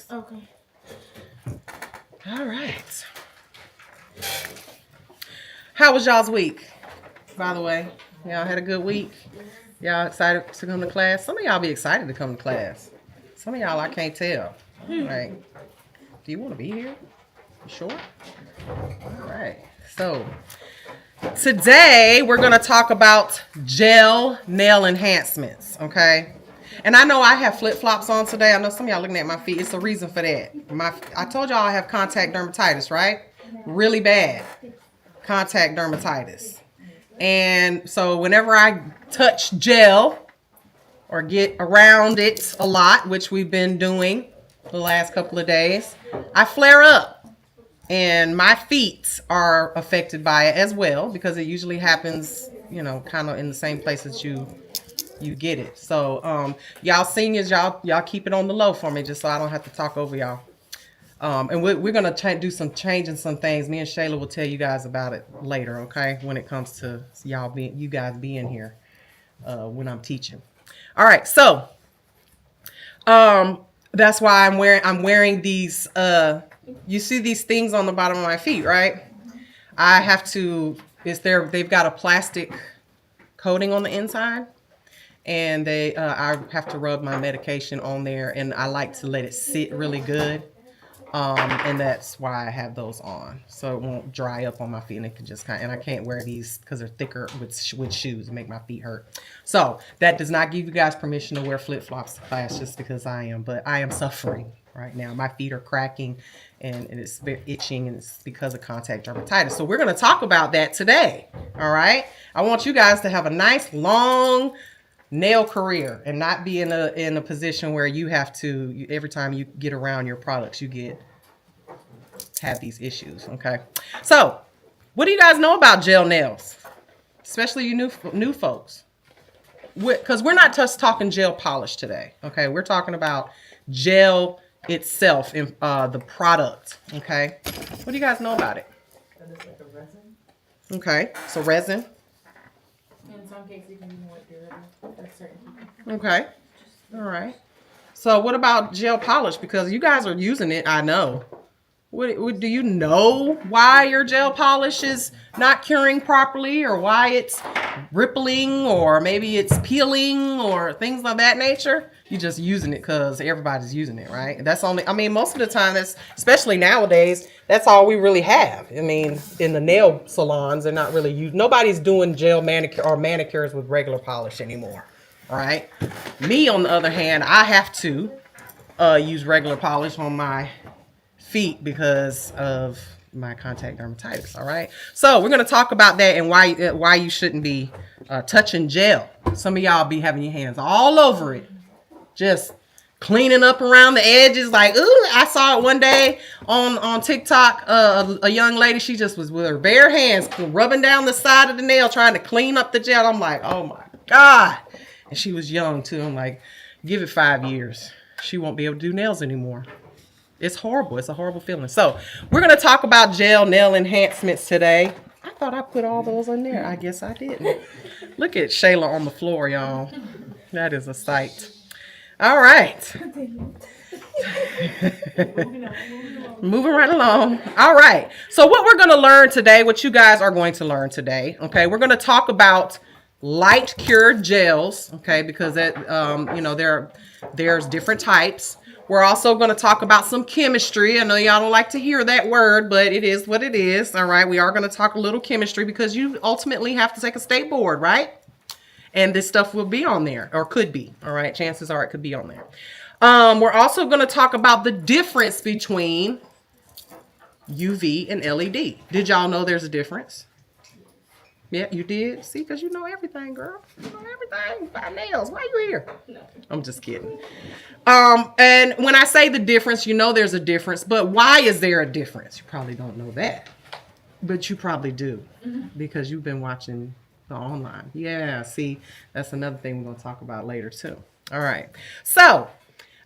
hands. Okay. All right. How was y'all's week, by the way? Y'all had a good week? Y'all excited to come to class? Some of y'all be excited to come to class. Some of y'all I can't tell. Right. Do you want to be here? You sure? All right. So today we're going to talk about gel nail enhancements, okay? And I know I have flip-flops on today. I know some of y'all looking at my feet. It's a reason for that. I told y'all I have contact dermatitis, right? Really bad contact dermatitis. And so whenever I touch gel or get around it a lot, which we've been doing the last couple of days, I flare up. And my feet are affected by it as well because it usually happens, you know, kind of in the same places you get it. So y'all seniors, y'all keep it on the low for me just so I don't have to talk over y'all. And we're going to do some changing some things. Me and Shayla will tell you guys about it later, okay? When it comes to you guys being here when I'm teaching. All right, so that's why I'm wearing these. You see these things on the bottom of my feet, right? I have to. They've got a plastic coating on the inside, and I have to rub my medication on there, and I like to let it sit really good. And that's why I have those on, so it won't dry up on my feet, and it can just and I can't wear these because they're thicker with shoes and make my feet hurt. So that does not give you guys permission to wear flip-flops to class just because I am, but I am suffering right now. My feet are cracking and it's very itching, and it's because of contact dermatitis. So we're going to talk about that today. All right. I want you guys to have a nice long nail career and not be in a position where you have to, every time you get around your products, you have these issues. Okay. So what do you guys know about gel nails? Especially you new folks. Because we're not just talking gel polish today. Okay. We're talking about gel itself, in the product. Okay. What do you guys know about it? That is like a resin. Okay. So resin. In some cases, you can be more durable for certain people. Okay. All right. So what about gel polish? Because you guys are using it, I know. What do you know why your gel polish is not curing properly, or why it's rippling, or maybe it's peeling, or things of that nature? You're just using it because everybody's using it, right? That's only, I mean, most of the time, that's, especially nowadays, that's all we really have. I mean, in the nail salons, they're not really nobody's doing gel manicure or manicures with regular polish anymore, all right? Me, on the other hand, I have to use regular polish on my feet because of my contact dermatitis. All right, so we're going to talk about that and why you shouldn't be touching gel. Some of y'all be having your hands all over it, just cleaning up around the edges. Like, ooh, I saw it one day on TikTok. A young lady, she just was with her bare hands rubbing down the side of the nail trying to clean up the gel. I'm like, oh my God. And she was young too. I'm like, give it 5 years, she won't be able to do nails anymore. It's horrible. It's a horrible feeling. So we're going to talk about gel nail enhancements today. I thought I put all those in there. I guess I didn't. Look at Shayla on the floor, y'all. That is a sight. All right. Moving right along. All right. So what we're going to learn today, what you guys are going to learn today, okay, we're going to talk about light cured gels, okay, because that, you know, there's different types. We're also going to talk about some chemistry. I know y'all don't like to hear that word, but it is what it is. All right. We are going to talk a little chemistry because you ultimately have to take a state board, right? And this stuff will be on there, or could be. All right. Chances are it could be on there. We're also going to talk about the difference between UV and LED. Did y'all know there's a difference? Yeah, you did? See, because you know everything, girl. You know everything about nails. Why you here? No. I'm just kidding. And when I say the difference, you know there's a difference. But why is there a difference? You probably don't know that. But you probably do. Because you've been watching the online. Yeah, see, that's another thing we're going to talk about later, too. All right. So,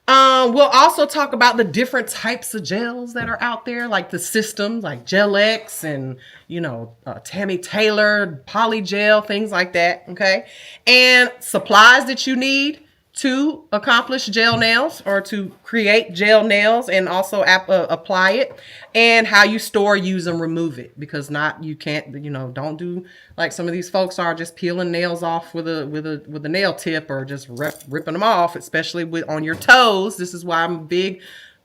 we'll also talk about the different types of gels that are out there, like the systems, like Gel X and, you know, Tammy Taylor, Polygel, things like that, okay? And supplies that you need. to accomplish gel nails or to create gel nails and also apply it, and how you store, use, and remove it. Because you can't, don't do like some of these folks are, just peeling nails off with a nail tip, or just ripping them off, especially on your toes. This is why I'm a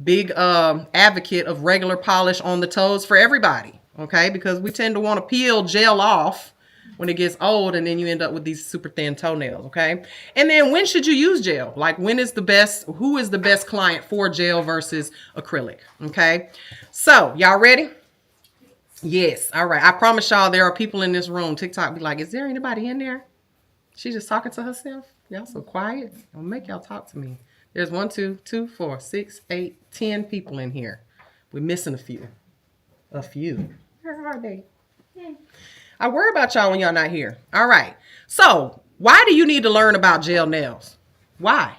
big advocate of regular polish on the toes for everybody. Okay, because we tend to want to peel gel off when it gets old, and then you end up with these super thin toenails. Okay. And then when should you use gel? Like, who is the best client for gel versus acrylic? Okay. So y'all ready? Yes. All right. I promise y'all there are people in this room. TikTok be like, is there anybody in there? She's just talking to herself. Y'all so quiet. I'll make y'all talk to me. There's 1, 2, 3, 4, 6, 8, 10 people in here. We're missing a few. Where are they? I worry about y'all when y'all not here. All right. So why do you need to learn about gel nails? Why?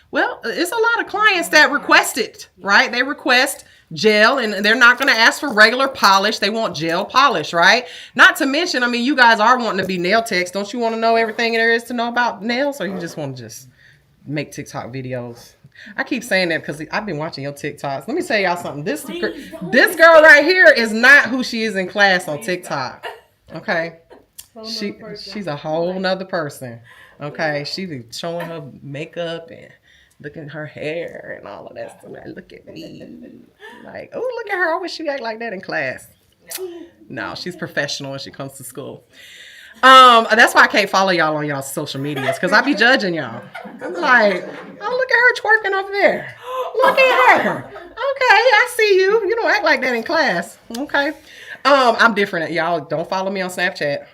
Well, it's a lot of clients that request it, right? They request gel, and they're not going to ask for regular polish. They want gel polish, right? Not to mention, I mean, you guys are wanting to be nail techs. Don't you want to know everything there is to know about nails? Or you just want to just make TikTok videos? I keep saying that because I've been watching your TikToks. Let me tell y'all something. This girl right here is not who she is in class on TikTok. Okay? She's a whole nother person. Okay? She be showing her makeup and looking at her hair and all of that stuff. Like, look at me. Like, oh, look at her. I wish she act like that in class. No, she's professional when she comes to school. That's why I can't follow y'all on y'all's social medias, because I be judging y'all. I'm like, oh, look at her twerking over there. Look at her. Okay, I see you. You don't act like that in class. Okay. I'm different. Y'all don't follow me on Snapchat.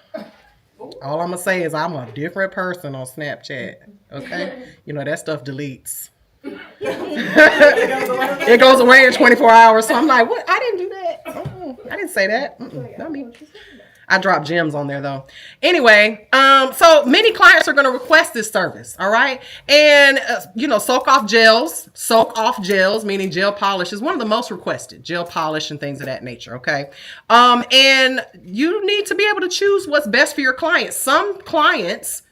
All I'm gonna say is I'm a different person on Snapchat. Okay. That stuff deletes. It goes away in 24 hours. So I'm like, what? I didn't do that. I didn't say that. Not me. I drop gems on there though. Anyway, so many clients are going to request this service. All right. And, soak off gels, meaning gel polish, is one of the most requested, gel polish and things of that nature. Okay. And you need to be able to choose what's best for your clients. Some clients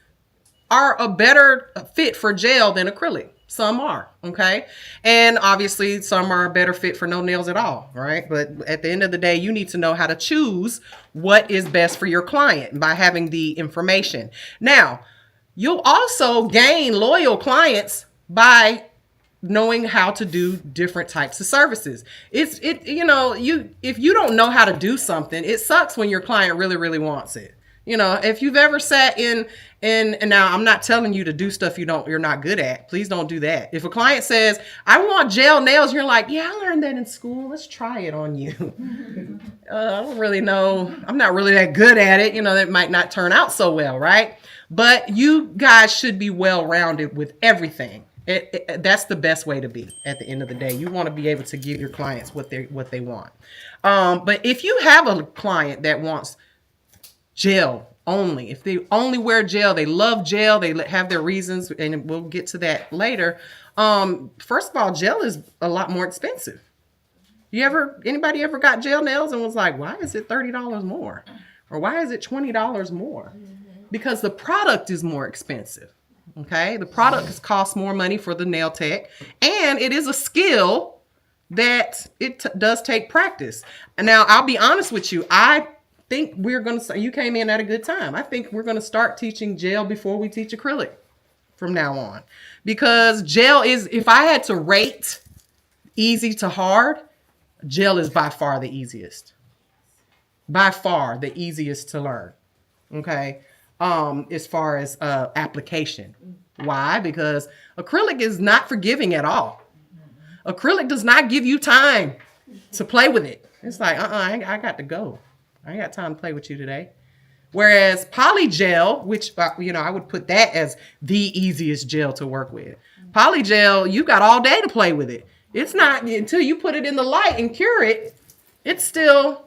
are a better fit for gel than acrylic. Some are, okay? And obviously some are a better fit for no nails at all, right? But at the end of the day, you need to know how to choose what is best for your client by having the information. Now, you'll also gain loyal clients by knowing how to do different types of services. If you don't know how to do something, it sucks when your client really, really wants it. If you've ever sat in, and now I'm not telling you to do stuff you're not good at. Please don't do that. If a client says, I want gel nails, you're like, yeah, I learned that in school. Let's try it on you. I don't really know. I'm not really that good at it. That might not turn out so well, right? But you guys should be well-rounded with everything. That's the best way to be at the end of the day. You want to be able to give your clients what they want. But if you have a client that wants gel only, if they only wear gel, they love gel, they have their reasons, and we'll get to that later. First of all, gel is a lot more expensive. Anybody ever got gel nails and was like, why is it $30 more? Or why is it $20 more? Because the product is more expensive. Okay. The product costs more money for the nail tech, and it is a skill that it does take practice. And now I'll be honest with you. I think you came in at a good time. I think we're going to start teaching gel before we teach acrylic from now on, because gel is, if I had to rate easy to hard, gel is by far the easiest to learn. Okay. As far as application. Why? Because acrylic is not forgiving at all. Acrylic does not give you time to play with it. It's like, I got to go. I ain't got time to play with you today. Whereas polygel, which, I would put that as the easiest gel to work with. Polygel, you got all day to play with it. It's not until you put it in the light and cure it. It's still,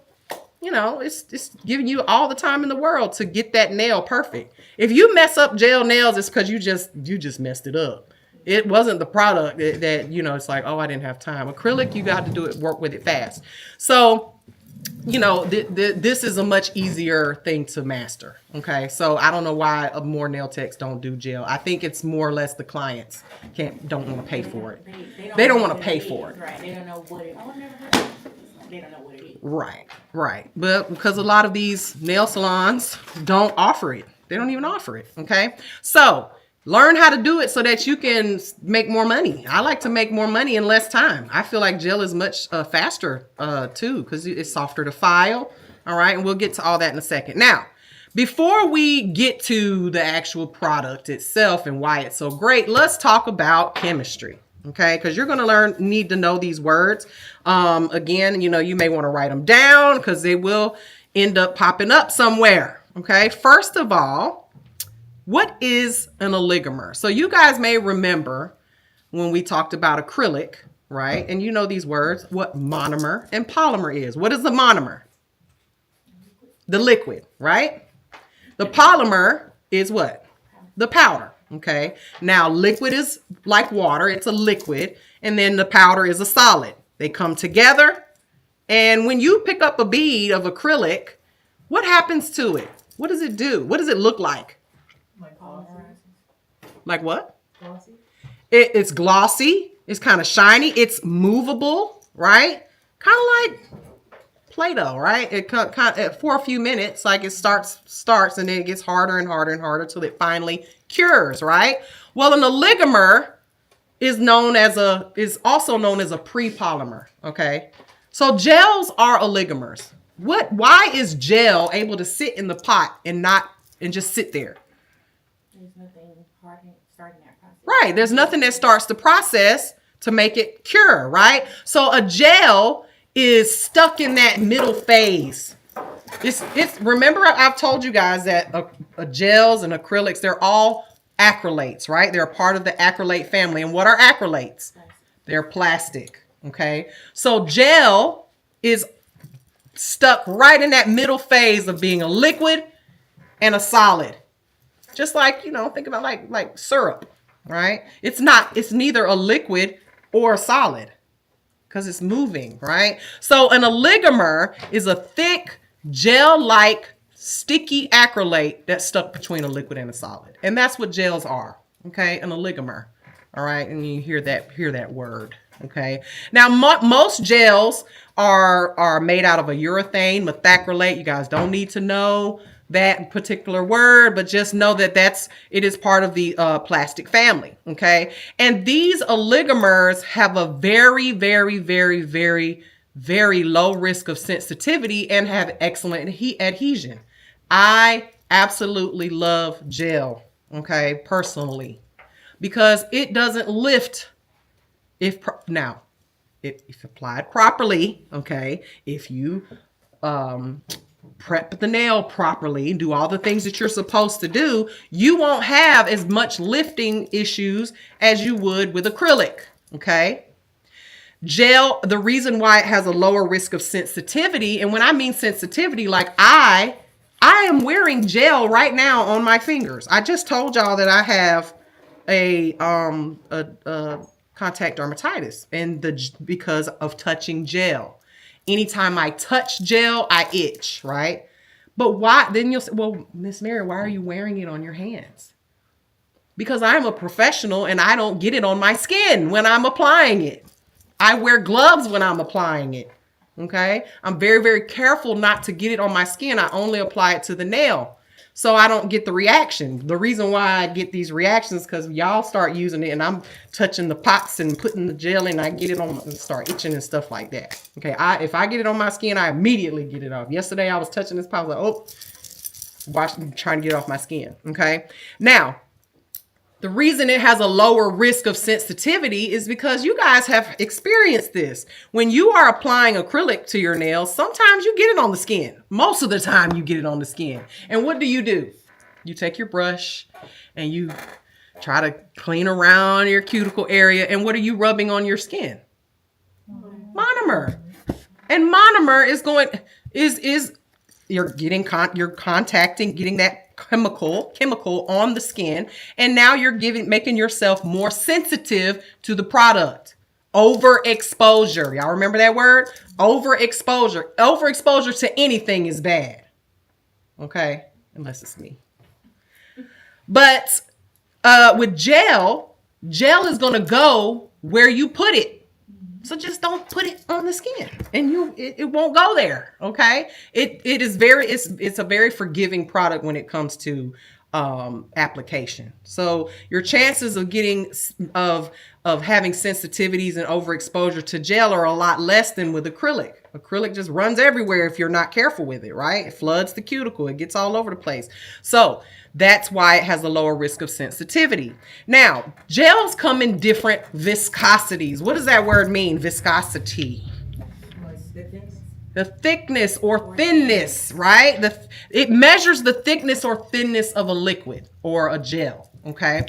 it's giving you all the time in the world to get that nail perfect. If you mess up gel nails, it's because you just messed it up. It wasn't the product that it's like, oh, I didn't have time. Acrylic, you got to work with it fast. So you know, this is a much easier thing to master. Okay, so I don't know why more nail techs don't do gel. I think it's more or less the clients don't want to pay for it. They don't want to pay for it. Right. They don't know what it. Oh, I've never heard of it. They don't know what it is. Right. But because a lot of these nail salons don't offer it, they don't even offer it. Okay, so learn how to do it so that you can make more money. I like to make more money in less time. I feel like gel is much faster too, because it's softer to file. All right, and we'll get to all that in a second. Now, before we get to the actual product itself and why it's so great, let's talk about chemistry. Okay, because you're going to need to know these words. Again, you know, you may want to write them down because they will end up popping up somewhere. Okay, first of all, what is an oligomer? So you guys may remember when we talked about acrylic, right? And you know these words, what monomer and polymer is. What is the monomer? The liquid, right? The polymer is what? The powder, okay? Now, liquid is like water. It's a liquid. And then the powder is a solid. They come together. And when you pick up a bead of acrylic, what happens to it? What does it do? What does it look like? Like what? Glossy. It's glossy. It's kind of shiny. It's movable, right? Kind of like Play-Doh, right? It kind of, for a few minutes, like it starts, and then it gets harder and harder and harder till it finally cures, right? Well, an oligomer is also known as a pre-polymer. Okay, so gels are oligomers. Why is gel able to sit in the pot and just sit there? There's nothing starting that process. Right. There's nothing that starts the process to make it cure, right? So a gel is stuck in that middle phase. Remember I've told you guys that gels and acrylics, they're all acrylates, right? They're a part of the acrylate family. And what are acrylates? They're plastic, okay? So gel is stuck right in that middle phase of being a liquid and a solid. Just like, you know, think about like syrup, right? It's neither a liquid or a solid because it's moving, right? So an oligomer is a thick gel-like sticky acrylate that's stuck between a liquid and a solid. And that's what gels are, okay? An oligomer, all right? And you hear that word, okay? Now, most gels are made out of a urethane methacrylate. You guys don't need to know that particular word, but just know that it is part of the plastic family, okay? And these oligomers have a very, very, very, very, very low risk of sensitivity and have excellent adhesion. I absolutely love gel, okay, personally, because it doesn't lift if applied properly, okay, if you prep the nail properly, do all the things that you're supposed to do, you won't have as much lifting issues as you would with acrylic, okay? Gel, the reason why it has a lower risk of sensitivity, and when I mean sensitivity, like I am wearing gel right now on my fingers. I just told y'all that I have a contact dermatitis because of touching gel. Anytime I touch gel, I itch, right? But why? Then you'll say, well, Miss Mary, why are you wearing it on your hands? Because I'm a professional and I don't get it on my skin when I'm applying it. I wear gloves when I'm applying it, okay? I'm very, very careful not to get it on my skin. I only apply it to the nail so I don't get the reaction. The reason why I get these reactions is because y'all start using it and I'm touching the pots and putting the gel in. I get it on and start itching and stuff like that. Okay, if I get it on my skin, I immediately get it off. Yesterday I was touching this pot, I was like, oh, trying to get it off my skin. Okay, now the reason it has a lower risk of sensitivity is because you guys have experienced this. When you are applying acrylic to your nails, sometimes you get it on the skin. Most of the time you get it on the skin. And what do? You take your brush and you try to clean around your cuticle area. And what are you rubbing on your skin? Monomer. And monomer you're getting that chemical on the skin, and now you're making yourself more sensitive to the product. Overexposure. Y'all remember that word? Overexposure. Overexposure to anything is bad. Okay? Unless it's me. But with gel is going to go where you put it. So just don't put it on the skin and it won't go there. Okay. It's a very forgiving product when it comes to application. So your chances of having sensitivities and overexposure to gel are a lot less than with acrylic. Acrylic just runs everywhere if you're not careful with it, right? It floods the cuticle. It gets all over the place. So that's why it has a lower risk of sensitivity. Now, gels come in different viscosities. What does that word mean, viscosity? The thickness or thinness, right? It measures the thickness or thinness of a liquid or a gel, okay?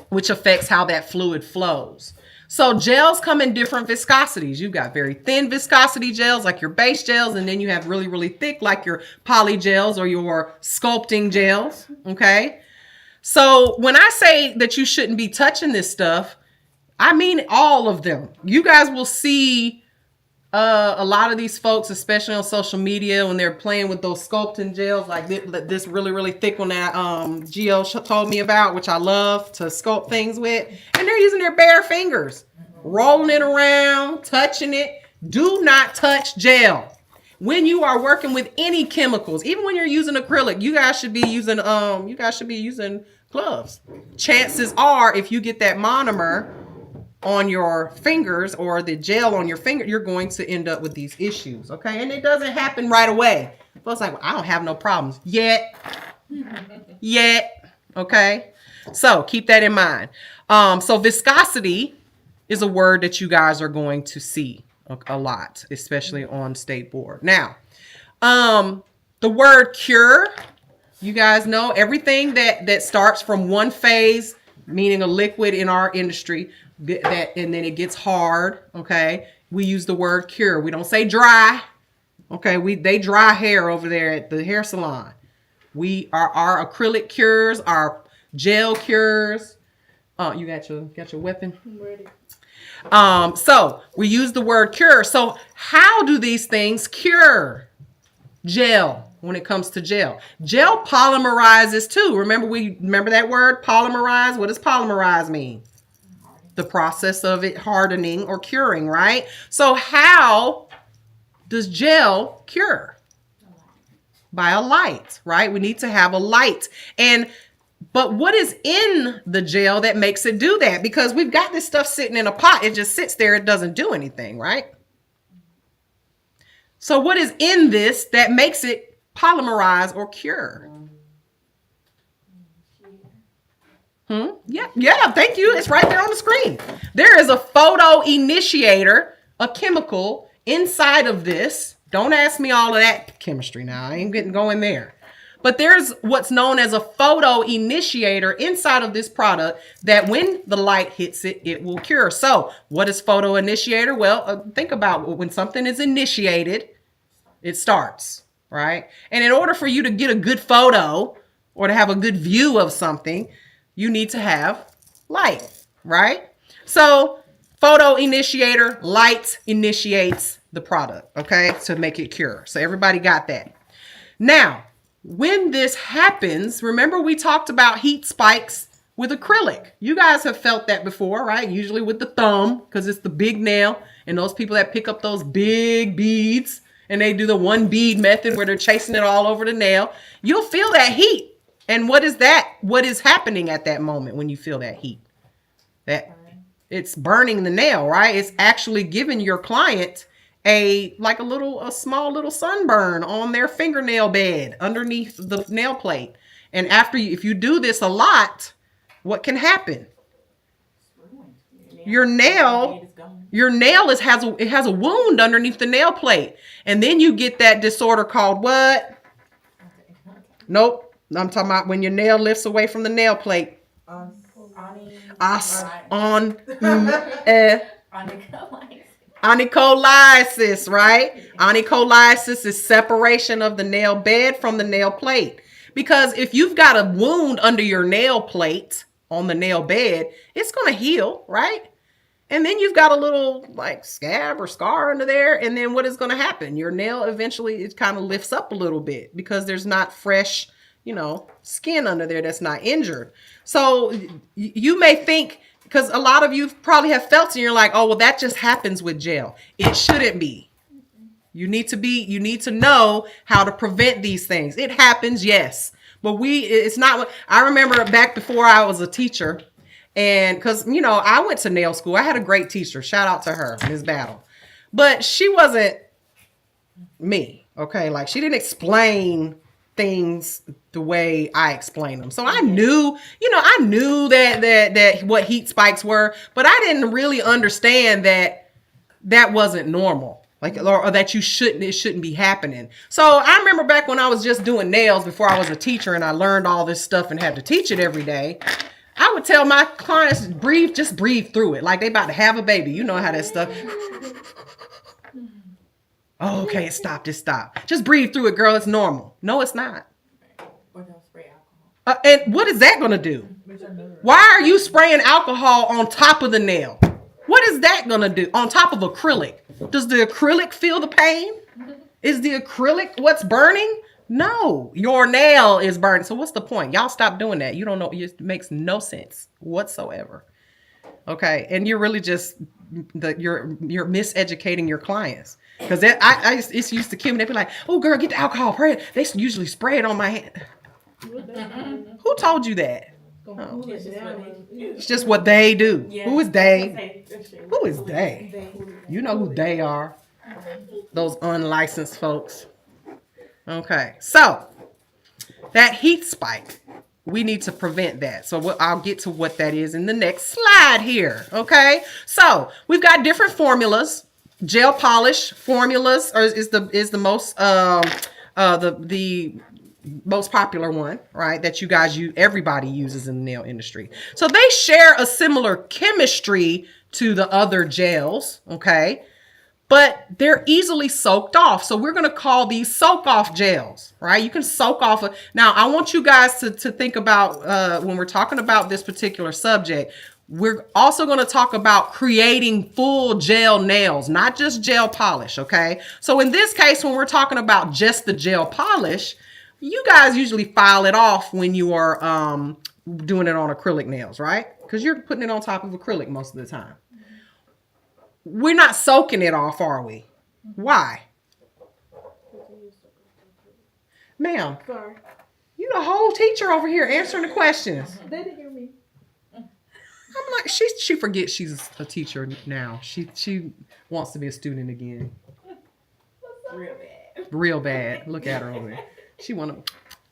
Which affects how that fluid flows. So gels come in different viscosities. You've got very thin viscosity gels like your base gels, and then you have really, really thick like your poly gels or your sculpting gels, okay? So when I say that you shouldn't be touching this stuff, I mean all of them. You guys will see a lot of these folks, especially on social media, when they're playing with those sculpting gels, like this really, really thick one that Gio told me about, which I love to sculpt things with. And they're using their bare fingers, rolling it around, touching it. Do not touch gel. When you are working with any chemicals, even when you're using acrylic, you guys should be using gloves. Chances are, if you get that monomer on your fingers or the gel on your finger, you're going to end up with these issues, okay? And it doesn't happen right away. Folks like, well, I don't have no problems yet, okay? So keep that in mind. So viscosity is a word that you guys are going to see a lot, especially on state board. Now, the word cure, you guys know everything that starts from one phase, meaning a liquid in our industry, and then it gets hard, okay? We use the word cure. We don't say dry, okay? They dry hair over there at the hair salon. Our acrylic cures, our gel cures. You got your weapon? I'm ready. So we use the word cure. So how do these things cure gel when it comes to gel? Gel polymerizes too. Remember that word, polymerize? What does polymerize mean? The process of it hardening or curing, right? So how does gel cure? By a light, right? We need to have a light. But what is in the gel that makes it do that? Because we've got this stuff sitting in a pot. It just sits there. It doesn't do anything, right? So what is in this that makes it polymerize or cure? Yeah, thank you. It's right there on the screen. There is a photo initiator, a chemical inside of this. Don't ask me all of that chemistry now. I ain't going there. But there's what's known as a photo initiator inside of this product that when the light hits it, it will cure. So what is photo initiator? Well, think about when something is initiated, it starts, right? And in order for you to get a good photo or to have a good view of something, you need to have light, right? So photo initiator, light initiates the product, okay, to make it cure. So everybody got that. Now, when this happens, remember we talked about heat spikes with acrylic. You guys have felt that before, right? Usually with the thumb, because it's the big nail. And those people that pick up those big beads and they do the one bead method where they're chasing it all over the nail, you'll feel that heat. And what is that? What is happening at that moment when you feel that heat? That it's burning the nail, right? It's actually giving your client a small little sunburn on their fingernail bed underneath the nail plate. And if you do this a lot, what can happen? Your nail has a wound underneath the nail plate. And then you get that disorder called what? Nope. I'm talking about when your nail lifts away from the nail plate. Onycholysis, right? Onycholysis is separation of the nail bed from the nail plate. Because if you've got a wound under your nail plate on the nail bed, it's going to heal, right? And then you've got a little like scab or scar under there. And then what is going to happen? Your nail eventually, it kind of lifts up a little bit because there's not fresh, skin under there that's not injured. So you may think, because a lot of you probably have felt and you're like, oh, well, that just happens with gel. It shouldn't be. You need to know how to prevent these things. It happens, yes. But it's not, I remember back before I was a teacher, and because, I went to nail school. I had a great teacher. Shout out to her, Ms. Battle. But she wasn't me, okay? Like, she didn't explain things the way I explain them. So I knew that what heat spikes were, but I didn't really understand that wasn't normal. Like, or that it shouldn't be happening. So I remember back when I was just doing nails before I was a teacher and I learned all this stuff and had to teach it every day. I would tell my clients, just breathe through it. Like they about to have a baby. You know how that stuff. Oh, okay, it stopped. Just breathe through it, girl. It's normal. No, it's not. Or they'll spray alcohol. And what is that going to do? Why are you spraying alcohol on top of the nail? What is that going to do on top of acrylic? Does the acrylic feel the pain? Is the acrylic what's burning? No, your nail is burning. So what's the point? Y'all stop doing that. You don't know. It makes no sense whatsoever. Okay. And you're really just, you're miseducating your clients. Because it's used to Kim. They'd be like, oh, girl, get the alcohol. They usually spray it on my hand. Who told you that? Oh. It's just what they do. Yeah. Who is they? Who is they? You know who they are. Those unlicensed folks. Okay, so that heat spike, we need to prevent that. So I'll get to what that is in the next slide here. Okay, so we've got different formulas. Gel polish formulas is the most the most popular one, right? That you guys everybody uses in the nail industry. So they share a similar chemistry to the other gels, okay? But they're easily soaked off. So we're going to call these soak off gels, right? You can soak off. Now, I want you guys to think about when we're talking about this particular subject, we're also going to talk about creating full gel nails, not just gel polish, okay? So in this case, when we're talking about just the gel polish, you guys usually file it off when you are doing it on acrylic nails, right? Because you're putting it on top of acrylic most of the time. We're not soaking it off, are we? Why? Ma'am, Sorry. you the whole teacher over here answering the questions. They didn't hear me. I'm like, she forgets she's a teacher now. She wants to be a student again. Real bad. Real bad. Look at her over there.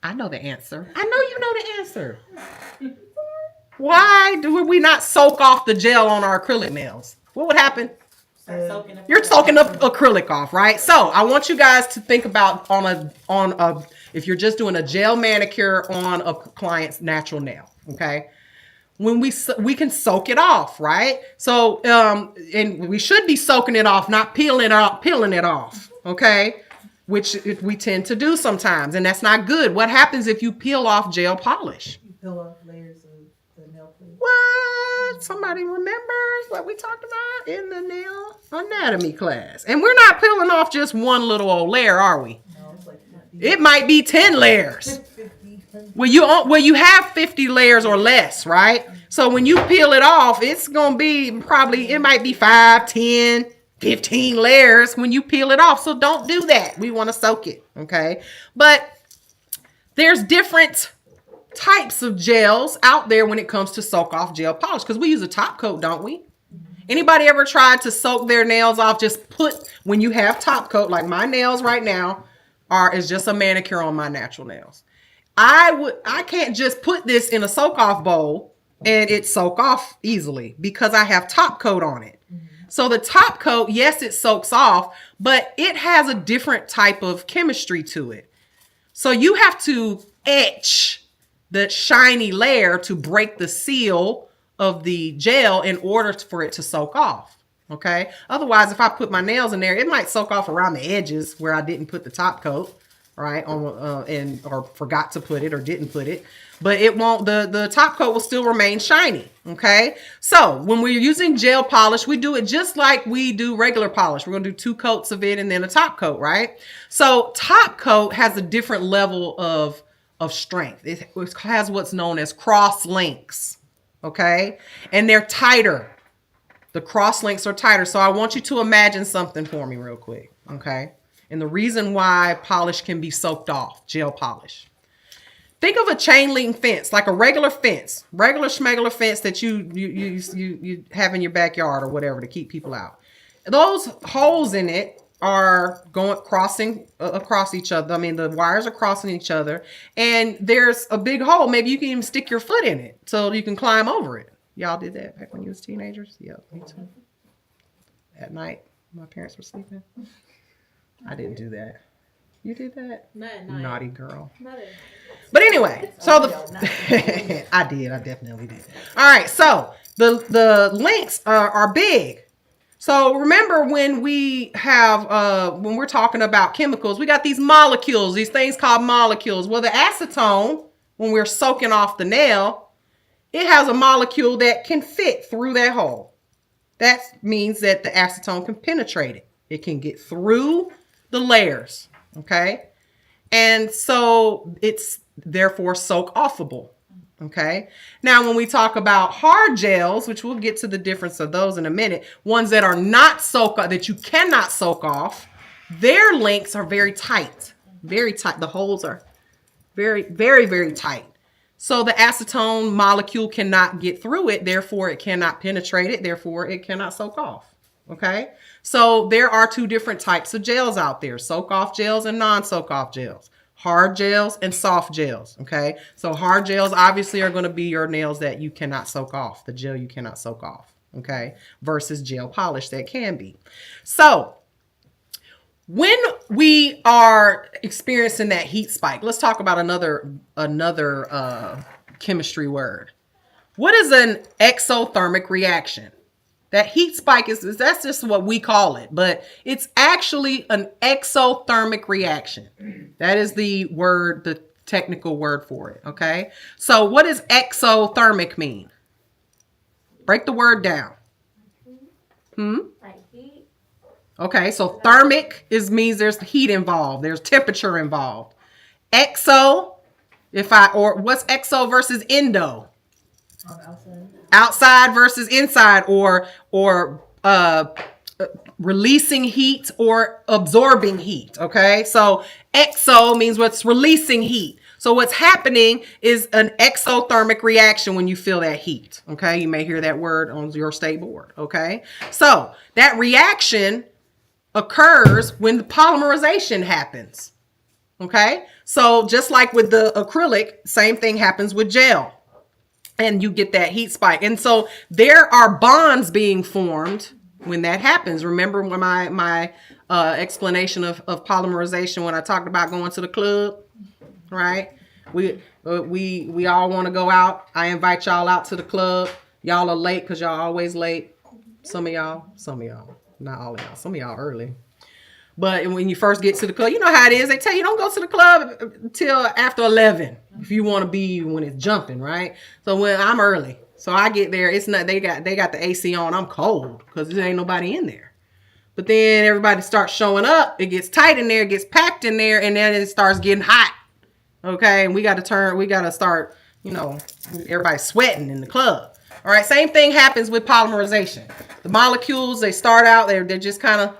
I know the answer. I know you know the answer. Why do we not soak off the gel on our acrylic nails? What would happen? You're soaking up acrylic off, right? So I want you guys to think about if you're just doing a gel manicure on a client's natural nail, okay? When we can soak it off, right? So and we should be soaking it off, not peeling it off, okay? Which we tend to do sometimes, and that's not good. What happens if you peel off gel polish? You peel off layers of the nail polish. What? Somebody remembers what we talked about in the nail anatomy class. And we're not peeling off just one little old layer, are we? No, it's like 50. It might be 10 layers. 50. Well, you have 50 layers or less, right? So when you peel it off, it's going to be it might be 5, 10, 15 layers when you peel it off. So don't do that. We want to soak it, okay? But there's different types of gels out there when it comes to soak off gel polish, because we use a top coat, don't we? Anybody ever tried to soak their nails off? When you have top coat, like my nails right now is just a manicure on my natural nails. I can't just put this in a soak off bowl and it soak off easily because I have top coat on it. So the top coat, yes, it soaks off, but it has a different type of chemistry to it. So you have to etch the shiny layer to break the seal of the gel in order for it to soak off. Okay. Otherwise, if I put my nails in there, it might soak off around the edges where I didn't put the top coat. right? And or forgot to put it or didn't put it, but it won't. The top coat will still remain shiny. Okay. So when we're using gel polish, we do it just like we do regular polish. We're gonna do 2 coats of it and then a top coat, right? So top coat has a different level of strength. It has what's known as cross links. Okay, and they're tighter. The cross links are tighter. So I want you to imagine something for me real quick. Okay. And the reason why polish can be soaked off, gel polish. Think of a chain link fence, like a regular fence, regular schmegular fence that you have in your backyard or whatever to keep people out. Those holes in it are crossing across each other. I mean, the wires are crossing each other, and there's a big hole. Maybe you can even stick your foot in it so you can climb over it. Y'all did that back when you was teenagers? Yeah, me too. At night, my parents were sleeping. I didn't do that. You did that? Not at night. Naughty girl. Not at night. But anyway, so I definitely did. All right, so the links are big. So remember when we have when we're talking about chemicals, we got these molecules, these things called molecules. Well, the acetone, when we're soaking off the nail, it has a molecule that can fit through that hole. That means that the acetone can penetrate it. It can get through the layers, okay? And so it's therefore soak offable, okay? Now, when we talk about hard gels, which we'll get to the difference of those in a minute, ones that are not that you cannot soak off, their links are very tight, very tight. The holes are very, very, very tight. So the acetone molecule cannot get through it, therefore it cannot penetrate it, therefore it cannot soak off. Okay, so there are 2 different types of gels out there: soak off gels and non-soak off gels, hard gels and soft gels. Okay, so hard gels obviously are going to be your nails that you cannot soak off, the gel you cannot soak off. Okay, versus gel polish that can be. So when we are experiencing that heat spike, let's talk about another chemistry word. What is an exothermic reaction? That heat spike that's just what we call it, but it's actually an exothermic reaction. That is the technical word for it. Okay. So what does exothermic mean? Break the word down. Like heat. Okay, so thermic means there's heat involved, there's temperature involved. Exo, what's exo versus endo? Outside. Outside versus inside, or releasing heat or absorbing heat. Okay, so exo means what's releasing heat. So what's happening is an exothermic reaction when you feel that heat. Okay, you may hear that word on your state board. Okay, so that reaction occurs when the polymerization happens. Okay, so just like with the acrylic, same thing happens with gel, and you get that heat spike. And so there are bonds being formed when that happens. Remember when my explanation of polymerization when I talked about going to the club, right? We all want to go out. I invite y'all out to the club. Y'all are late because y'all always late. Some of y'all. Not all of y'all. Some of y'all early. But when you first get to the club, you know how it is. They tell you don't go to the club until after 11 if you want to be when it's jumping, right? So when I'm early, so I get there, it's not they got the AC on. I'm cold because there ain't nobody in there. But then everybody starts showing up. It gets tight in there, it gets packed in there, and then it starts getting hot. Okay, and we got to start, everybody's sweating in the club. All right, same thing happens with polymerization. The molecules, they start out, they're just kind of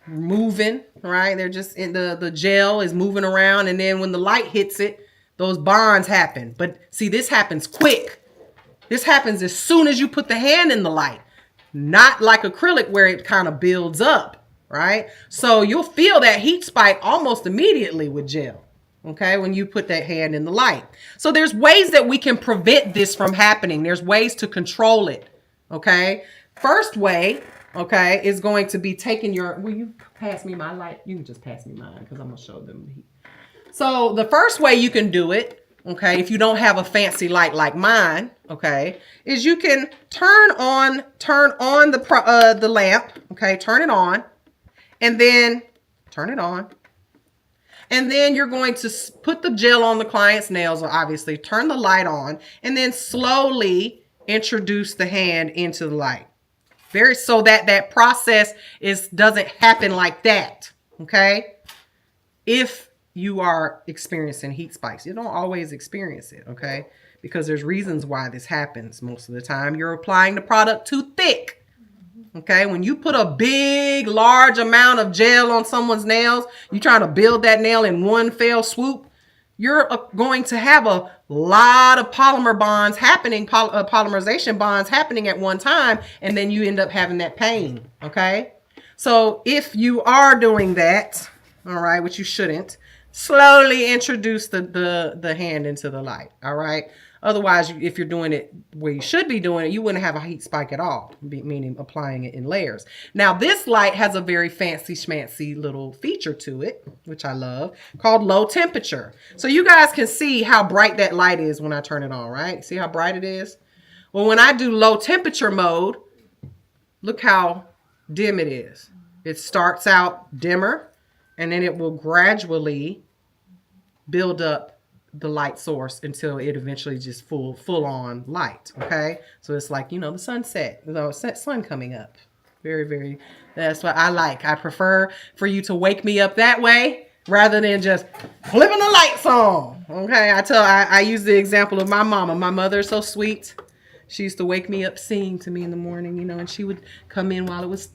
moving, right? They're just in the gel is moving around, and then when the light hits it, those bonds happen. But see, this happens quick. This happens as soon as you put the hand in the light, not like acrylic where it kind of builds up, right? So you'll feel that heat spike almost immediately with gel. Okay, when you put that hand in the light. So there's ways that we can prevent this from happening. There's ways to control it. Okay, first way, okay, is going to be taking will you pass me my light? You can just pass me mine because I'm going to show them the heat. So the first way you can do it, okay, if you don't have a fancy light like mine, okay, is you can turn on the lamp, okay, turn it on, and then turn it on. And then you're going to put the gel on the client's nails, obviously, turn the light on, and then slowly introduce the hand into the light. So that process doesn't happen like that, okay? If you are experiencing heat spikes, you don't always experience it, okay? Because there's reasons why this happens. Most of the time, you're applying the product too thick, okay? When you put a big, large amount of gel on someone's nails, you're trying to build that nail in one fell swoop, you're going to have a lot of polymer bonds happening, polymerization bonds happening at one time, and then you end up having that pain, okay? So if you are doing that, all right, which you shouldn't, slowly introduce the hand into the light, all right? Otherwise, if you're doing it where you should be doing it, you wouldn't have a heat spike at all, meaning applying it in layers. Now, this light has a very fancy schmancy little feature to it, which I love, called low temperature. So you guys can see how bright that light is when I turn it on, right? See how bright it is? Well, when I do low temperature mode, look how dim it is. It starts out dimmer, and then it will gradually build up the light source until it eventually just full on light, okay? So it's like, you know, the sunset, the sun coming up. Very, very, that's what I like. I prefer for you to wake me up that way rather than just flipping the lights on, okay? I use the example of my mama. My mother is so sweet. She used to wake me up singing to me in the morning, you know, and she would come in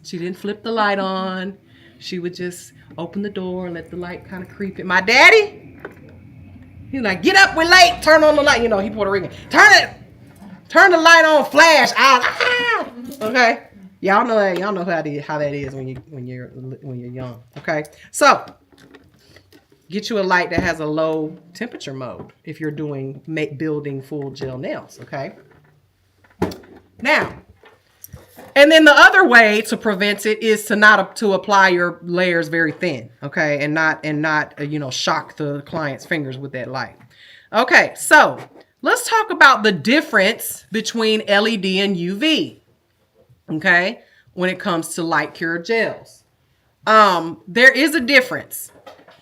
she didn't flip the light on. She would just open the door, let the light kind of creep in. My daddy, he's like, get up, we're late, turn on the light. You know, he Puerto Rican. Turn the light on, flash out. Ah! Okay. Y'all know how that is when you're young. Okay. So get you a light that has a low temperature mode if you're building full gel nails. Okay. Now, and then the other way to prevent it is to apply your layers very thin, okay, and not shock the client's fingers with that light. Okay, so let's talk about the difference between LED and UV, okay, when it comes to light cure gels. There is a difference.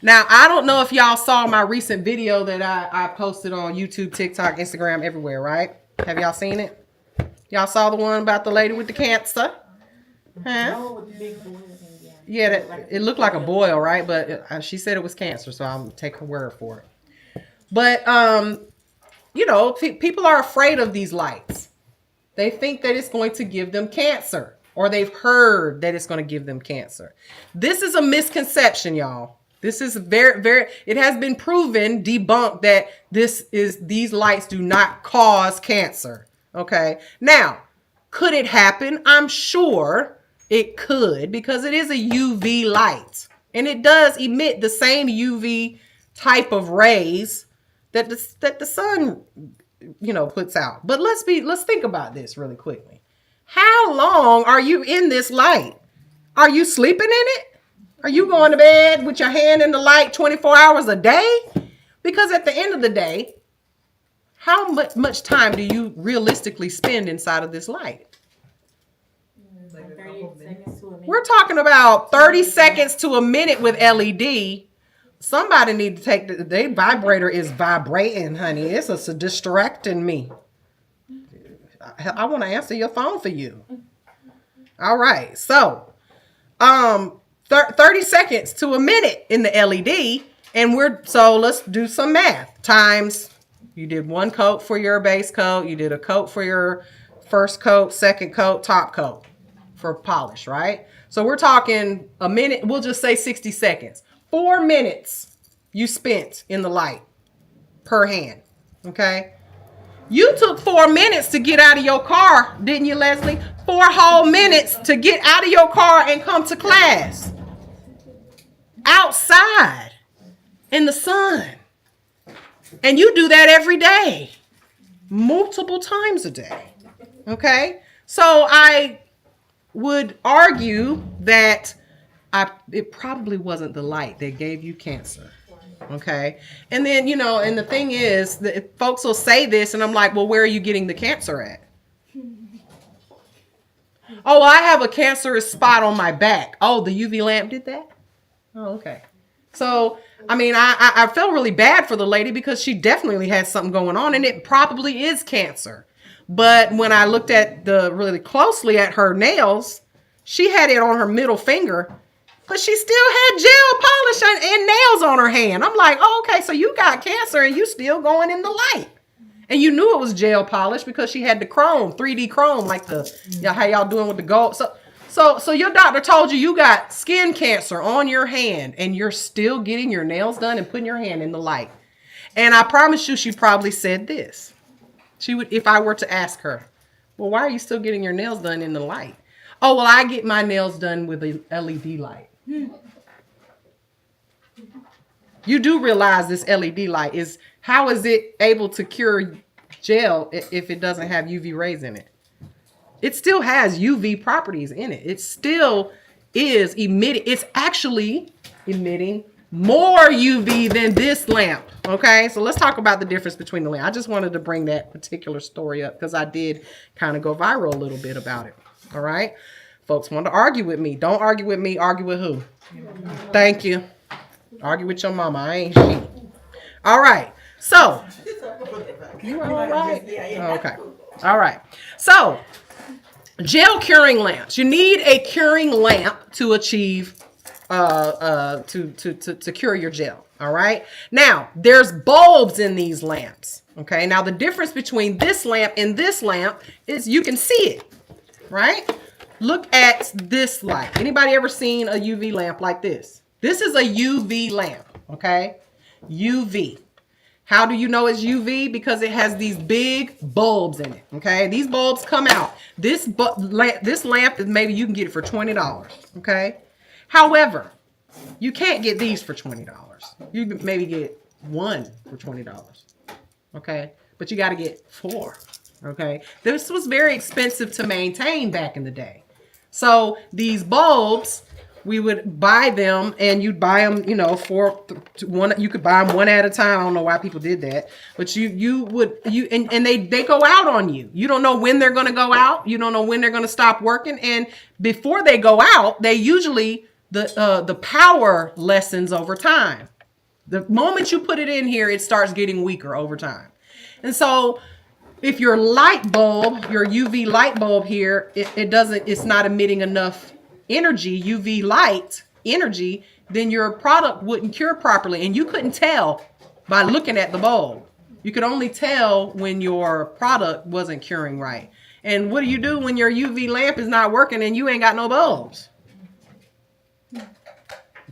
Now, I don't know if y'all saw my recent video that I posted on YouTube, TikTok, Instagram, everywhere, right? Have y'all seen it? Y'all saw the one about the lady with the cancer? Huh? Oh, with the big boil thing, Yeah, it looked like a boil, right? But she said it was cancer, so I'm take her word for it. But, people are afraid of these lights. They think that it's going to give them cancer, or they've heard that it's going to give them cancer. This is a misconception, y'all. This is it has been proven, debunked, that these lights do not cause cancer. Okay. Now, could it happen? I'm sure it could, because it is a UV light and it does emit the same UV type of rays that the sun, puts out. But let's think about this really quickly. How long are you in this light? Are you sleeping in it? Are you going to bed with your hand in the light 24 hours a day? Because at the end of the day, how much time do you realistically spend inside of this light? Like a 30 couple minutes. seconds to a minute. We're talking about 30 seconds to a minute with LED. Somebody need to take their vibrator is vibrating, honey. It's distracting me. I want to answer your phone for you. All right. So, 30 seconds to a minute in the LED. And let's do some math. Times, you did one coat for your base coat. You did a coat for your first coat, second coat, top coat for polish, right? So we're talking a minute. We'll just say 60 seconds. 4 minutes you spent in the light per hand, okay? You took 4 minutes to get out of your car, didn't you, Leslie? 4 whole minutes to get out of your car and come to class. Outside in the sun. And you do that every day, multiple times a day, okay? So I would argue that it probably wasn't the light that gave you cancer, okay? And then, and the thing is that folks will say this, and I'm like, well, where are you getting the cancer at? Oh, I have a cancerous spot on my back. Oh, the UV lamp did that? Oh, okay. So, I mean, I felt really bad for the lady because she definitely has something going on, and it probably is cancer. But when I looked at really closely at her nails, she had it on her middle finger, but she still had gel polish and nails on her hand. I'm like, oh, okay, so you got cancer and you still going in the light. And you knew it was gel polish because she had the chrome, 3D chrome, like how y'all doing with the gold. So your doctor told you got skin cancer on your hand and you're still getting your nails done and putting your hand in the light. And I promise you, she probably said this. She would, if I were to ask her, well, why are you still getting your nails done in the light? Oh, well, I get my nails done with a LED light. You do realize this LED light how is it able to cure gel if it doesn't have UV rays in it? It still has UV properties in it. It still is emitting. It's actually emitting more UV than this lamp. Okay, so let's talk about the difference between the lamp. I just wanted to bring that particular story up because I did kind of go viral a little bit about it. All right, folks want to argue with me. Don't argue with me. Argue with who? Thank you. Argue with your mama. I ain't she. All right. So you all right? Okay. All right. So gel curing lamps. You need a curing lamp to achieve to cure your gel. All right. Now there's bulbs in these lamps. Okay. Now the difference between this lamp and this lamp is you can see it. Right. Look at this light. Anybody ever seen a UV lamp like this? This is a UV lamp. Okay. UV. How do you know it's UV? Because it has these big bulbs in it. Okay, these bulbs come out. This lamp is maybe you can get it for $20. Okay, however, you can't get these for $20. You can maybe get one for $20. Okay, but you got to get 4. Okay, this was very expensive to maintain back in the day. So these bulbs, we would buy them, and you'd buy them, you know, one. You could buy them one at a time. I don't know why people did that, but you would and they go out on you. You don't know when they're going to go out. You don't know when they're going to stop working. And before they go out, they usually the power lessens over time. The moment you put it in here, it starts getting weaker over time. And so if your light bulb, your UV light bulb here, it's not emitting enough energy, UV light energy, then your product wouldn't cure properly. And you couldn't tell by looking at the bulb. You could only tell when your product wasn't curing right. And what do you do when your UV lamp is not working and you ain't got no bulbs?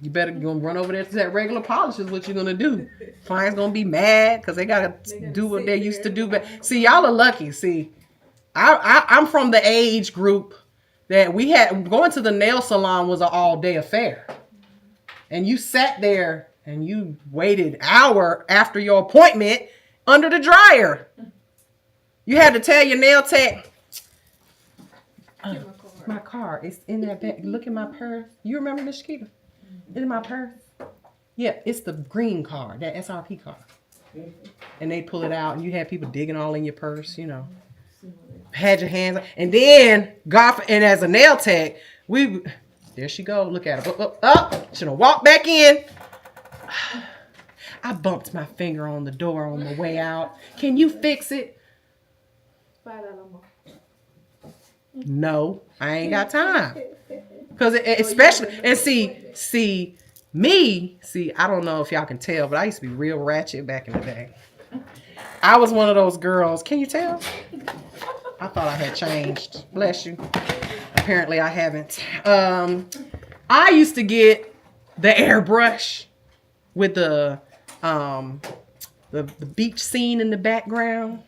You better go run over there to that regular polish is what you're going to do. Clients going to be mad because they got to do what they used to do. But see, y'all are lucky. See, I'm from the age group that we had going to the nail salon was an all-day affair. And you sat there and you waited an hour after your appointment under the dryer. You had to tell your nail tech, my car is in that bag. Look at my purse. You remember Miss Shakita? Is it my purse? Yeah, it's the green car, that SRP car. And they pull it out and you had people digging all in your purse, you know. Had your hands up. And then and as a nail tech, there she go. Look at her. Up. Should have walked back in. I bumped my finger on the door on the way out. Can you fix it? No, I ain't got time. Because especially, and see, I don't know if y'all can tell, but I used to be real ratchet back in the day. I was one of those girls. Can you tell? I thought I had changed. Bless you. Apparently I haven't. I used to get the airbrush with the beach scene in the background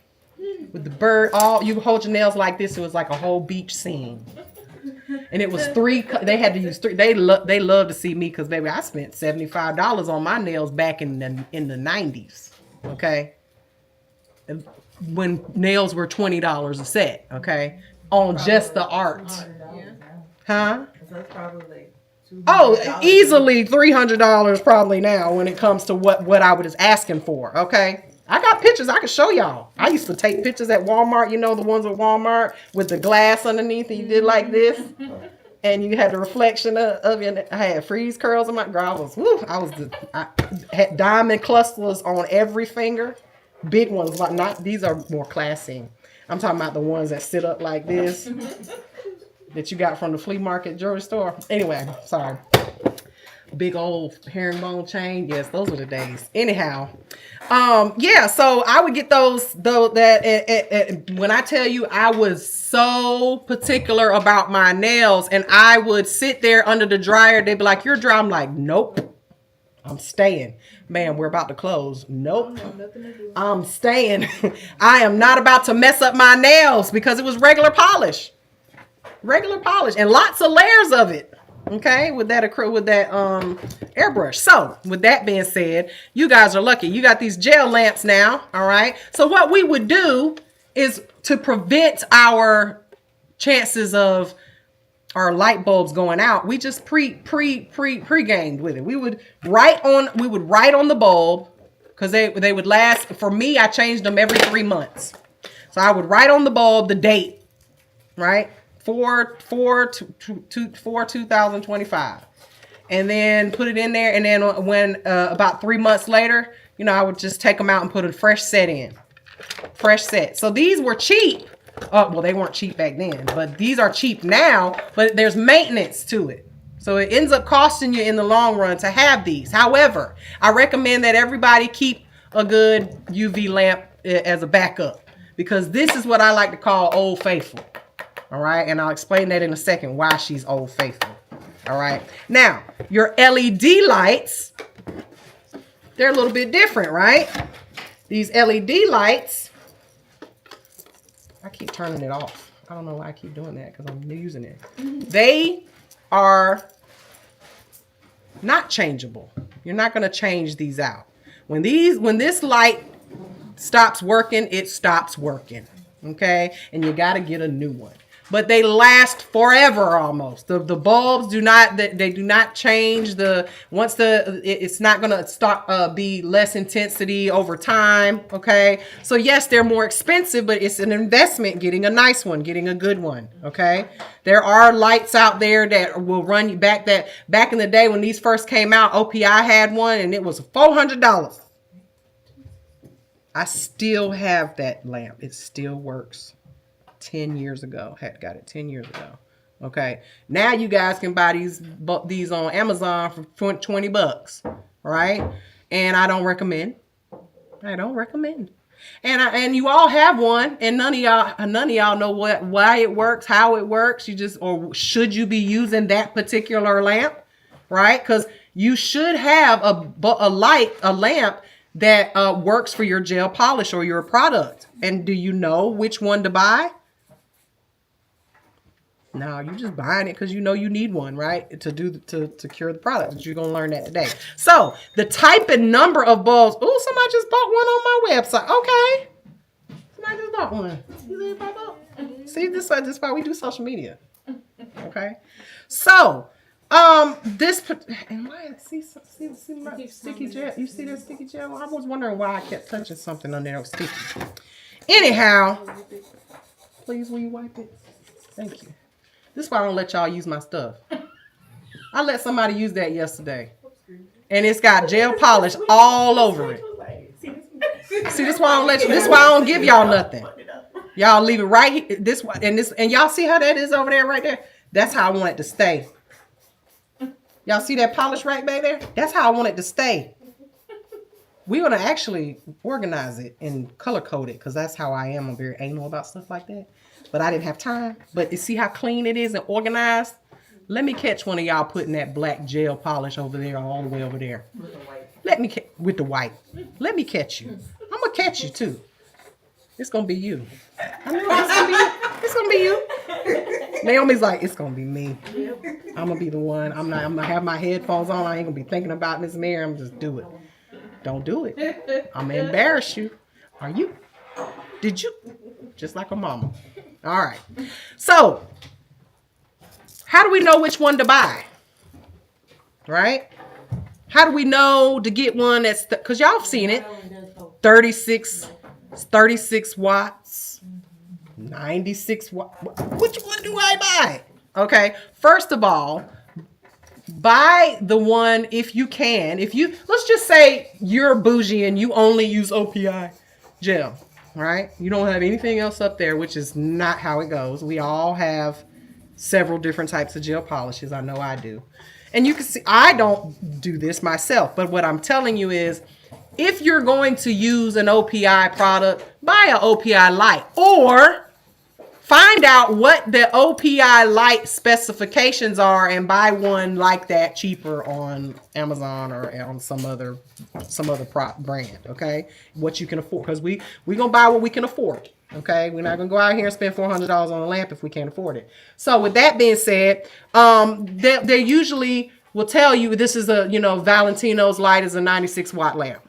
with the bird. You hold your nails like this. It was like a whole beach scene. And it was 3. They had to use 3. They love to see me because, baby, I spent $75 on my nails back in the 90s. Okay. When nails were $20 a set, okay, on just the art. Huh? So that's probably easily $300 probably now when it comes to what I was asking for, okay? I got pictures I can show y'all. I used to take pictures at Walmart, you know, the ones at Walmart with the glass underneath and you did like this. and you had the reflection of your. I had freeze curls on my girl. I had diamond clusters on every finger, big ones. Like not these are more classy. I'm talking about the ones that sit up like this that you got from the flea market jewelry store. Anyway, sorry. Big old herringbone chain. Yes, those were the days. Anyhow, yeah. So I would get those. Though that when I tell you, I was so particular about my nails, and I would sit there under the dryer. They'd be like, "You're dry." I'm like, "Nope, I'm staying." Man, we're about to close. Nope, I'm staying. I am not about to mess up my nails because it was regular polish, and lots of layers of it. Okay, with that airbrush. So with that being said, you guys are lucky. You got these gel lamps now. All right. So what we would do is to prevent our chances of our light bulbs going out. We just pre-gamed with it. We would write on the bulb because they would last. For me, I changed them every 3 months. So I would write on the bulb the date, right? 4/2025, and then put it in there. And then when about 3 months later, I would just take them out and put a fresh set in. So these were cheap. Well, they weren't cheap back then, but these are cheap now. But there's maintenance to it, so it ends up costing you in the long run to have these. However, I recommend that everybody keep a good UV lamp as a backup, because this is what I like to call Old Faithful. All right, and I'll explain that in a second why she's Old Faithful. All right, now your LED lights, they're a little bit different, right? These LED lights, I keep turning it off. I don't know why I keep doing that because I'm using it. They are not changeable. You're not going to change these out. When this light stops working, it stops working. Okay, and you got to get a new one. But they last forever almost. The bulbs do not change. It's not gonna stop be less intensity over time. Okay, so yes, they're more expensive, but it's an investment getting a nice one, getting a good one. Okay, there are lights out there that will run you back. That back in the day when these first came out, OPI had one and it was $400. I still have that lamp. It still works. 10 years ago. Got it 10 years ago. Okay. Now you guys can buy these on Amazon for $20, right? And I don't recommend. And you all have one, and none of y'all know why it works, how it works. Or should you be using that particular lamp, right? Because you should have a lamp that works for your gel polish or your product. And do you know which one to buy? No, you're just buying it because you know you need one, right? To cure the product. You're gonna learn that today. So the type and number of bulbs. Oh, somebody just bought one on my website. Okay, somebody just bought one. See, this is why we do social media. Okay, so this and why see my sticky gel. You see this sticky gel? I was wondering why I kept touching something on there that was sticky. Anyhow, please will you wipe it? Thank you. This is why I don't let y'all use my stuff. I let somebody use that yesterday. And it's got gel polish all over it. See, this is why I don't let you. This is why I don't give y'all nothing. Y'all leave it right here. And y'all see how that is over there right there? That's how I want it to stay. Y'all see that polish right back there? That's how I want it to stay. We're going to actually organize it and color code it because that's how I am. I'm very anal about stuff like that. But I didn't have time. But you see how clean it is and organized? Let me catch one of y'all putting that black gel polish over there, all the way over there. With the white. With the white. Let me catch you. I'm going to catch you too. It's going to be you. I know it's going to be you. Naomi's like, it's going to be me. I'm going to be the one. I'm going to have my headphones on. I ain't going to be thinking about Miss Mary. I'm just do it. Don't do it. I'm going to embarrass you. Are you? Did you? Just like a mama. All right. So, how do we know which one to buy? Right? How do we know to get one that's, because y'all have seen it, 36 watts, 96 watts. Which one do I buy? Okay, first of all, buy the one if you can. If you, let's just say you're bougie and you only use OPI gel, right? You don't have anything else up there, which is not how it goes. We all have several different types of gel polishes. I know I do. And you can see, I don't do this myself, but what I'm telling you is, if you're going to use an OPI product, buy an OPI Light, or find out what the OPI Light specifications are and buy one like that cheaper on Amazon or on some other brand, okay? What you can afford, because we gonna buy what we can afford, okay? We're not gonna go out here and spend $400 on a lamp if we can't afford it. So with that being said, they usually will tell you this is a, Valentino's Light is a 96 watt lamp.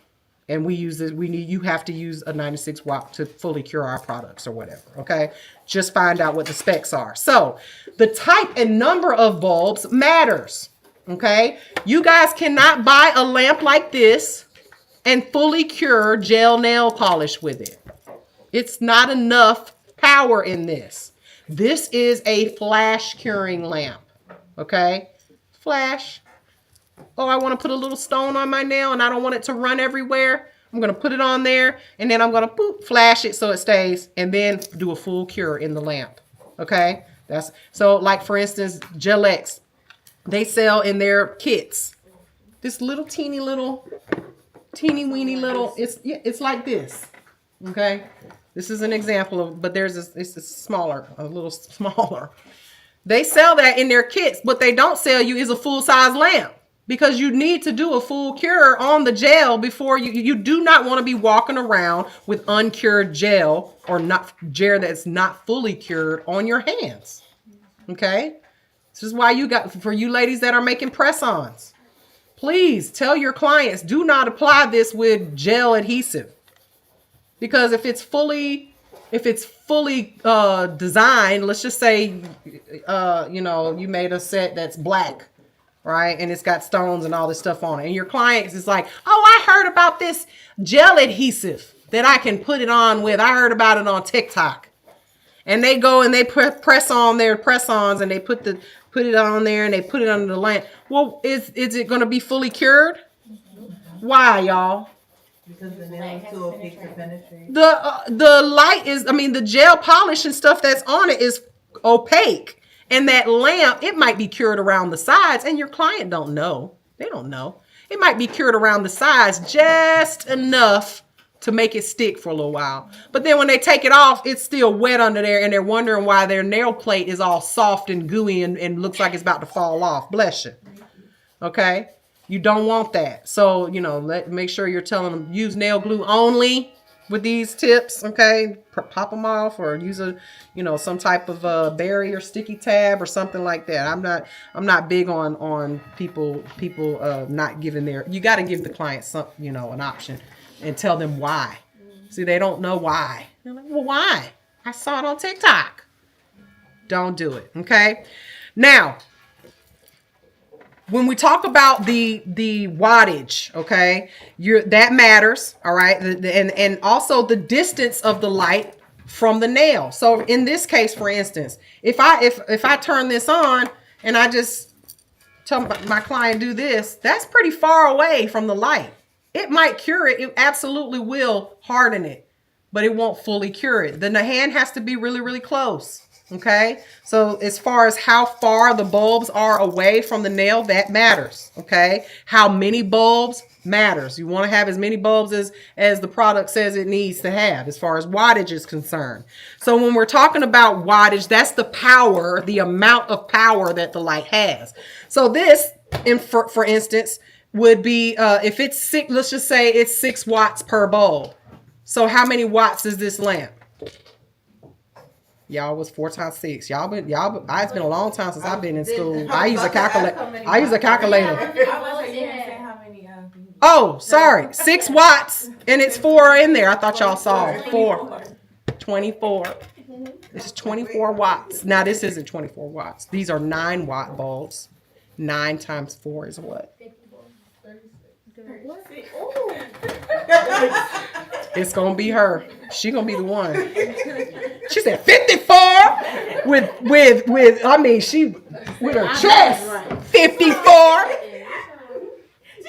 And we use it. You have to use a 96 watt to fully cure our products or whatever. Okay. Just find out what the specs are. So the type and number of bulbs matters. Okay. You guys cannot buy a lamp like this and fully cure gel nail polish with it. It's not enough power in this. This is a flash curing lamp. Okay. Flash. Oh, I want to put a little stone on my nail and I don't want it to run everywhere. I'm going to put it on there and then I'm going to boop, flash it so it stays, and then do a full cure in the lamp. Okay. That's so, like, for instance, Gel X, they sell in their kits this little teeny weeny little, it's like this. Okay. This is an example of, but there's this, it's a little smaller. They sell that in their kits. What they don't sell you is a full size lamp, because you need to do a full cure on the gel before you do not want to be walking around with uncured gel or not gel that's not fully cured on your hands. Okay. This is why for you ladies that are making press-ons, please tell your clients, do not apply this with gel adhesive, because if it's fully designed, let's just say, you made a set that's black, right? And it's got stones and all this stuff on it. And your client is like, oh, I heard about this gel adhesive that I can put it on with. I heard about it on TikTok. And they go and they press on their press-ons and they put it on there and they put it under the lamp. Well, is it going to be fully cured? Why, y'all? Because the nail is too opaque to penetrate. The light is, the gel polish and stuff that's on it is opaque. And that lamp, it might be cured around the sides, and your client don't know. They don't know. It might be cured around the sides just enough to make it stick for a little while. But then when they take it off, it's still wet under there, and they're wondering why their nail plate is all soft and gooey and looks like it's about to fall off. Bless you. Okay? You don't want that. So, make sure you're telling them use nail glue only with these tips. Okay? Pop them off, or use some type of berry or sticky tab or something like that. I'm not big on people not giving you got to give the client some, an option and tell them why. See, they don't know why. They're like, well, why? I saw it on TikTok. Don't do it. Okay? Now, when we talk about the wattage, okay, that matters, all right, and also the distance of the light from the nail. So in this case, for instance, if I turn this on and I just tell my client do this, that's pretty far away from the light. It might cure it. It absolutely will harden it, but it won't fully cure it. Then the hand has to be really, really close. Okay, so as far as how far the bulbs are away from the nail, that matters. Okay, how many bulbs matters. You want to have as many bulbs as the product says it needs to have as far as wattage is concerned. So when we're talking about wattage, that's the power, the amount of power that the light has. So this, for instance, would be if it's six, let's just say it's 6 watts per bulb. So how many watts is this lamp? Y'all was 4 times 6. It's been a long time since I've been in school. I use a calculator. Oh, sorry. 6 watts, and it's 4 in there. I thought y'all saw 4. 24. This is 24 watts. Now, this isn't 24 watts. These are 9 watt bulbs. 9 times 4 is what? It's gonna be her. She gonna be the one. She said 54 with I mean she with her chest. 54.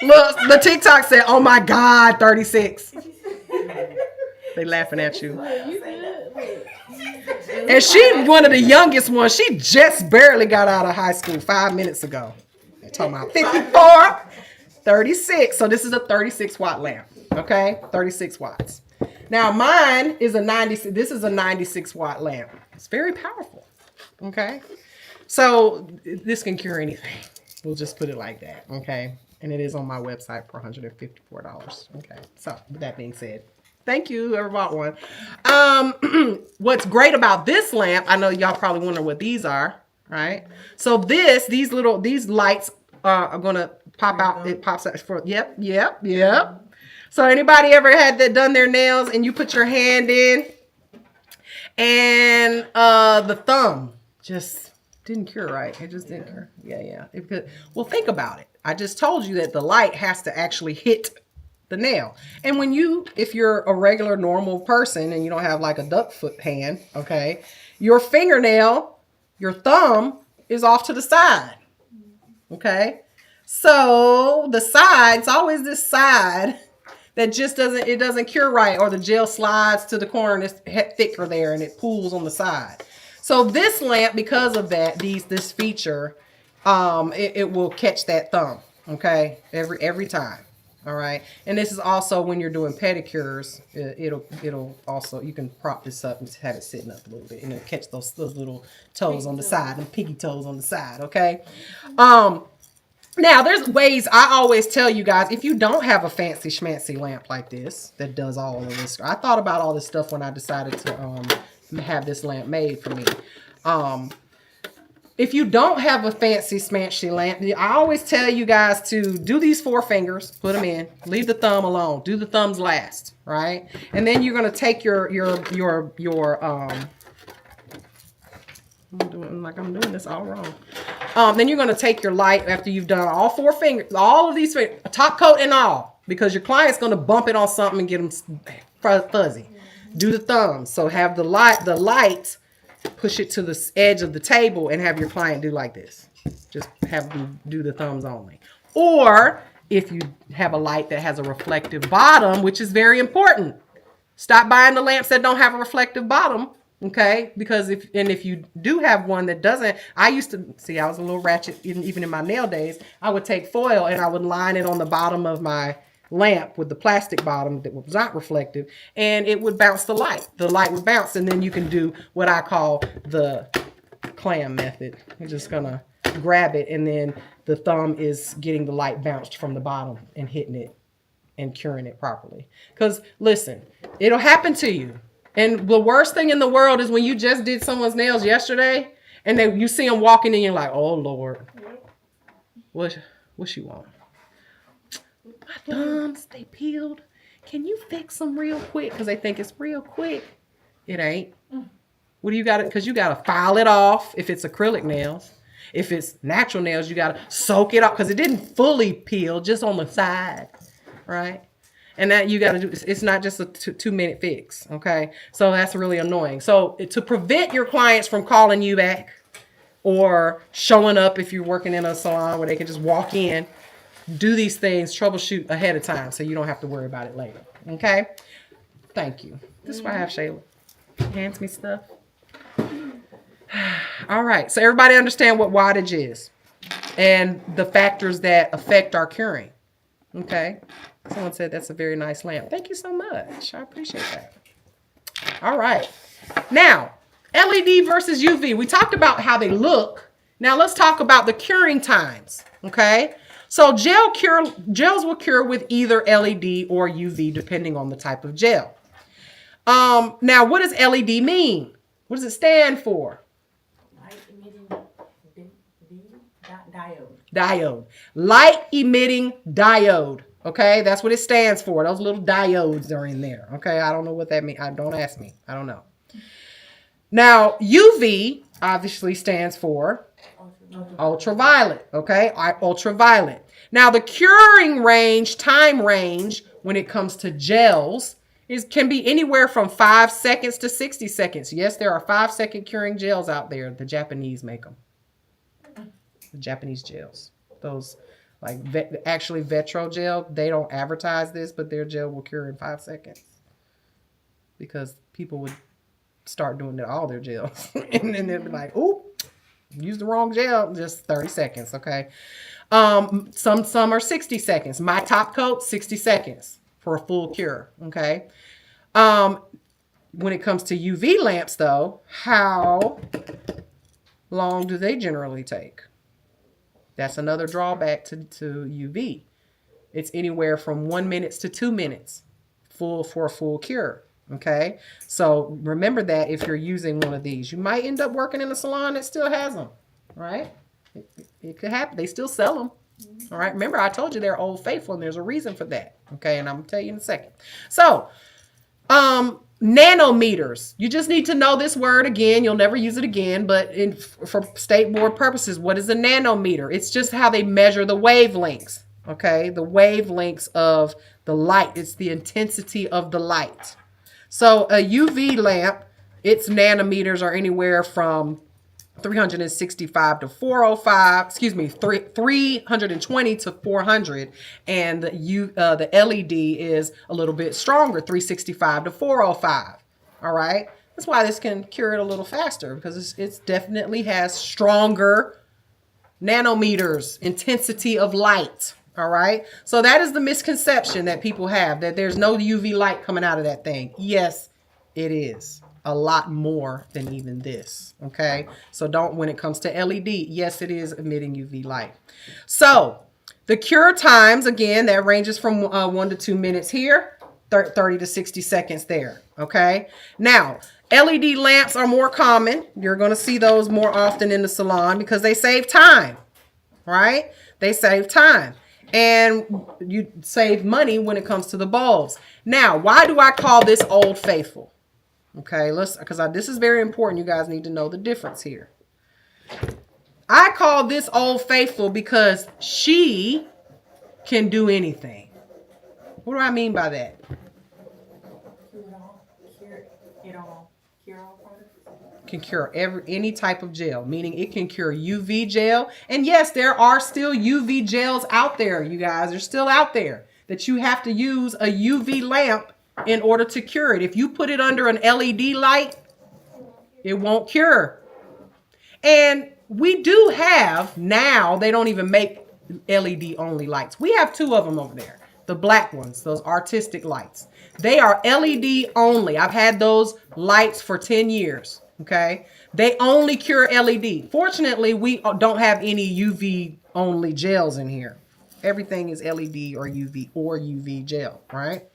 Look, the TikTok said, "Oh my God, 36." They laughing at you. And she one of the youngest ones. She just barely got out of high school 5 minutes ago. They're talking about 54, 36. So this is a 36 watt lamp. Okay, 36 watts. Now mine is a 96. This is a 96 watt lamp. It's very powerful. Okay, so this can cure anything. We'll just put it like that. Okay, and it is on my website for $154. Okay, so with that being said, thank you whoever bought one. What's great about this lamp, I know y'all probably wonder what these are, right? So these lights are gonna pop out. It pops out for yep. So anybody ever had that done their nails and you put your hand in and the thumb just didn't cure right? It just didn't cure. Yeah. Well, think about it. I just told you that the light has to actually hit the nail. And if you're a regular normal person and you don't have like a duck foot hand, okay, your fingernail, your thumb is off to the side. Okay. So the side, it's always this side that just doesn't cure right, or the gel slides to the corner and it's thicker there and it pools on the side. So this lamp, because of that, this feature, it will catch that thumb. Okay. Every time. All right. And this is also when you're doing pedicures, it'll also, you can prop this up and just have it sitting up a little bit and it'll catch those little toes on the side and piggy toes on the side. Okay. Now there's ways. I always tell you guys, if you don't have a fancy schmancy lamp like this that does all of this, I thought about all this stuff when I decided to have this lamp made for me. If you don't have a fancy smanchy lamp, I always tell you guys to do these 4 fingers, put them in, leave the thumb alone, do the thumbs last, right? And then you're going to take your I'm doing this all wrong. Then you're going to take your light after you've done all 4 fingers, all of these fingers, top coat and all, because your client's going to bump it on something and get them fuzzy. Do the thumbs. So have the light, push it to the edge of the table and have your client do like this. Just have them do the thumbs only. Or if you have a light that has a reflective bottom, which is very important, stop buying the lamps that don't have a reflective bottom. Okay, because if you do have one that doesn't, I used to see, I was a little ratchet even in my nail days. I would take foil and I would line it on the bottom of my lamp with the plastic bottom that was not reflective, and it would bounce the light. The light would bounce, and then you can do what I call the clam method. You're just gonna grab it, and then the thumb is getting the light bounced from the bottom and hitting it and curing it properly. Because listen, it'll happen to you. And the worst thing in the world is when you just did someone's nails yesterday and you see them walking in, you're like, oh Lord, what you want? My thumbs, they peeled. Can you fix them real quick? Because they think it's real quick. It ain't. What do you got? Because you got to file it off if it's acrylic nails. If it's natural nails, you got to soak it off because it didn't fully peel, just on the side, right? And that you got to do, it's not just a 2-minute fix, okay? So that's really annoying. So to prevent your clients from calling you back or showing up if you're working in a salon where they can just walk in, do these things, troubleshoot ahead of time so you don't have to worry about it later, okay? Thank you. This is why I have Shayla. She hands me stuff. All right, so everybody understand what wattage is and the factors that affect our curing, okay? Someone said that's a very nice lamp. Thank you so much. I appreciate that. All right. Now, LED versus UV. We talked about how they look. Now let's talk about the curing times. Okay. So gels will cure with either LED or UV depending on the type of gel. Now what does LED mean? What does it stand for? Light emitting diode. Diode. Light emitting diode. Okay, that's what it stands for. Those little diodes are in there. Okay, I don't know what that means. Don't ask me. I don't know. Now, UV obviously stands for Ultraviolet, okay? Ultraviolet. Now, the curing range, time range, when it comes to gels, can be anywhere from 5 seconds to 60 seconds. Yes, there are 5-second curing gels out there. The Japanese make them. The Japanese gels. Those, like, actually, Vetro gel, they don't advertise this, but their gel will cure in 5 seconds. Because people would start doing all their gels. And then they'd be like, ooh, use the wrong gel. Just 30 seconds, okay? Some are 60 seconds. My top coat, 60 seconds for a full cure, okay? When it comes to UV lamps, though, how long do they generally take? That's another drawback to UV. It's anywhere from 1 minute to 2 minutes for a full cure. Okay, so remember that if you're using one of these, you might end up working in a salon that still has them, right? It could happen. They still sell them. All right. Remember, I told you they're Old Faithful, and there's a reason for that. Okay, and I'm gonna tell you in a second. So, nanometers. You just need to know this word again. You'll never use it again, but for state board purposes, what is a nanometer? It's just how they measure the wavelengths. Okay, the wavelengths of the light. It's the intensity of the light. So a UV lamp, its nanometers are anywhere from 365 to 405, 320 to 400. And the LED is a little bit stronger, 365 to 405. All right. That's why this can cure it a little faster, because it definitely has stronger nanometers, intensity of light. All right. So that is the misconception that people have, that there's no UV light coming out of that thing. Yes, it is. A lot more than even this. Okay. So when it comes to LED, yes, it is emitting UV light. So the cure times, again, that ranges from 1 to 2 minutes here, 30 to 60 seconds there. Okay. Now, LED lamps are more common. You're going to see those more often in the salon because they save time. Right. They save time. And you save money when it comes to the bulbs. Now, why do I call this Old Faithful? Okay, because this is very important. You guys need to know the difference here. I call this Old Faithful because she can do anything. What do I mean by that? Can cure any type of gel, meaning it can cure UV gel. And yes, there are still UV gels out there, you guys. They're still out there that you have to use a UV lamp in order to cure it. If you put it under an LED light, it won't cure. And we do have, now they don't even make LED only lights. We have 2 of them over there. The black ones, those artistic lights. They are LED only. I've had those lights for 10 years. Okay. They only cure LED. Fortunately, we don't have any UV only gels in here. Everything is LED or UV gel, right?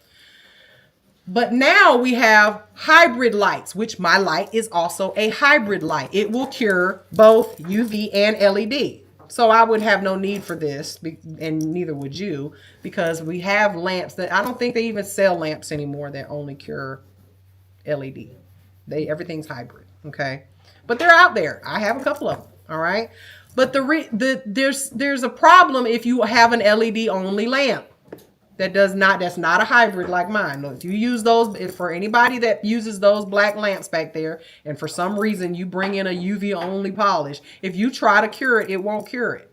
But now we have hybrid lights, which my light is also a hybrid light. It will cure both UV and LED. So I would have no need for this, and neither would you, because we have lamps that I don't think they even sell lamps anymore that only cure LED. Everything's hybrid. Okay, but they're out there. I have a couple of them. All right, but there's a problem if you have an LED only lamp that's not a hybrid like mine. If you use those, for anybody that uses those black lamps back there, and for some reason you bring in a UV only polish, if you try to cure it, it won't cure it.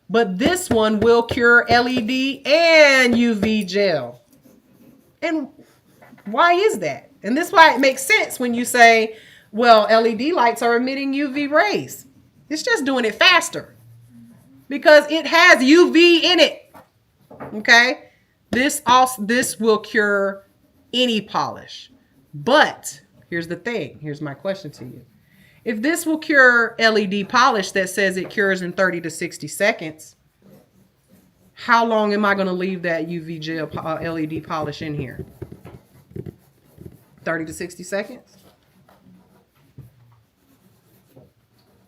But this one will cure LED and UV gel. And why is that? And this is why it makes sense when you say, well, LED lights are emitting UV rays. It's just doing it faster because it has UV in it. Okay. This will cure any polish. But here's the thing. Here's my question to you. If this will cure LED polish that says it cures in 30 to 60 seconds, how long am I going to leave that UV gel LED polish in here? 30 to 60 seconds?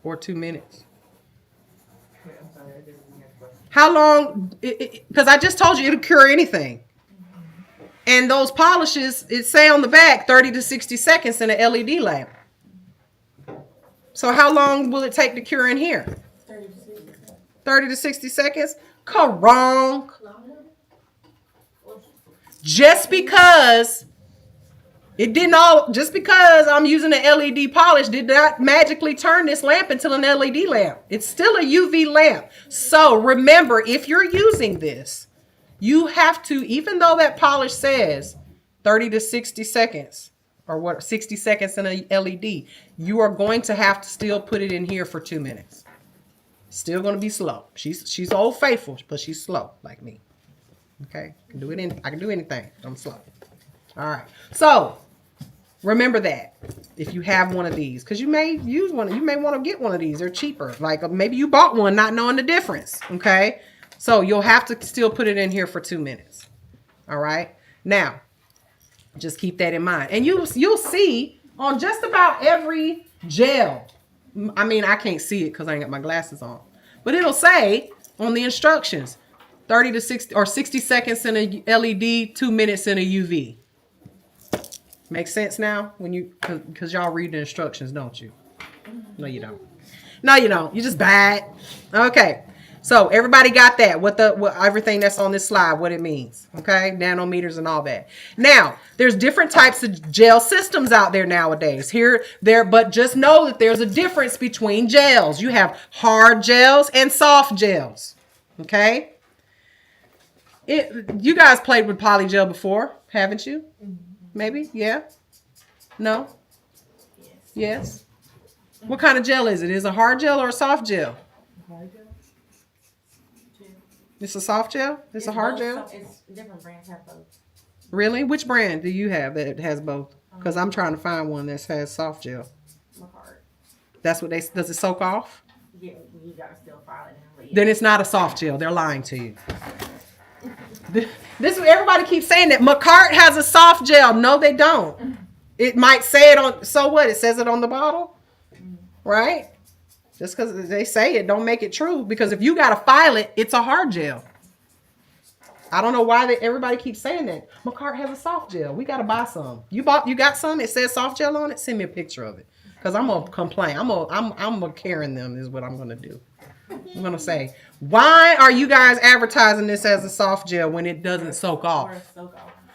Or 2 minutes? How long? Because I just told you it'll cure anything. And those polishes, it say on the back 30 to 60 seconds in an LED lamp. So how long will it take to cure in here? 30 30 to 60 seconds? Wrong. Just because just because I'm using an LED polish did not magically turn this lamp into an LED lamp. It's still a UV lamp. So remember, if you're using this, you have to, even though that polish says 30 to 60 seconds, or what, 60 seconds in a LED, you are going to have to still put it in here for 2 minutes. Still going to be slow. She's old faithful, but she's slow like me. Okay, I can do anything. I'm slow. All right. So remember that if you have one of these, because you may use one, you may want to get one of these. They're cheaper. Like maybe you bought one not knowing the difference. Okay, so you'll have to still put it in here for 2 minutes. All right. Now, just keep that in mind, and you'll see on just about every gel. I mean, I can't see it because I ain't got my glasses on, but it'll say on the instructions 30 to 60 or 60 seconds in a LED, 2 minutes in a UV. Makes sense now when you, because y'all read the instructions, don't you? No, you don't. No, you don't. You just bad. Okay. So everybody got that? What everything that's on this slide, what it means. Okay. Nanometers and all that. Now, there's different types of gel systems out there nowadays. But just know that there's a difference between gels. You have hard gels and soft gels. Okay. You guys played with polygel before, haven't you? Maybe? Yeah? No? Yes. What kind of gel is it? Is it a hard gel or a soft gel? Hard gel? It's a soft gel? It's a hard both, gel? It's different brands have both. Really? Which brand do you have that has both? Because I'm trying to find one that has soft gel. Macart. That's what does it soak off? Yeah, you gotta still file it in. Then it's not a soft gel. They're lying to you. Everybody keeps saying that Macart has a soft gel. No, they don't. It might say it on, so what? It says it on the bottle, right? Just because they say it, don't make it true. Because if you got to file it, it's a hard gel. I don't know why everybody keeps saying that. Macart has a soft gel. We got to buy some. You got some? It says soft gel on it. Send me a picture of it. Because I'm gonna complain. I'm gonna Karen them is what I'm gonna do. I'm gonna say, why are you guys advertising this as a soft gel when it doesn't soak off?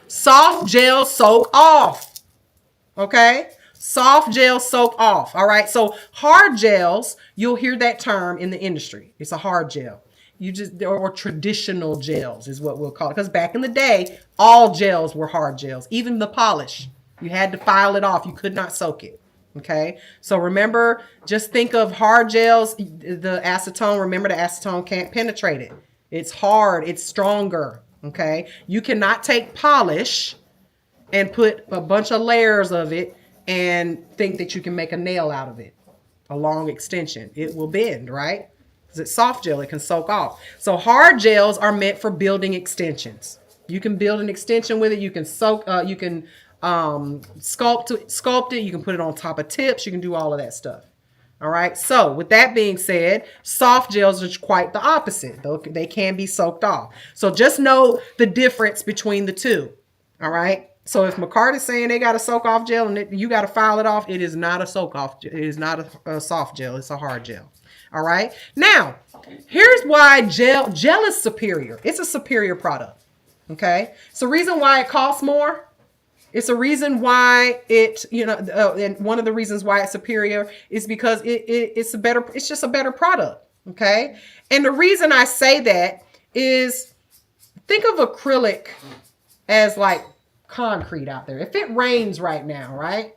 Soft gel soak off. Okay? Soft gels soak off. All right. So hard gels, you'll hear that term in the industry. It's a hard gel. Or traditional gels is what we'll call it. Because back in the day, all gels were hard gels. Even the polish. You had to file it off. You could not soak it. Okay, so remember, just think of hard gels, the acetone. Remember, the acetone can't penetrate it. It's hard, it's stronger. Okay, you cannot take polish and put a bunch of layers of it and think that you can make a nail out of it, a long extension. It will bend, right? Because it's soft gel, it can soak off. So hard gels are meant for building extensions. You can build an extension with it. You can sculpt it. You can put it on top of tips. You can do all of that stuff. All right. So with that being said, soft gels are quite the opposite. Though they can be soaked off. So just know the difference between the two. All right. So if Macart is saying they got a soak off gel and you got to file it off, it is not a soak off. It is not a soft gel. It's a hard gel. All right. Now, here's why gel is superior. It's a superior product. Okay. It's the reason why it costs more. It's a reason why and one of the reasons why it's superior is because it's just a better product. Okay. And the reason I say that is think of acrylic as like concrete out there. If it rains right now, right?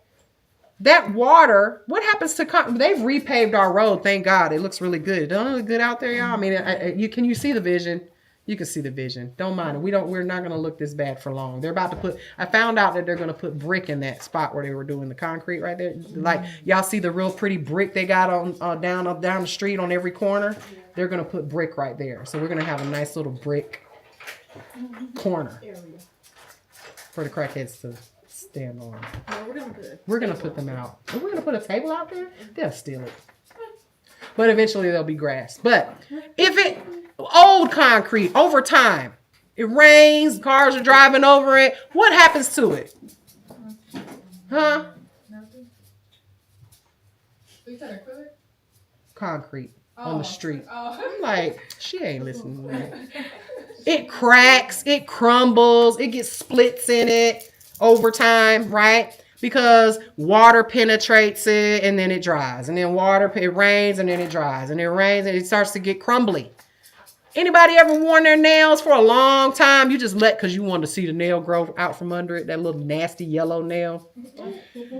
That water, what happens to they've repaved our road. Thank God. It looks really good. Don't it look good out there, y'all? I mean, can you see the vision? You can see the vision. Don't mind it. We're not going to look this bad for long. They're about to I found out that they're going to put brick in that spot where they were doing the concrete right there. Like y'all see the real pretty brick they got on down the street on every corner. They're going to put brick right there. So we're going to have a nice little brick corner for the crackheads to stand on. No, we're going to put them out. We're going to put a table out there. They'll steal it. But eventually there'll be grass. But if old concrete over time, it rains, cars are driving over it, what happens to it? Huh? Nothing. You said acrylic? Concrete. on the street. Oh. I'm like, she ain't listening to me. It cracks, it crumbles, it gets splits in it over time, right? Because water penetrates it and then it dries. And then it rains and then it dries. And it rains and it starts to get crumbly. Anybody ever worn their nails for a long time? You just because you want to see the nail grow out from under it, that little nasty yellow nail.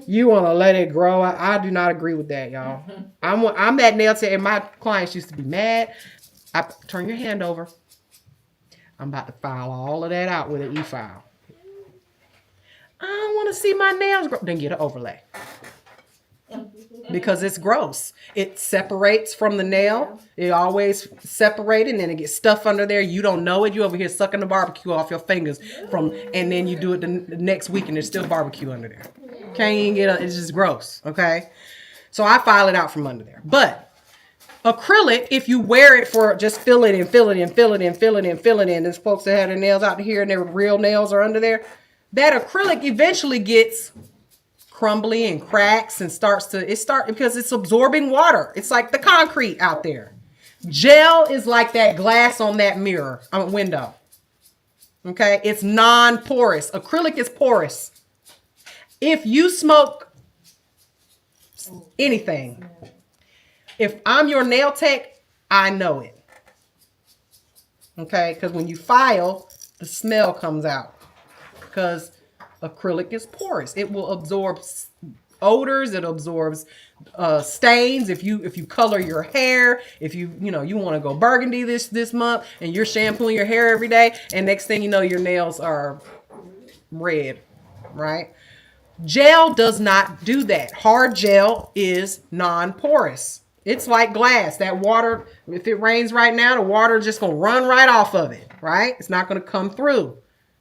You want to let it grow. I do not agree with that, y'all. I'm that nail tech, and my clients used to be mad. Turn your hand over. I'm about to file all of that out with an e-file. I don't want to see my nails grow. Then get an overlay. Because it's gross. It separates from the nail. It always separated and then it gets stuff under there. You don't know it. You over here sucking the barbecue off your fingers and then you do it the next week and there's still barbecue under there. Can't even it's just gross. Okay. So I file it out from under there. But acrylic, if you wear it for just fill it in, there's folks that have their nails out here and their real nails are under there. That acrylic eventually gets crumbly and cracks and because it's absorbing water. It's like the concrete out there. Gel is like that glass on that window. Okay, it's non-porous. Acrylic is porous. If you smoke anything, if I'm your nail tech, I know it. Okay, because when you file, the smell comes out because acrylic is porous. It will absorb odors. It absorbs stains. If you color your hair, if you want to go burgundy this month and you're shampooing your hair every day, and next thing you know, your nails are red, right? Gel does not do that. Hard gel is non-porous. It's like glass. That water, if it rains right now, the water is just going to run right off of it, right? It's not going to come through.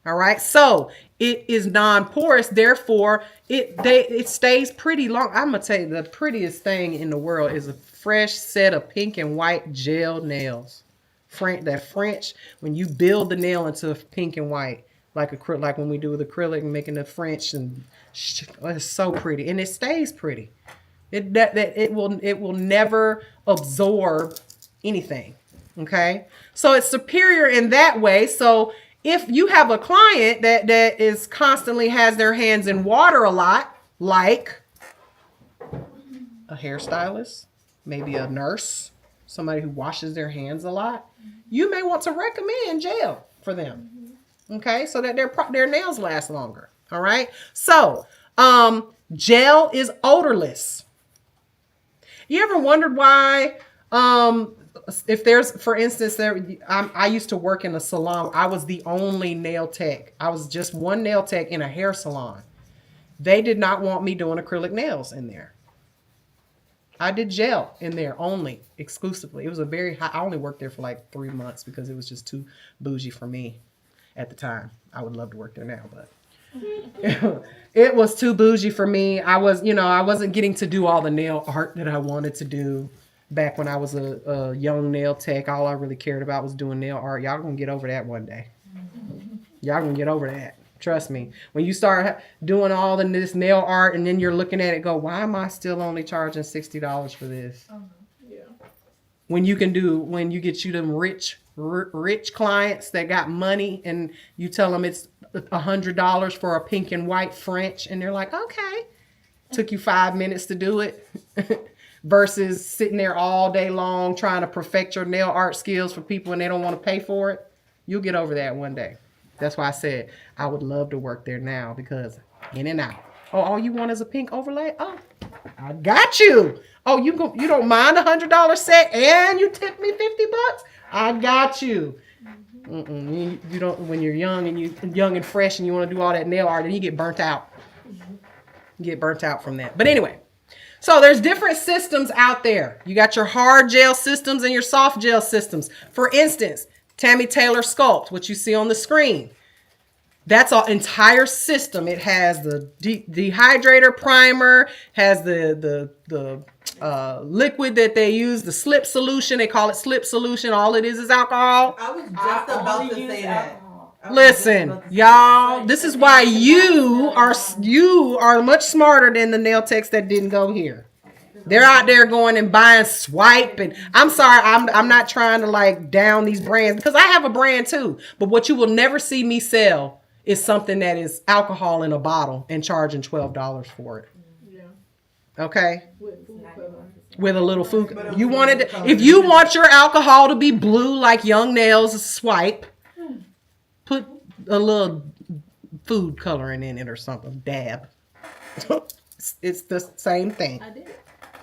All right. So it is non-porous. Therefore, it stays pretty long. I'm going to tell you, the prettiest thing in the world is a fresh set of pink and white gel nails. That French, when you build the nail into pink and white, like when we do with acrylic and making the French, and it's so pretty. And it stays pretty. It will never absorb anything. Okay. So it's superior in that way. So if you have a client that is constantly has their hands in water a lot, like a hairstylist, maybe a nurse, somebody who washes their hands a lot, you may want to recommend gel for them. Okay, so that their nails last longer. All right. So gel is odorless. You ever wondered why? If there's, for instance, I used to work in a salon. I was the only nail tech. I was just one nail tech in a hair salon. They did not want me doing acrylic nails in there. I did gel in there only, exclusively. It was I only worked there for like 3 months because it was just too bougie for me at the time. I would love to work there now, but it was too bougie for me. I wasn't getting to do all the nail art that I wanted to do. Back when I was a young nail tech, all I really cared about was doing nail art. Y'all gonna get over that one day. Y'all gonna get over that. Trust me. When you start doing all this nail art and then you're looking at it, go, why am I still only charging $60 for this? Yeah. When you get you them rich clients that got money and you tell them it's $100 for a pink and white French and they're like, okay. Took you 5 minutes to do it. Versus sitting there all day long trying to perfect your nail art skills for people and they don't want to pay for it. You'll get over that one day. That's why I said I would love to work there now because in and out. Oh, all you want is a pink overlay? Oh, I got you. Oh, you don't mind $100 set and you tip me $50? I got you. You don't, when you're young and fresh and you want to do all that nail art and you get burnt out. You get burnt out from that. But anyway. So there's different systems out there. You got your hard gel systems and your soft gel systems. For instance, Tammy Taylor Sculpt, what you see on the screen. That's an entire system. It has the dehydrator primer, has the liquid that they use, the slip solution. They call it slip solution. All it is alcohol. I was just about to say that. Listen, y'all, this is why you are much smarter than the nail techs that didn't go here. They're out there going and buying Swipe, and I'm sorry, I'm not trying to like down these brands because I have a brand too. But what you will never see me sell is something that is alcohol in a bottle and charging $12 for it. Yeah. Okay, With food coloring. with a little food. But You I'm wanted saying to, if you want your alcohol to be blue like Young Nails Swipe, put a little food coloring in it or something. Dab. It's the same thing. I did.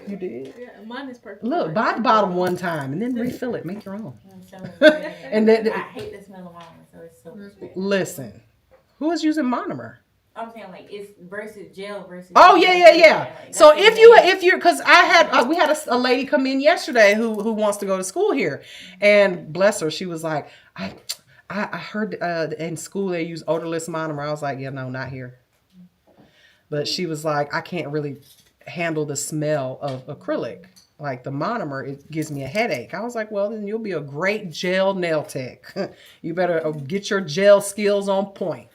You did. Yeah, mine is perfect. Look, buy the bottle one time and then refill it. Make your own. And then- I hate the smell of monomer, so it's so respectful. Listen, who is using monomer? I'm saying like it's versus gel versus. Oh yeah. Like, So that's if you're, because I had we had a lady come in yesterday who wants to go to school here, and bless her, she was like, I heard in school they use odorless monomer. I was like, yeah, no, not here. But she was like, I can't really handle the smell of acrylic. Like the monomer, it gives me a headache. I was like, well, then you'll be a great gel nail tech. You better get your gel skills on point.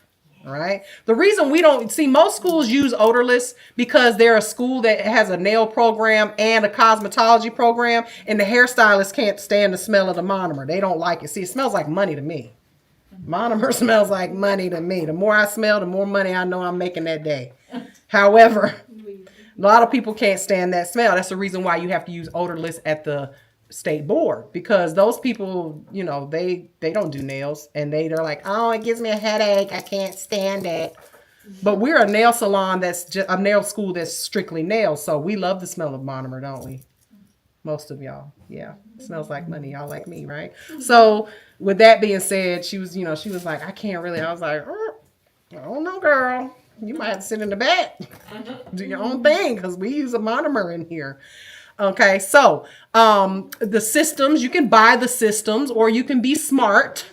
All right. The reason we don't see most schools use odorless because they're a school that has a nail program and a cosmetology program, and the hairstylists can't stand the smell of the monomer. They don't like it. See, it smells like money to me. Monomer smells like money to me. The more I smell, the more money I know I'm making that day. However, a lot of people can't stand that smell. That's the reason why you have to use odorless at the state board, because those people, you know, they don't do nails, and they're like, oh, it gives me a headache, I can't stand it. But we're a nail salon that's just a nail school that's strictly nails, so we love the smell of monomer, don't we? Most of y'all. Yeah, it smells like money. Y'all like me, right? So with that being said, she was like, I can't really. I was like, I don't know, girl, you might have to sit in the back, do your own thing, because we use a monomer in here. Okay, so the systems, you can buy the systems, or you can be smart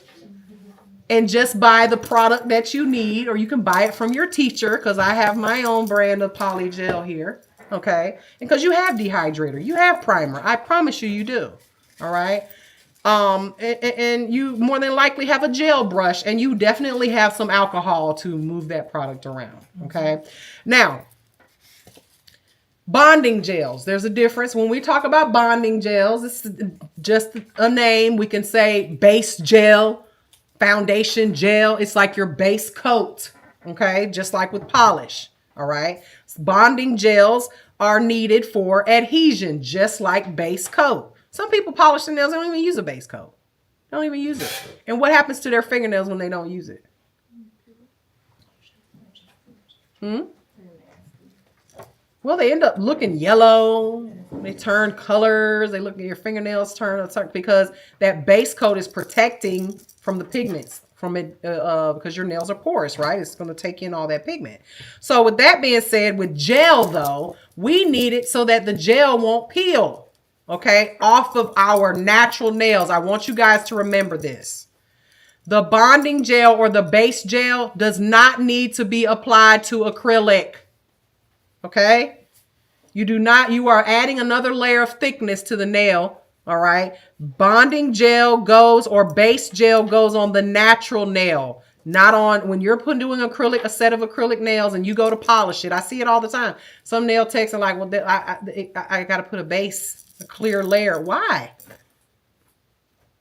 and just buy the product that you need, or you can buy it from your teacher, because I have my own brand of poly gel here. Okay, because you have dehydrator, you have primer. I promise you, you do. All right. And you more than likely have a gel brush, and you definitely have some alcohol to move that product around. Okay. Now, bonding gels. There's a difference. When we talk about bonding gels, it's just a name. We can say base gel, foundation gel. It's like your base coat. Okay. Just like with polish. All right. Bonding gels are needed for adhesion, just like base coat. Some people polish their nails, they don't even use a base coat. They don't even use it. And what happens to their fingernails when they don't use it? Well, they end up looking yellow. They turn colors. They look at your fingernails turn because that base coat is protecting from the pigments from it because your nails are porous, right? It's going to take in all that pigment. So with that being said, with gel though, we need it so that the gel won't peel, okay, off of our natural nails. I want you guys to remember this. The bonding gel or the base gel does not need to be applied to acrylic. Okay? You are adding another layer of thickness to the nail. All right. Bonding gel goes, or base gel goes on the natural nail, not on when you're doing acrylic, a set of acrylic nails, and you go to polish it. I see it all the time. Some nail techs are like, well, I got to put a clear layer. Why?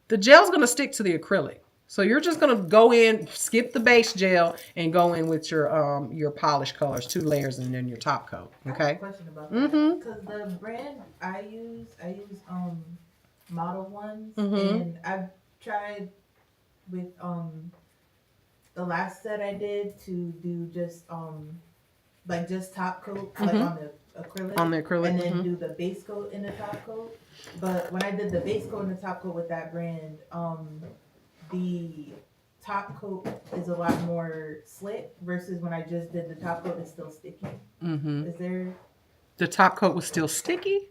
The gel's going to stick to the acrylic. So you're just going to go in, skip the base gel, and go in with your polish colors, 2 layers, and then your top coat. Okay. I have a question about that. Because the brand I use Model Ones, and I've tried with the last set I did to do just like just top coat, like on the acrylic. On the acrylic. And then do the base coat in the top coat. But when I did the base coat and the top coat with that brand, the top coat is a lot more slick versus when I just did the top coat, it's still sticky. Is there? The top coat was still sticky?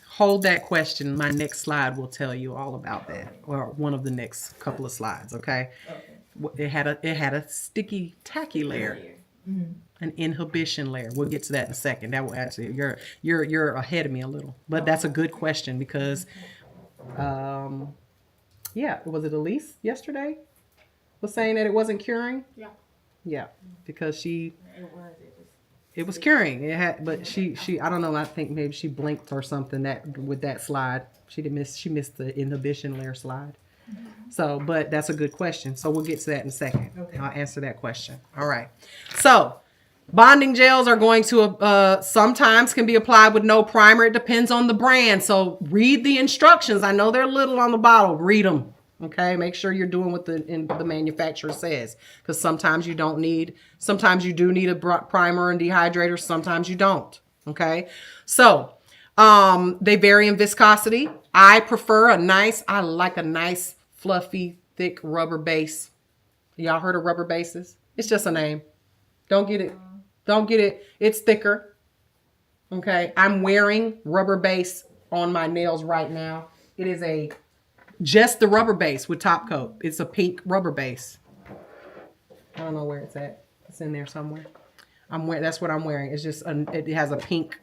Hold that question. My next slide will tell you all about that, or one of the next couple of slides. Okay. It had a sticky, tacky layer, an inhibition layer. We'll get to that in a second. That will actually you're ahead of me a little, but that's a good question because, yeah, was it Elise yesterday was saying that it wasn't curing? Yeah. Yeah, because she. It was. It was. It was curing. It had, but she I don't know. I think maybe she blinked or something that with that slide. She missed the inhibition layer slide. So, but that's a good question. So we'll get to that in a second. Okay. I'll answer that question. All right. So bonding gels are going to sometimes can be applied with no primer. It depends on the brand. So read the instructions. I know they're little on the bottle. Read them. Okay, make sure you're doing what the manufacturer says, because sometimes you do need a primer and dehydrator, sometimes you don't. Okay, so they vary in viscosity. I like a nice fluffy thick rubber base. Y'all heard of rubber bases? It's just a name. Don't get it. It's thicker. Okay, I'm wearing rubber base on my nails right now. It is just the rubber base with top coat. It's a pink rubber base. I don't know where it's at. It's in there somewhere. That's what I'm wearing. It's just it has a pink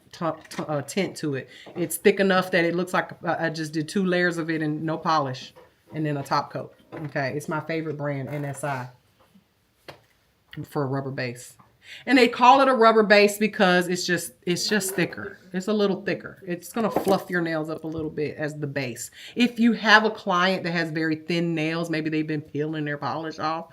tint to it. It's thick enough that it looks like I just did 2 layers of it and no polish, and then a top coat. Okay, it's my favorite brand, NSI, for a rubber base. And they call it a rubber base because it's just thicker. It's a little thicker. It's going to fluff your nails up a little bit as the base. If you have a client that has very thin nails, maybe they've been peeling their polish off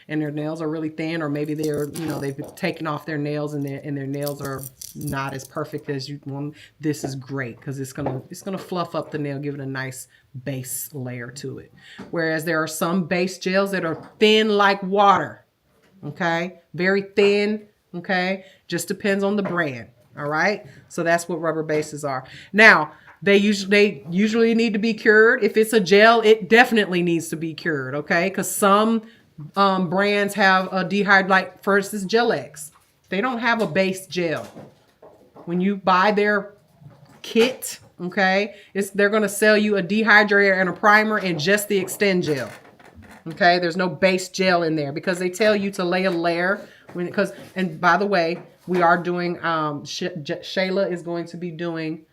and their nails are really thin, or maybe they've taken off their nails and their nails are not as perfect as you want. This is great because it's going to fluff up the nail, give it a nice base layer to it. Whereas there are some base gels that are thin like water. Okay, very thin. Okay, just depends on the brand. All right, so that's what rubber bases are. Now they usually need to be cured. If it's a gel, it definitely needs to be cured. Okay, because some brands have a dehydrator. Like for instance, Gel-X. They don't have a base gel. When you buy their kit, okay, they're going to sell you a dehydrator and a primer and just the extend gel. Okay, there's no base gel in there because they tell you to lay a layer. And by the way, we are doing, Shayla is going to be doing,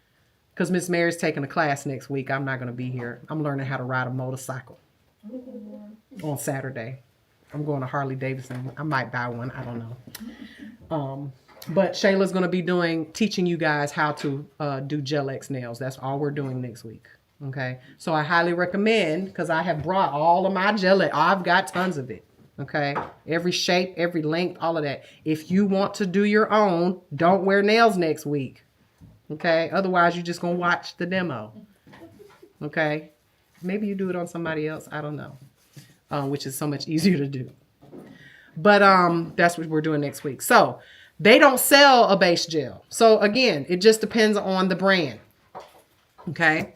because Miss Mary's taking a class next week. I'm not going to be here. I'm learning how to ride a motorcycle on Saturday. I'm going to Harley Davidson. I might buy one. I don't know. But Shayla's going to be teaching you guys how to do Gel-X nails. That's all we're doing next week. Okay, so I highly recommend, because I have brought all of my Gel-X. I've got tons of it. Okay, every shape, every length, all of that. If you want to do your own, don't wear nails next week. Okay, otherwise you're just gonna watch the demo. Okay, maybe you do it on somebody else. I don't know, which is so much easier to do. But that's what we're doing next week. So they don't sell a base gel. So again, it just depends on the brand. Okay.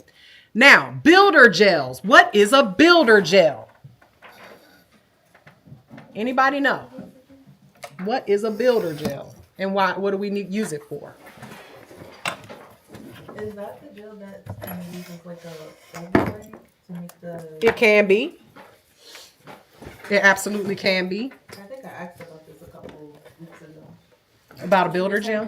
Now, builder gels. What is a builder gel? Anybody know? What is a builder gel? And why? What do we use it for? Is that the gel that uses like a overlay to make the... It can be. It absolutely can be. I think I asked about this a couple weeks ago. About a builder gel?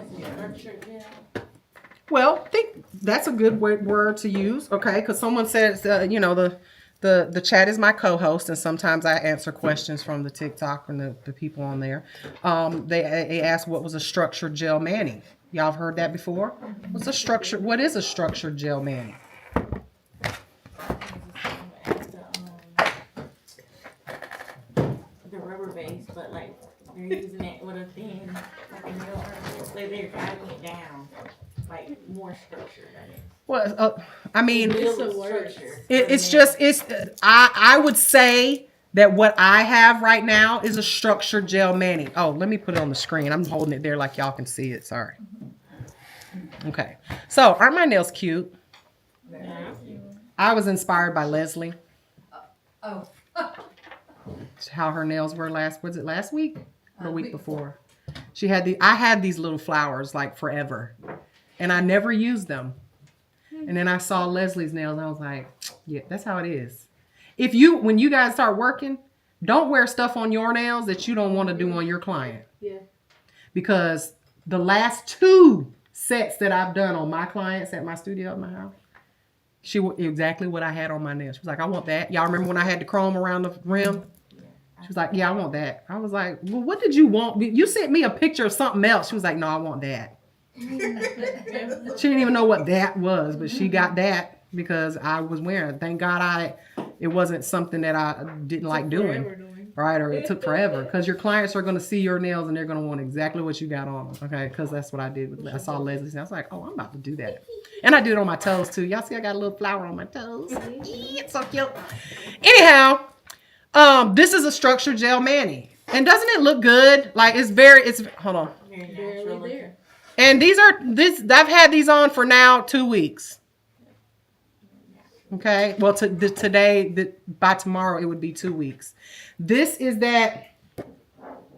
Well, I think that's a good word to use, okay? Because someone said, the chat is my co-host, and sometimes I answer questions from the TikTok and the people on there. They asked what was a structured gel mani. Y'all have heard that before? What is a structured gel mani? The rubber base, but like they're using it with a thin fucking nail art. Like they're driving it down. Like more structured, I mean. Well, I mean, it's I would say that what I have right now is a structured gel mani. Oh, let me put it on the screen. I'm holding it there like y'all can see it. Sorry. Okay. So, aren't my nails cute? I was inspired by Leslie. Oh. How her nails were last week or the week before? I had these little flowers like forever. And I never used them. And then I saw Leslie's nails and I was like, yeah, that's how it is. When you guys start working, don't wear stuff on your nails that you don't want to do on your client. Yeah. Because the last 2 sets that I've done on my clients at my studio at my house, exactly what I had on my nails. She was like, I want that. Y'all remember when I had the chrome around the rim? She was like, yeah, I want that. I was like, well, what did you want? You sent me a picture of something else. She was like, no, I want that. She didn't even know what that was, but she got that because I was wearing it. Thank God it wasn't something that I didn't like doing. Right, or it took forever because your clients are going to see your nails and they're going to want exactly what you got on. Okay, because that's what I did. I saw Leslie's. I was like, oh, I'm about to do that, and I do it on my toes too. Y'all see, I got a little flower on my toes. It's so cute. Anyhow, this is a structured gel mani, and doesn't it look good? Like it's hold on. Very natural. there. And I've had these on for now 2 weeks. Okay, well, today, by tomorrow, it would be 2 weeks. This is that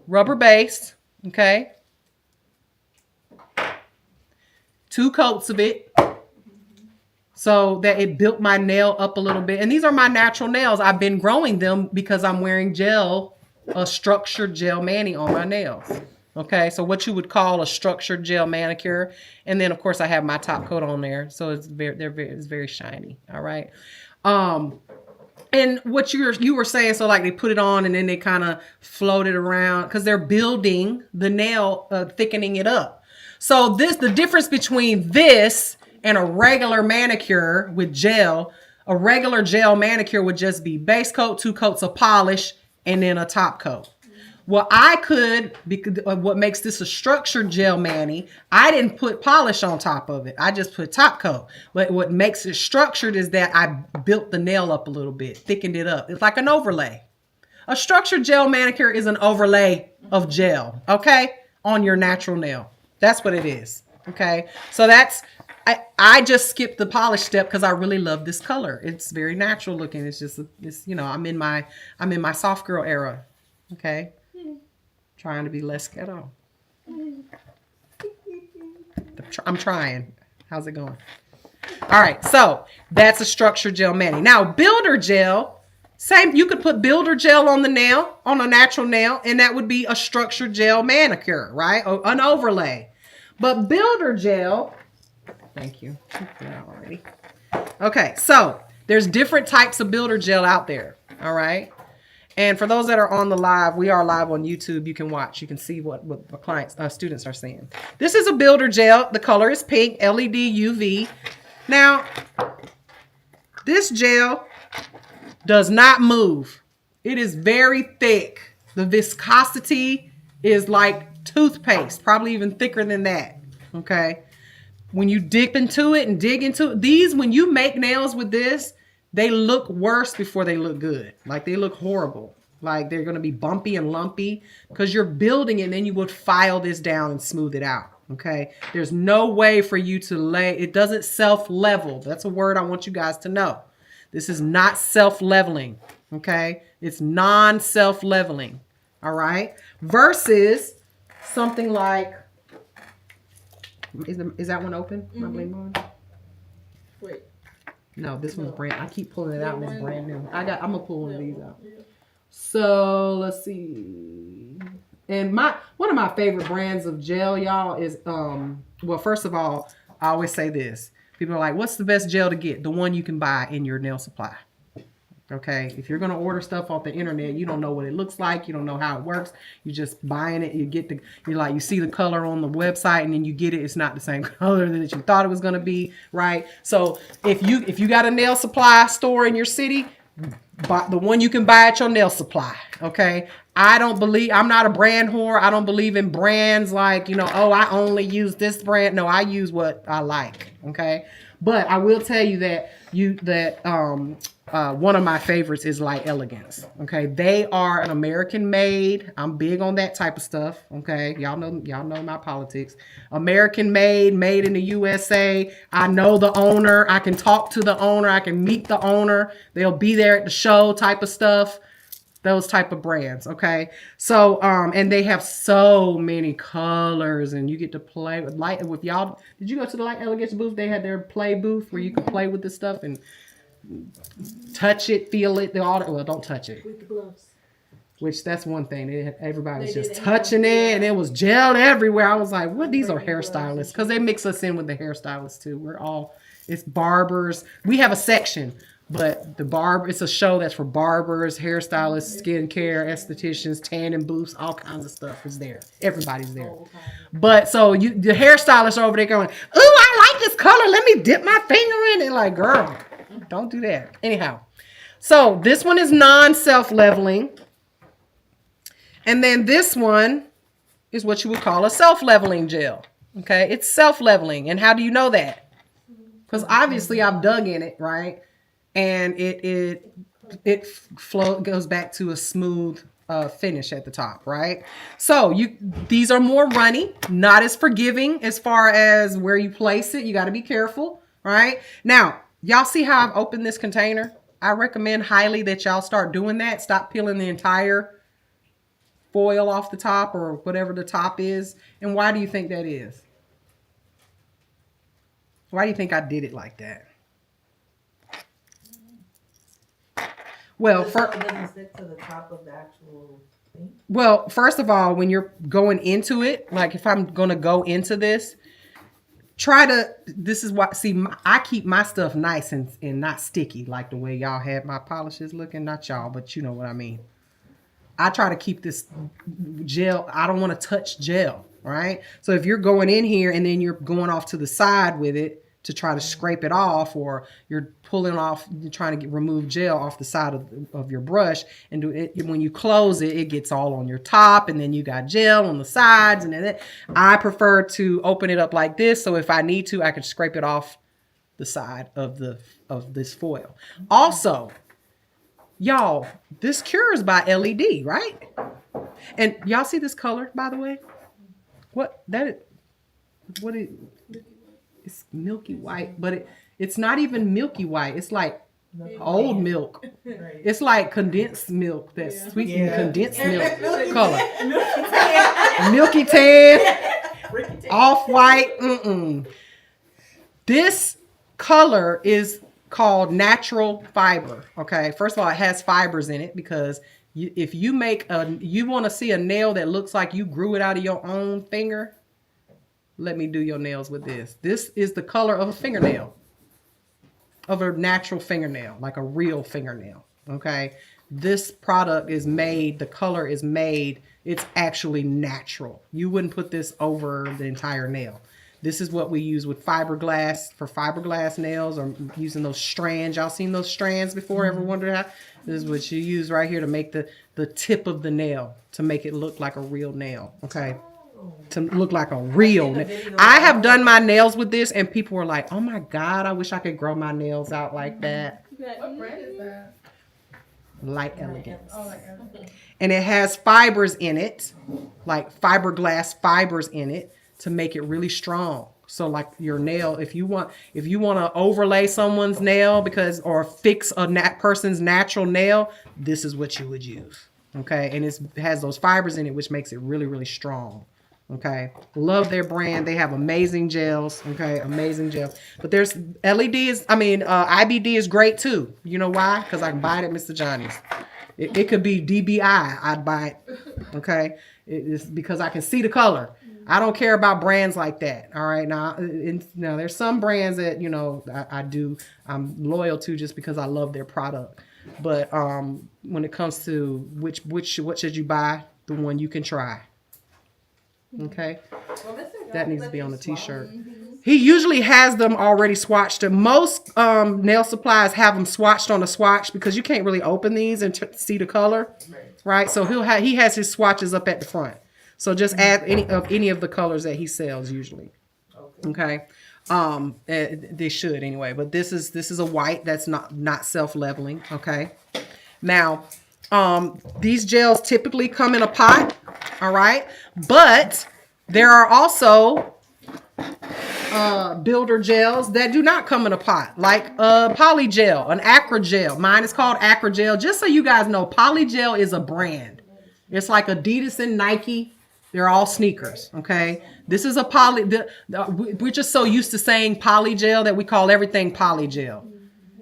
rubber base, okay? 2 coats of it. So that it built my nail up a little bit. And these are my natural nails. I've been growing them because I'm wearing a structured gel mani on my nails. Okay, so what you would call a structured gel manicure. And then, of course, I have my top coat on there. So it's very shiny, all right? And what you were saying, so like they put it on and then they kind of float it around because they're building the nail, thickening it up. So the difference between this and a regular manicure with gel, a regular gel manicure would just be base coat, 2 coats of polish, and then a top coat. Well, what makes this a structured gel mani, I didn't put polish on top of it. I just put top coat. But what makes it structured is that I built the nail up a little bit, thickened it up. It's like an overlay. A structured gel manicure is an overlay of gel, okay, on your natural nail. That's what it is, okay? So I just skipped the polish step because I really love this color. It's very natural looking. It's I'm in my soft girl era, okay? Trying to be less ghetto. I'm trying. How's it going? All right, so that's a structured gel mani. Now, builder gel, same. You could put builder gel on the nail, on a natural nail, and that would be a structured gel manicure, right? An overlay. But builder gel, thank you. Already. Okay, so there's different types of builder gel out there, all right? And for those that are on the live, we are live on YouTube. You can watch. You can see what the students are saying. This is a builder gel. The color is pink, LED UV. Now, this gel does not move. It is very thick. The viscosity is like toothpaste, probably even thicker than that. Okay. When you dip into it and dig into it, when you make nails with this, they look worse before they look good. Like they look horrible. Like they're going to be bumpy and lumpy because you're building it and then you would file this down and smooth it out. Okay. There's no way for you to it doesn't self-level. That's a word I want you guys to know. This is not self-leveling. Okay. It's non-self-leveling. All right. Versus something like, is that one open? My bling one? Wait. No, this one's brand. I keep pulling it out and it's brand new. I'm gonna pull one of these out. So let's see. And one of my favorite brands of gel, y'all, is well, first of all, I always say this. People are like, what's the best gel to get? The one you can buy in your nail supply. Okay, if you're gonna order stuff off the internet, you don't know what it looks like, you don't know how it works. You're just buying it. You see the color on the website, and then you get it. It's not the same color that you thought it was gonna be, right? So if you got a nail supply store in your city, buy the one you can buy at your nail supply. Okay, I'm not a brand whore. I don't believe in brands like I only use this brand. No, I use what I like. Okay, but I will tell you that one of my favorites is Light Elegance. Okay, they are an American made. I'm big on that type of stuff. Okay, y'all know my politics. American made in the USA. I know the owner. I can talk to the owner. I can meet the owner. They'll be there at the show type of stuff. Those type of brands. Okay, so and they have so many colors, and you get to play with y'all. Did you go to the Light Elegance booth? They had their play booth where you could play with this stuff and touch it, feel it, well, don't touch it. With the gloves. Which that's one thing. Everybody was just touching it, and it was gel everywhere. I was like, what? These are hairstylists, because they mix us in with the hairstylists too. It's barbers. We have a section But it's a show that's for barbers, hairstylists, skincare, estheticians, tanning booths, all kinds of stuff is there. Everybody's there. But so the hairstylists are over there going, "Ooh, I like this color. Let me dip my finger in it." Like, girl, don't do that. Anyhow, so this one is non-self-leveling. And then this one is what you would call a self-leveling gel. Okay, it's self-leveling. And how do you know that? Because obviously I've dug in it, right? And it goes back to a smooth finish at the top, right? So these are more runny, not as forgiving as far as where you place it. You got to be careful, right? Now, y'all see how I've opened this container? I recommend highly that y'all start doing that. Stop peeling the entire foil off the top or whatever the top is. And why do you think that is? Why do you think I did it like that? Well, It doesn't stick to the top of the actual thing. Well, first of all, when you're going into it, like if I'm going to go into this, this is why, I keep my stuff nice and not sticky like the way y'all had my polishes looking. Not y'all, but you know what I mean. I try to keep this gel. I don't want to touch gel, right? So if you're going in here and then you're going off to the side with it to try to scrape it off, or you're pulling off, you're trying to remove gel off the side of your brush, and do it when you close it, it gets all on your top, and then you got gel on the sides, and then I prefer to open it up like this, so if I need to, I can scrape it off the side of this foil. Also, y'all, this cures by LED, right? And y'all see this color, by the way? It's milky white, but it's not even milky white. It's like old milk. Right. It's like condensed milk, that's sweetened condensed milk color. Milky tan, off white. This color is called natural fiber. Okay, first of all, it has fibers in it because if you want to see a nail that looks like you grew it out of your own finger, let me do your nails with this. This is the color of a fingernail, of a natural fingernail, like a real fingernail. Okay, this product is made, the color is made, it's actually natural. You wouldn't put this over the entire nail. This is what we use with fiberglass, for fiberglass nails, or using those strands. Y'all seen those strands before? Ever wondered how? This is what you use right here to make the tip of the nail, to make it look like a real nail. Okay, to look like a real nail. I have done my nails with this, and people were like, "Oh my God, I wish I could grow my nails out like that." What brand is that? Light Elegance. Oh, like everything. And it has fibers in it, like fiberglass fibers in it, to make it really strong. So like your nail, if you want to overlay someone's nail or fix a person's natural nail, this is what you would use. Okay, and it has those fibers in it, which makes it really, really strong. Okay, love their brand. They have amazing gels. Okay, amazing gels. But there's IBD is great too. You know why? Because I can buy it at Mr. Johnny's. It could be DBI. I'd buy it. Okay, it's because I can see the color. I don't care about brands like that. All right, now there's some brands that I'm loyal to just because I love their product. But when it comes to what should you buy, the one you can try. Okay, that needs to be on the t-shirt. He usually has them already swatched. Most nail supplies have them swatched on a swatch because you can't really open these and see the color, right? So he has his swatches up at the front. So just add any of the colors that he sells usually. Okay. They should anyway, but this is a white that's not self-leveling. Okay. Now, these gels typically come in a pot. All right. But there are also builder gels that do not come in a pot, like Polygel, an Acrygel. Mine is called Acrygel. Just so you guys know, Polygel is a brand. It's like Adidas and Nike. They're all sneakers, okay? This is a we're just so used to saying polygel that we call everything polygel.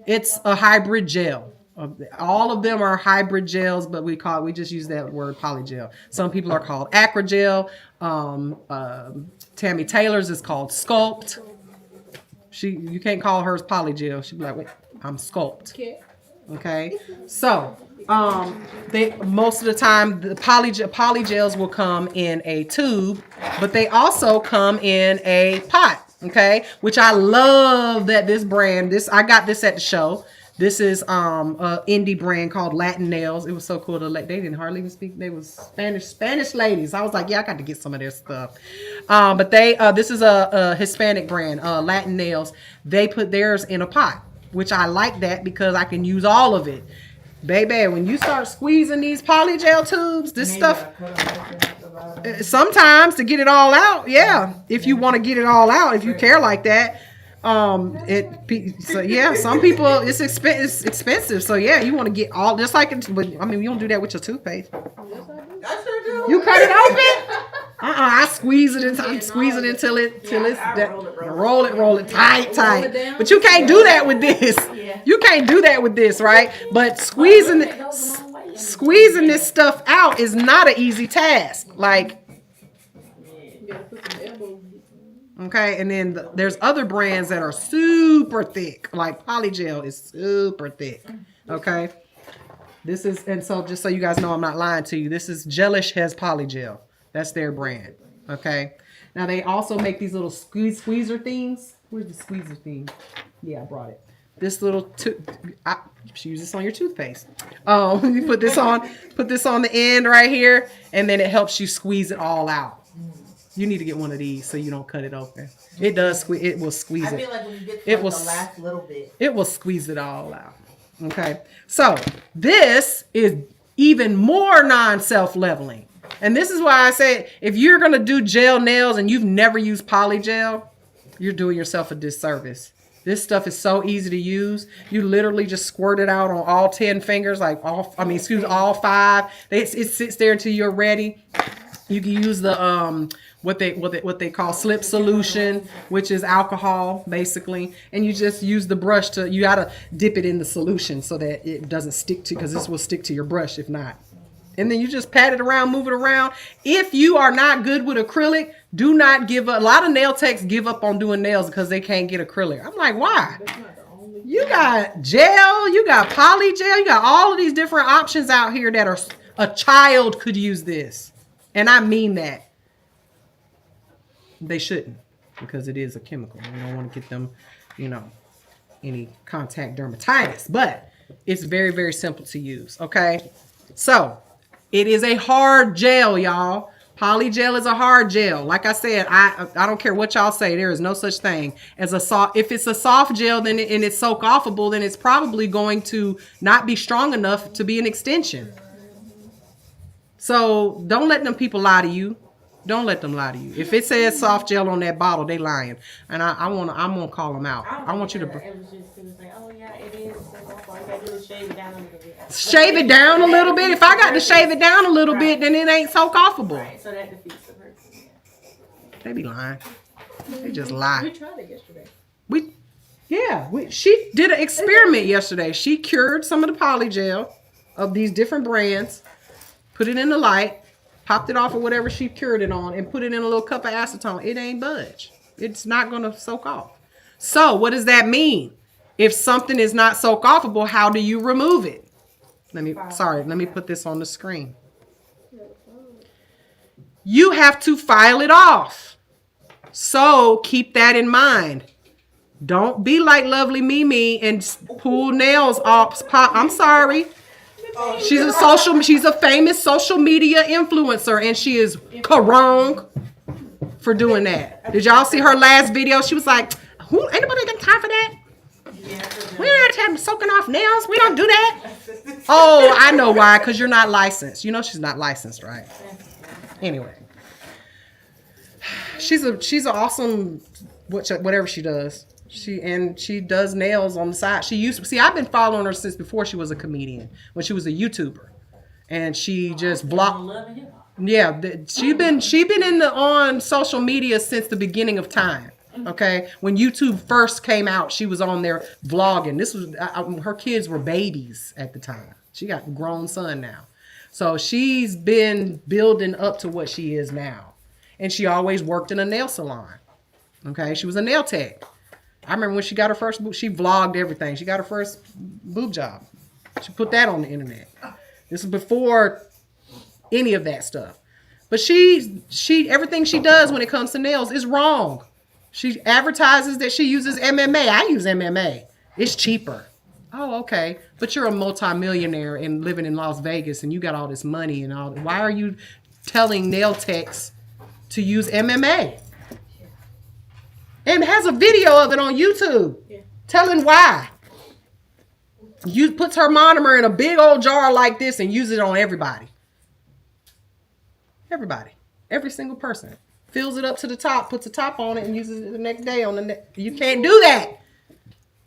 It's a hybrid gel. All of them are hybrid gels, but we just use that word polygel. Some people are called Acrygel. Tammy Taylor's is called Sculpt. You can't call hers polygel. She'd be like, wait, I'm sculpt. Okay. Okay, so they most of the time the polygels will come in a tube, but they also come in a pot. Okay, which I love that this brand. I got this at the show. This is a indie brand called Latin Nails. It was so cool to they didn't hardly even speak. They was Spanish ladies. I was like, yeah, I got to get some of their stuff. But this is a Hispanic brand, Latin Nails. They put theirs in a pot, which I like that because I can use all of it. Baby, when you start squeezing these polygel tubes, this stuff, sometimes to get it all out, yeah. If you want to get it all out, if you care like that, some people, it's expensive. So yeah, you want to get all, just like, but I mean, you don't do that with your toothpaste. I sure do. You cut it open? I squeeze it until until it's roll it tight. But you can't do that with this. You can't do that with this, right? But squeezing this stuff out is not an easy task. Like, okay, and then there's other brands that are super thick. Like Polygel is super thick. Okay, this is, and so just so you guys know, I'm not lying to you. This is Gelish has Polygel. That's their brand. Okay. Now they also make these little squeezer things. Where's the squeezer thing? Yeah, I brought it. This little use this on your toothpaste. You put this on the end right here, and then it helps you squeeze it all out. You need to get one of these so you don't cut it open. It does squeeze. It will squeeze it. I feel like when you get to the last little bit, it will squeeze it all out. Okay. So this is even more non-self-leveling. And this is why I say, if you're going to do gel nails and you've never used polygel, you're doing yourself a disservice. This stuff is so easy to use. You literally just squirt it out on all 10 fingers, all 5. It sits there until you're ready. You can use the what they call slip solution, which is alcohol basically, and you just use the brush you gotta dip it in the solution so that it doesn't stick to, because this will stick to your brush if not. And then you just pat it around, move it around. If you are not good with acrylic, do not give up. A lot of nail techs give up on doing nails because they can't get acrylic. I'm like, why? You got gel, you got polygel, you got all of these different options out here that are, a child could use this. And I mean that. They shouldn't, because it is a chemical. You don't want to get them, any contact dermatitis. But it's very, very simple to use, okay? So, it is a hard gel, y'all. Polygel is a hard gel. Like I said, I don't care what y'all say. There is no such thing as a soft. If it's a soft gel, and it's soak offable, then it's probably going to not be strong enough to be an extension. So don't let them people lie to you. Don't let them lie to you. If it says soft gel on that bottle, they lying. And I'm gonna call them out. I want you to. It was like, oh yeah, it is. All you gotta do is shave it down a little bit. Shave it down a little bit. If I got to shave it down a little bit, then it ain't soak offable. Right, so that defeats the purpose. They be lying. They just lie. We tried it yesterday. She did an experiment yesterday. She cured some of the polygel of these different brands, put it in the light, popped it off or whatever she cured it on, and put it in a little cup of acetone. It ain't budge. It's not going to soak off. So what does that mean? If something is not soak offable, how do you remove it? Let me put this on the screen. You have to file it off. So keep that in mind. Don't be like lovely Mimi and pull nails off. I'm sorry. She's a famous social media influencer, and she is wrong for doing that. Did y'all see her last video? She was like, ain't nobody got time for that? We don't have time soaking off nails. We don't do that. Oh, I know why. Because you're not licensed. You know she's not licensed, right? Anyway. She's an awesome whatever she does. She does nails on the side. I've been following her since before she was a comedian, when she was a YouTuber. And she just blocked. Yeah, she been on social media since the beginning of time. Okay, when YouTube first came out, she was on there vlogging. This was her kids were babies at the time. She got a grown son now, so she's been building up to what she is now. And she always worked in a nail salon. Okay, she was a nail tech. I remember when she got her first boob, she vlogged everything. She got her first boob job. She put that on the internet. This is before any of that stuff. But she everything she does when it comes to nails is wrong. She advertises that she uses MMA. I use MMA. It's cheaper. Oh, okay. But you're a multimillionaire and living in Las Vegas and you got all this money and all. Why are you telling nail techs to use MMA? And has a video of it on YouTube telling why. Puts her monomer in a big old jar like this and uses it on everybody. Everybody. Every single person. Fills it up to the top, puts the top on it, and uses it the next day on the next. You can't do that.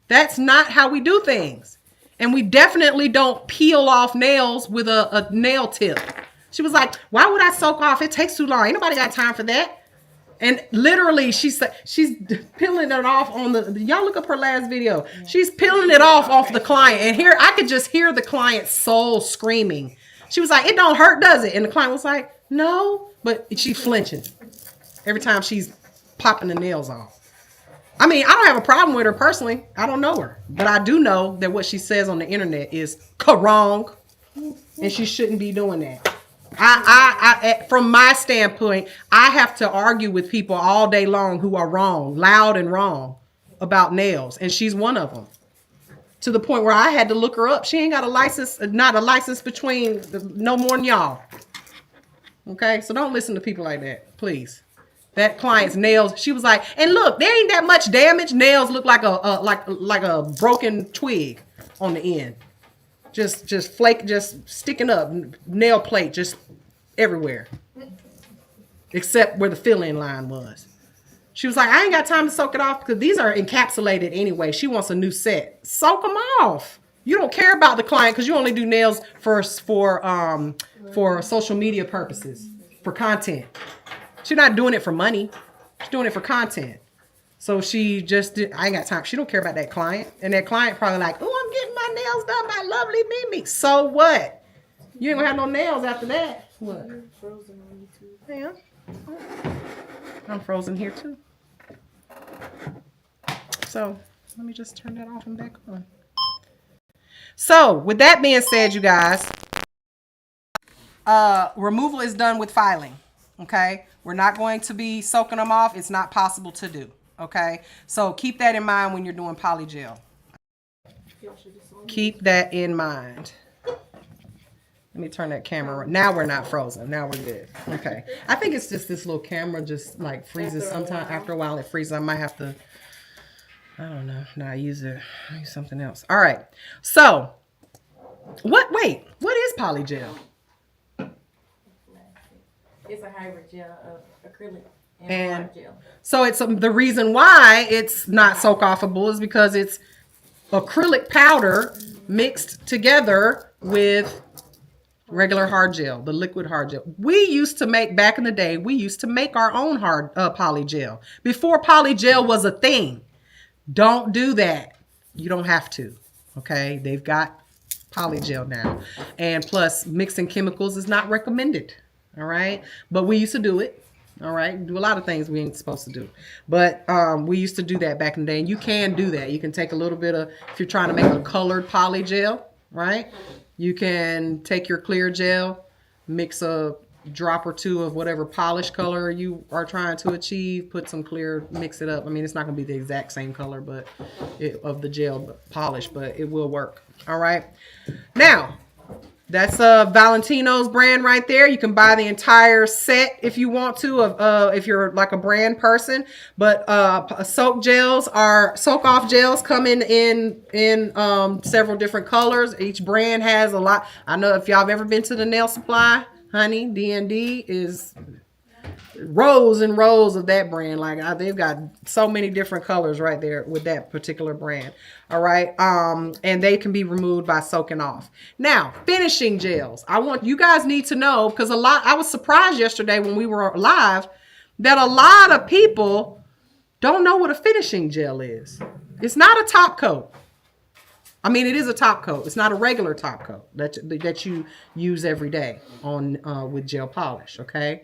That's not how we do things. And we definitely don't peel off nails with a nail tip. She was like, why would I soak off? It takes too long. Ain't nobody got time for that. And literally, she's peeling it off on y'all look up her last video. She's peeling it off the client. And here, I could just hear the client's soul screaming. She was like, it don't hurt, does it? And the client was like, no. But she's flinching every time she's popping the nails off. I mean, I don't have a problem with her personally. I don't know her. But I do know that what she says on the internet is wrong. And she shouldn't be doing that. From my standpoint, I have to argue with people all day long who are wrong, loud and wrong about nails. And she's one of them. To the point where I had to look her up. She ain't got a license, not a license between no more than y'all. Okay? So don't listen to people like that, please. That client's nails, she was like, and look, there ain't that much damage. Nails look like a broken twig on the end. Just flake, just sticking up, nail plate just everywhere. Except where the fill-in line was. She was like, I ain't got time to soak it off because these are encapsulated anyway. She wants a new set. Soak them off. You don't care about the client because you only do nails for social media purposes, for content. She's not doing it for money. She's doing it for content. So she just I ain't got time. She don't care about that client. And that client probably like, oh, I'm getting my nails done by lovely Mimi. So what? You ain't gonna have no nails after that. What? Frozen on YouTube. Yeah. I'm frozen here too. So let me just turn that off and back on. So with that being said, you guys, removal is done with filing. Okay. We're not going to be soaking them off. It's not possible to do. Okay. So keep that in mind when you're doing polygel. Keep that in mind. Let me turn that camera. Now we're not frozen. Now we're good. Okay. I think it's just this little camera just like freezes sometime. After a while it freezes. I might have to, I don't know. No, I use something else. All right. So what is polygel? It's a hybrid gel of acrylic and gel. So it's the reason why it's not soak offable is because it's acrylic powder mixed together with regular hard gel, the liquid hard gel. We used to make, back in the day, we used to make our own hard polygel before polygel was a thing. Don't do that. You don't have to. Okay. They've got polygel now. And plus mixing chemicals is not recommended. All right. But we used to do it. All right. Do a lot of things we ain't supposed to do. But we used to do that back in the day. And you can do that. You can take a little bit of, if you're trying to make a colored polygel, right? You can take your clear gel, mix a drop or two of whatever polish color you are trying to achieve, put some clear, mix it up. I mean, it's not going to be the exact same color but of the gel polish, but it will work. All right. Now, that's Valentino's brand right there. You can buy the entire set if you want to, if you're like a brand person. But soak off gels come in several different colors. Each brand has a lot. I know if y'all have ever been to the nail supply, honey, D&D is rows and rows of that brand. Like they've got so many different colors right there with that particular brand. All right. And they can be removed by soaking off. Now, finishing gels. You guys need to know, because I was surprised yesterday when we were live that a lot of people don't know what a finishing gel is. It's not a top coat. I mean, it is a top coat. It's not a regular top coat that you use every day on with gel polish. Okay.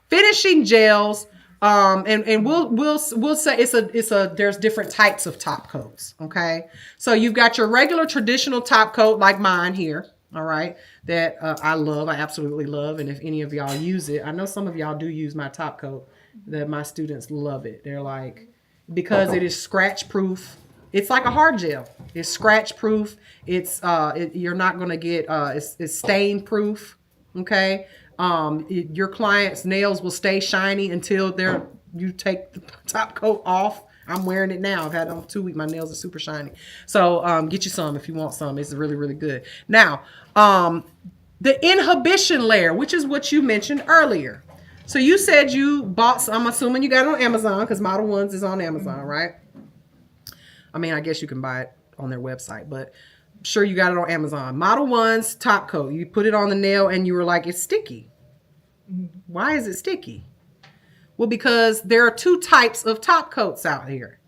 Finishing gels And we'll say there's different types of top coats. Okay. So you've got your regular traditional top coat like mine here. All right. That I absolutely love. And if any of y'all use it, I know some of y'all do use my top coat, that my students love it. They're like, because it is scratch proof. It's like a hard gel. It's scratch proof. It's you're not going to get it's stain proof. Okay. Your client's nails will stay shiny until you take the top coat off. I'm wearing it now. I've had it on 2 weeks. My nails are super shiny. So get you some if you want some. It's really, really good. Now, the inhibition layer, which is what you mentioned earlier. So you said you bought some. I'm assuming you got it on Amazon because Model Ones is on Amazon, right? I mean, I guess you can buy it on their website, but sure you got it on Amazon. Model One's top coat. You put it on the nail and you were like, it's sticky. Why is it sticky? Well, because there are 2 types of top coats out here.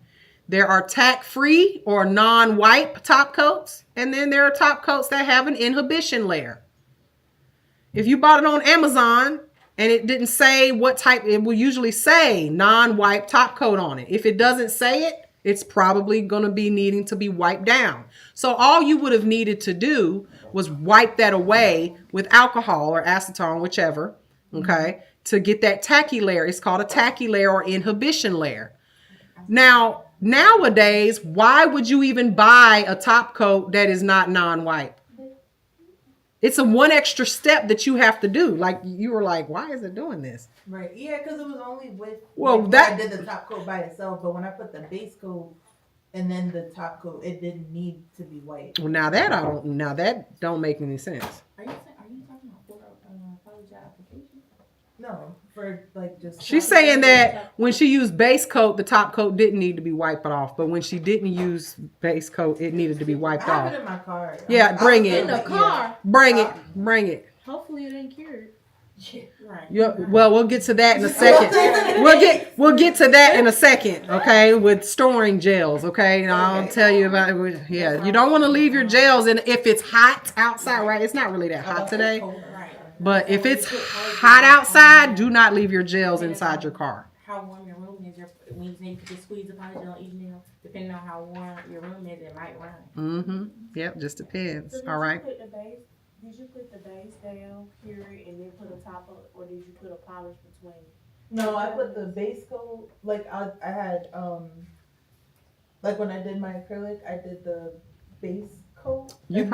There are tack-free or non-wipe top coats, and then there are top coats that have an inhibition layer. If you bought it on Amazon and it didn't say what type, it will usually say non-wipe top coat on it. If it doesn't say it, it's probably going to be needing to be wiped down. So all you would have needed to do was wipe that away with alcohol or acetone, whichever, okay, to get that tacky layer. It's called a tacky layer or inhibition layer. Now, nowadays, why would you even buy a top coat that is not non-wipe? It's a one extra step that you have to do. Like you were like, why is it doing this? Right. Yeah, because it was only with that I did the top coat by itself, but when I put the base coat and then the top coat, it didn't need to be white. Well, now that don't make any sense. Are you talking about for college application? No, for like just. She's saying that when she used base coat, the top coat didn't need to be wiped off, but when she didn't use base coat, it needed to be wiped I have off. it in my car. Yeah, bring it. In the car. Bring it. Hopefully it ain't cured. Right. Yeah, well, we'll get to that in a second. We'll get to that in a second, okay? With storing gels, okay? And I'll tell you about it. Yeah, you don't want to leave your gels in if it's hot outside, right? It's not really that hot today. But if it's hot outside, do not leave your gels inside your car. How warm your room is, when you just squeeze the polish on each nail, depending on how warm your room is, it might run. Mm-hmm. Yep, just depends. All right. Did you put the base down, cure it, and then put a top up, or did you put a polish between? No, I put the base coat. Like I had like when I did my acrylic, I did the base coat. She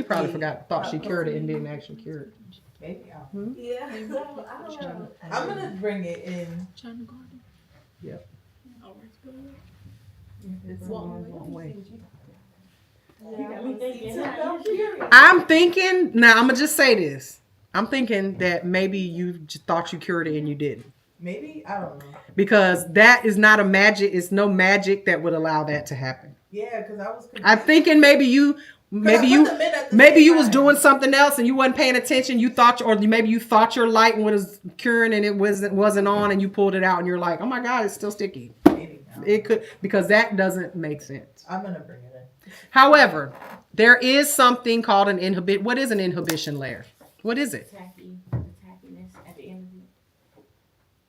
probably thought she cured it and didn't actually cure it. Maybe I'll. Yeah. I don't know. I'm gonna bring it in. China garden. Yep. It's long way. Yeah, I'm thinking, now I'm gonna just say this. I'm thinking that maybe you thought you cured it and you didn't. Maybe, I don't know. Because that is not a magic. It's no magic that would allow that to happen. Yeah, because I was confused. I'm thinking maybe you was doing something else and you wasn't paying attention. You thought, or maybe you thought your light was curing and it wasn't on, and you pulled it out and you're like, oh my God, it's still sticky. Maybe. It could, because that doesn't make sense. I'm gonna bring it in. However, there is something called an inhibit. What is an inhibition layer? What is it? Tackiness at the end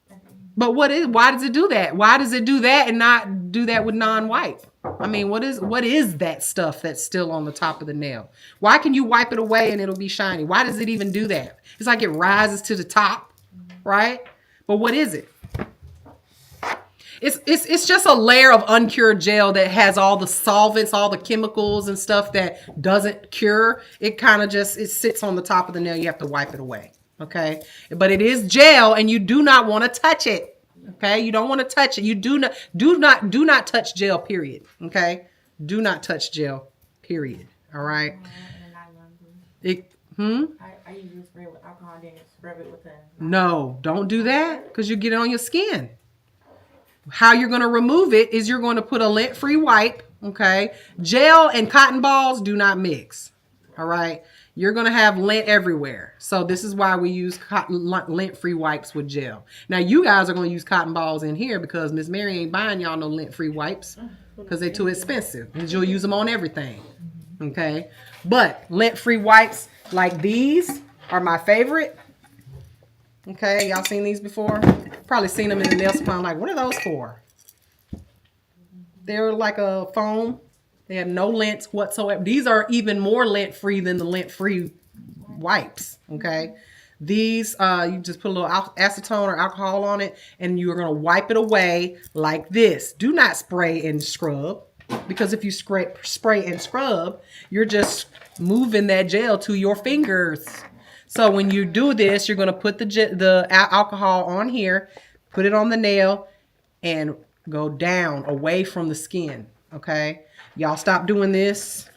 of it. But why does it do that? Why does it do that and not do that with non-wipe? I mean, what is that stuff that's still on the top of the nail? Why can you wipe it away and it'll be shiny? Why does it even do that? It's like it rises to the top, right? But what is it? It's just a layer of uncured gel that has all the solvents, all the chemicals and stuff that doesn't cure. It kind of just, it sits on the top of the nail. You have to wipe it away. Okay. But it is gel and you do not want to touch it. Okay. You don't want to touch it. You do not touch gel, period. Okay. Do not touch gel, period. All right. I usually spray with alcohol and then scrub it with a. No, don't do that because you get it on your skin. How you're going to remove it is you're going to put a lint-free wipe, okay? Gel and cotton balls do not mix, all right? You're going to have lint everywhere. So this is why we use lint-free wipes with gel. Now, you guys are going to use cotton balls in here because Miss Mary ain't buying y'all no lint-free wipes because they're too expensive. And you'll use them on everything, okay? But lint-free wipes like these are my favorite. Okay, y'all seen these before? Probably seen them in the nail salon. Like, what are those for? They're like a foam. They have no lint whatsoever. These are even more lint-free than the lint-free wipes, okay? These, you just put a little acetone or alcohol on it, and you're going to wipe it away like this. Do not spray and scrub, because if you spray and scrub, you're just moving that gel to your fingers. So when you do this, you're going to put the alcohol on here, put it on the nail, and go down away from the skin, okay? Y'all stop doing this,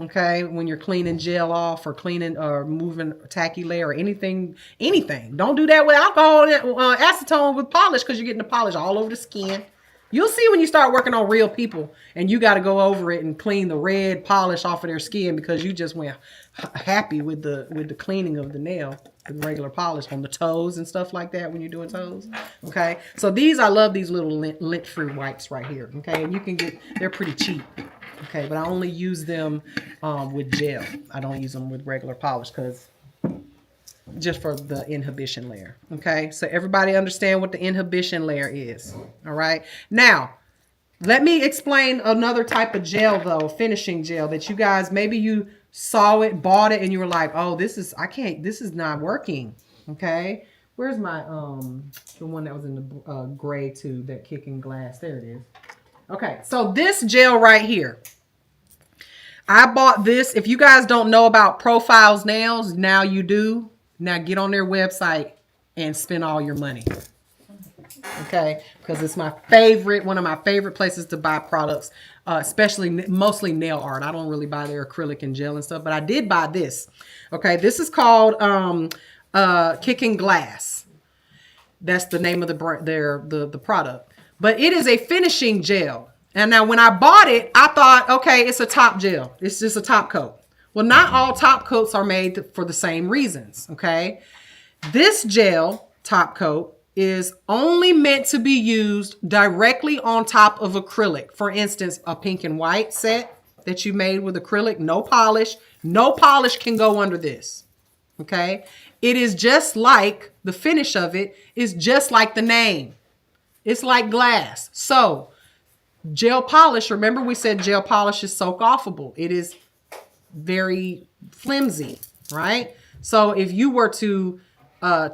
okay, when you're cleaning gel off or cleaning or moving a tacky layer or anything. Don't do that with alcohol and acetone with polish, because you're getting the polish all over the skin. You'll see when you start working on real people and you got to go over it and clean the red polish off of their skin because you just went happy with the cleaning of the nail with regular polish on the toes and stuff like that when you're doing toes. Okay, so these, I love these little lint-free wipes right here. Okay, and you can get, they're pretty cheap. Okay, but I only use them with gel. I don't use them with regular polish because just for the inhibition layer. Okay, so everybody understand what the inhibition layer is. All right, now let me explain another type of gel though, finishing gel that you guys, maybe you saw it, bought it, and you were like, oh, this is not working. Okay, where's my the one that was in the gray tube, that kicking glass? There it is. Okay, so this gel right here, I bought this. If you guys don't know about Profiles Nails, now you do. Now get on their website and spend all your money. Okay, because it's my favorite, one of my favorite places to buy products, especially mostly nail art. I don't really buy their acrylic and gel and stuff, but I did buy this. Okay, this is called Kicking Glass. That's the name of the product. But it is a finishing gel. And now when I bought it, I thought, okay, it's a top gel. It's just a top coat. Well, not all top coats are made for the same reasons, okay? This gel top coat is only meant to be used directly on top of acrylic. For instance, a pink and white set that you made with acrylic, no polish. No polish can go under this, okay? It is just like, the finish of it is just like the name. It's like glass. So gel polish, remember we said gel polish is soak offable. It is very flimsy, right? So if you were to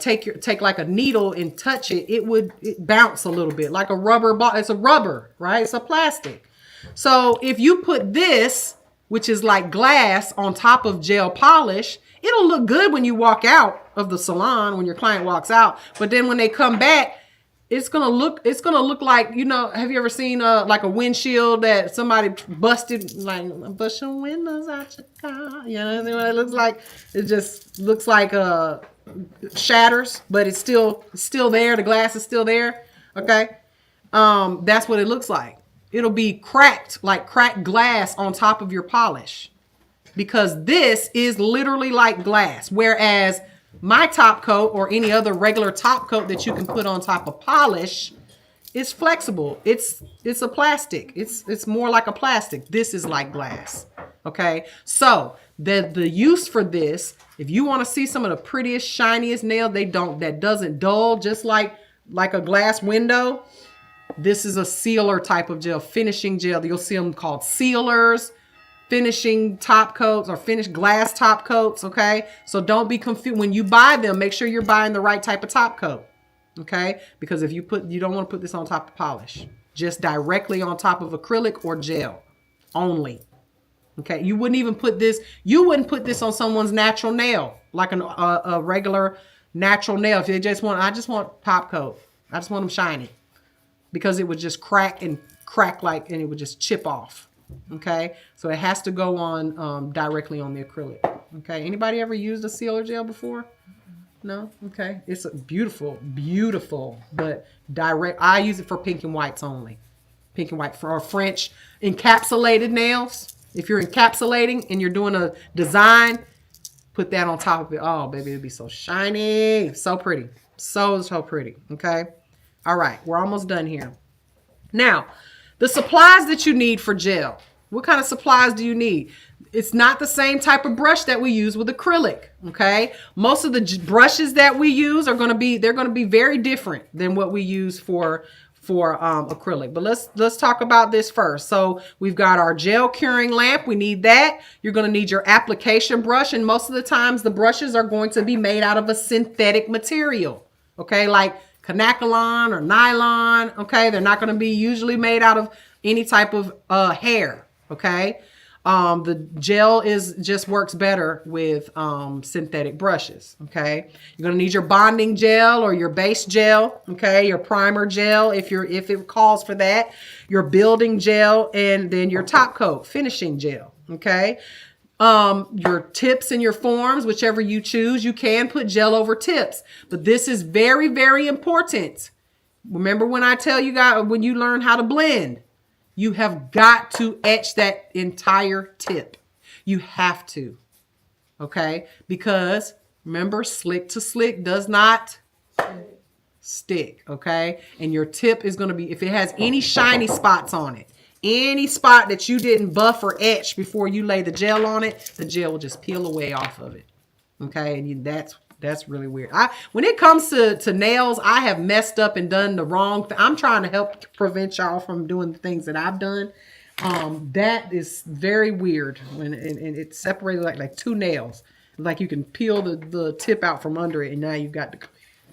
take like a needle and touch it, it would bounce a little bit like a rubber ball. It's a rubber, right? It's a plastic. So if you put this, which is like glass, on top of gel polish, it'll look good when you walk out of the salon, when your client walks out. But then when they come back, it's gonna look like, you know, have you ever seen like a windshield that somebody busted, like bust your windows out your car? You know what it looks like? It just looks like shatters, but it's still there. The glass is still there. Okay, that's what it looks like. It'll be cracked, like cracked glass on top of your polish, because this is literally like glass, whereas my top coat or any other regular top coat that you can put on top of polish is flexible. It's a plastic. It's more like a plastic. This is like glass. Okay, so the use for this, if you want to see some of the prettiest, shiniest nail, that doesn't dull, just like a glass window. This is a sealer type of gel, finishing gel. You'll see them called sealers, finishing top coats, or finished glass top coats. Okay, so don't be confused when you buy them. Make sure you're buying the right type of top coat. Okay, because if you don't want to put this on top of polish, just directly on top of acrylic or gel only. Okay, you wouldn't even put this. You wouldn't put this on someone's natural nail, like a regular natural nail. If they just want, I just want top coat. I just want them shiny, because it would just crack and it would just chip off. Okay, so it has to go on directly on the acrylic. Okay, anybody ever used a sealer gel before? No? Okay, it's a beautiful, but direct. I use it for pink and whites only. Pink and white for French encapsulated nails. If you're encapsulating and you're doing a design, put that on top of it. Oh, baby, it'd be so shiny, so pretty, so pretty. Okay, all right, we're almost done here. Now, the supplies that you need for gel. What kind of supplies do you need? It's not the same type of brush that we use with acrylic, okay? Most of the brushes that we use are going to be, they're going to be very different than what we use for acrylic. But let's talk about this first. So we've got our gel curing lamp. We need that. You're going to need your application brush. And most of the times the brushes are going to be made out of a synthetic material, okay? Like canacolon or nylon, okay? They're not going to be usually made out of any type of hair, okay? The gel just works better with synthetic brushes, okay? You're gonna need your bonding gel or your base gel, okay? Your primer gel if it calls for that, your building gel, and then your top coat, finishing gel, okay? Your tips and your forms, whichever you choose, you can put gel over tips, but this is very, very important. Remember when I tell you guys, when you learn how to blend, you have got to etch that entire tip. You have to, okay? Because remember, slick to slick does not stick, okay? And your tip is going to be, if it has any shiny spots on it, any spot that you didn't buff or etch before you lay the gel on it, the gel will just peel away off of it, okay? And that's really weird. When it comes to nails, I have messed up and done the wrong thing. I'm trying to help prevent y'all from doing the things that I've done. That is very weird when and it's separated like two nails. Like you can peel the tip out from under it, and now you've got the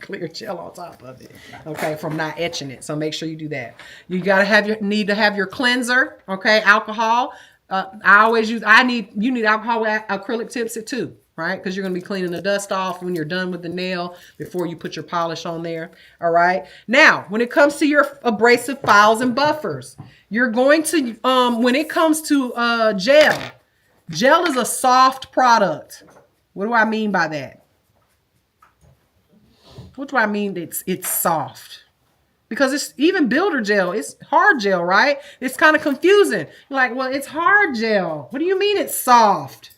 clear gel on top of it. Okay, from not etching it. So make sure you do that. You gotta need to have your cleanser. Okay, alcohol. You need alcohol with acrylic tips too. Right? Because you're going to be cleaning the dust off when you're done with the nail before you put your polish on there. All right. Now, when it comes to your abrasive files and buffers, you're going to, when it comes to gel is a soft product. What do I mean by that? What do I mean it's soft? Because it's even builder gel, it's hard gel, right? It's kind of confusing. You're like, well, it's hard gel. What do you mean it's soft?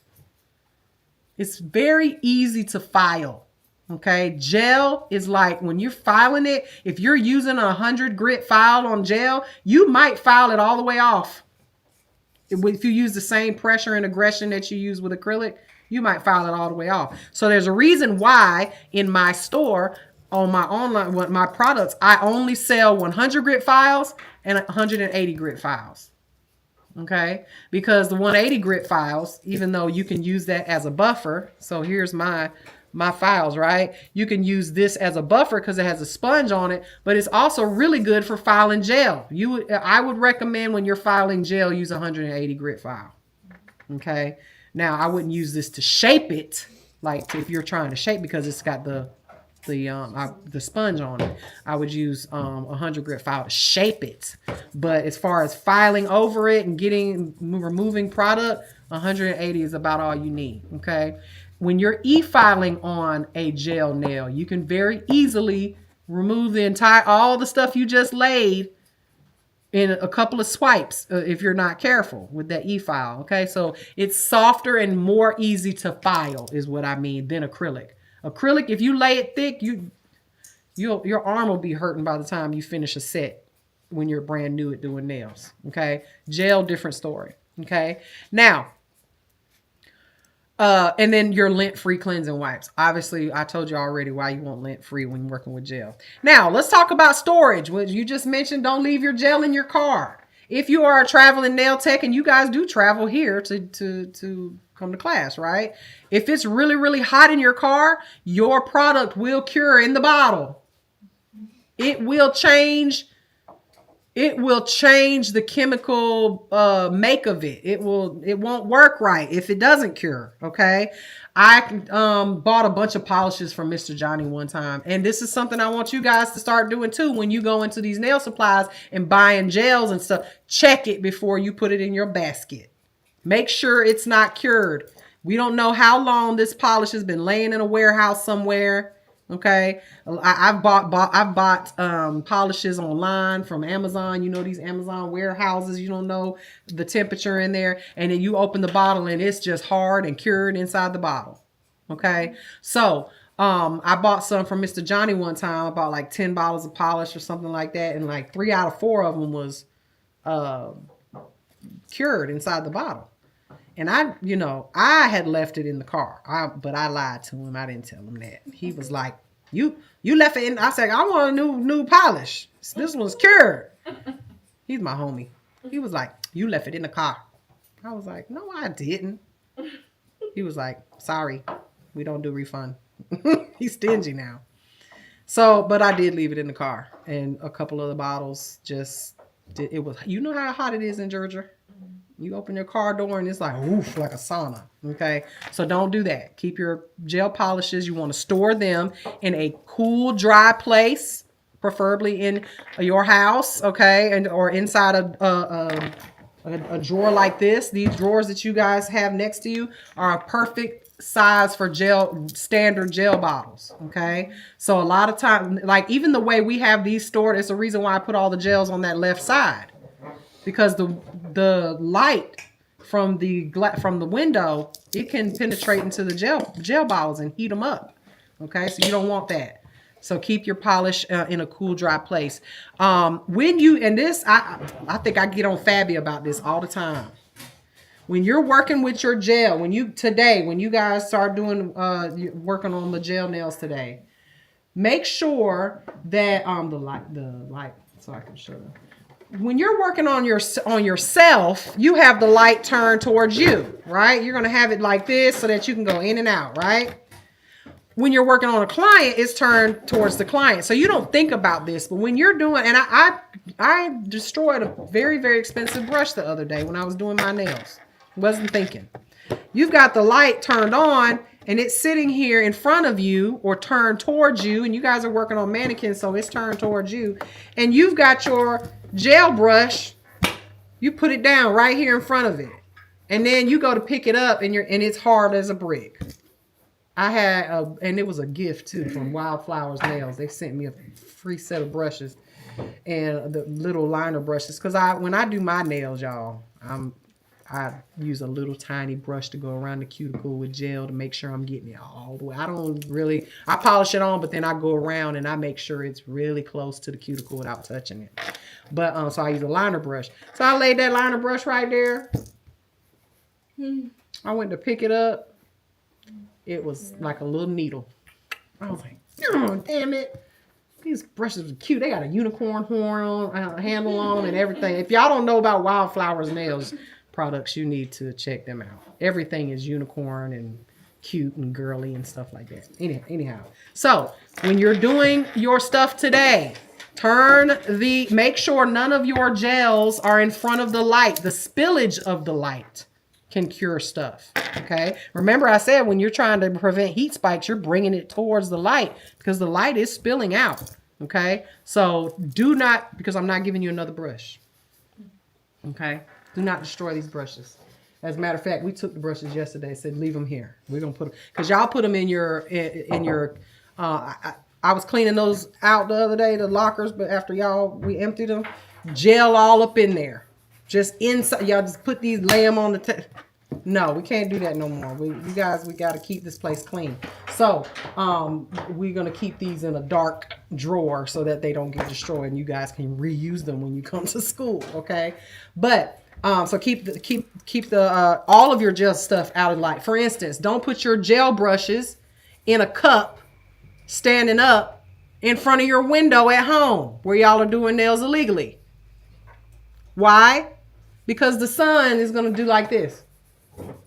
It's very easy to file, okay? Gel is like when you're filing it, if you're using a 100 grit file on gel, you might file it all the way off. If you use the same pressure and aggression that you use with acrylic, you might file it all the way off. So there's a reason why in my store, on my online, my products, I only sell 100 grit files and 180 grit files. Okay, because the 180 grit files, even though you can use that as a buffer, so here's my files, right? You can use this as a buffer because it has a sponge on it, but it's also really good for filing gel. I would recommend when you're filing gel, use a 180 grit file. Okay, now I wouldn't use this to shape it, like if you're trying to shape, because it's got the sponge on it. I would use 100 grit file to shape it. But as far as filing over it and removing product, 180 is about all you need, okay? When you're e-filing on a gel nail, you can very easily remove all the stuff you just laid in a couple of swipes if you're not careful with that e-file, okay? So it's softer and more easy to file is what I mean than acrylic. Acrylic, if you lay it thick, your arm will be hurting by the time you finish a set when you're brand new at doing nails, okay? Gel, different story, okay? Now, and then your lint-free cleansing wipes. Obviously, I told you already why you want lint-free when you're working with gel. Now, let's talk about storage. What you just mentioned, don't leave your gel in your car. If you are a traveling nail tech, and you guys do travel here to come to class, right? If it's really, really hot in your car, your product will cure in the bottle. It will change the chemical make of it. It won't work right if it doesn't cure, okay? I bought a bunch of polishes from Mr. Johnny one time, and this is something I want you guys to start doing too. When you go into these nail supplies and buying gels and stuff, check it before you put it in your basket. Make sure it's not cured. We don't know how long this polish has been laying in a warehouse somewhere. Okay, I've bought polishes online from Amazon. You know, these Amazon warehouses, you don't know the temperature in there, and then you open the bottle and it's just hard and cured inside the bottle. Okay, so I bought some from Mr. Johnny one time. I bought like 10 bottles of polish or something like that, and like 3 out of 4 of them was cured inside the bottle. And I had left it in the car. But I lied to him. I didn't tell him that. He was like, you left it in. I said, I want a new polish. This one's cured. He's my homie. He was like, you left it in the car. I was like, no, I didn't. He was like, sorry, we don't do refund. He's stingy now. So, but I did leave it in the car. And a couple of the bottles it was, you know how hot it is in Georgia? You open your car door and it's like, oof, like a sauna. Okay. So don't do that. Keep your gel polishes. You want to store them in a cool, dry place, preferably in your house. Okay. Or inside a drawer like this. These drawers that you guys have next to you are a perfect size for standard gel bottles. Okay. So a lot of time, like even the way we have these stored, it's a reason why I put all the gels on that left side. Because the light from the window, it can penetrate into the gel bottles and heat them up. Okay, so you don't want that. So keep your polish in a cool, dry place. I think I get on Fabby about this all the time. When you're working with your gel, when you guys start doing working on the gel nails today, make sure that the light, so I can show them. When you're working on yourself, you have the light turned towards you, right? You're going to have it like this so that you can go in and out, right? When you're working on a client, it's turned towards the client. So you don't think about this, but when you're doing, and I destroyed a very, very expensive brush the other day when I was doing my nails. Wasn't thinking. You've got the light turned on and it's sitting here in front of you or turned towards you, and you guys are working on mannequins, so it's turned towards you, and you've got your gel brush, you put it down right here in front of it, and then you go to pick it up and it's hard as a brick. I had and it was a gift too from Wildflowers Nails. They sent me a free set of brushes and the little liner brushes, because when I do my nails, y'all, I use a little tiny brush to go around the cuticle with gel to make sure I'm getting it all the way. I polish it on, but then I go around and I make sure it's really close to the cuticle without touching it. But so I use a liner brush. So I laid that liner brush right there. I went to pick it up. It was like a little needle. I was like, oh, damn it. These brushes are cute. They got a unicorn horn handle on them and everything. If y'all don't know about Wildflowers Nails products, you need to check them out. Everything is unicorn and cute and girly and stuff like that. Anyhow, so when you're doing your stuff today, make sure none of your gels are in front of the light. The spillage of the light can cure stuff. Okay. Remember I said when you're trying to prevent heat spikes, you're bringing it towards the light because the light is spilling out. Okay. So do not, because I'm not giving you another brush. Okay. Do not destroy these brushes. As a matter of fact, we took the brushes yesterday and said, leave them here. We're going to put them, because y'all put them in your, I was cleaning those out the other day, the lockers, but after we emptied them, gel all up in there. Just inside, y'all just lay them on the table. No, we can't do that no more. We got to keep this place clean. So, we're going to keep these in a dark drawer so that they don't get destroyed and you guys can reuse them when you come to school. Okay. But, so keep all of your gel stuff out of light. For instance, don't put your gel brushes in a cup standing up in front of your window at home where y'all are doing nails illegally. Why? Because the sun is going to do like this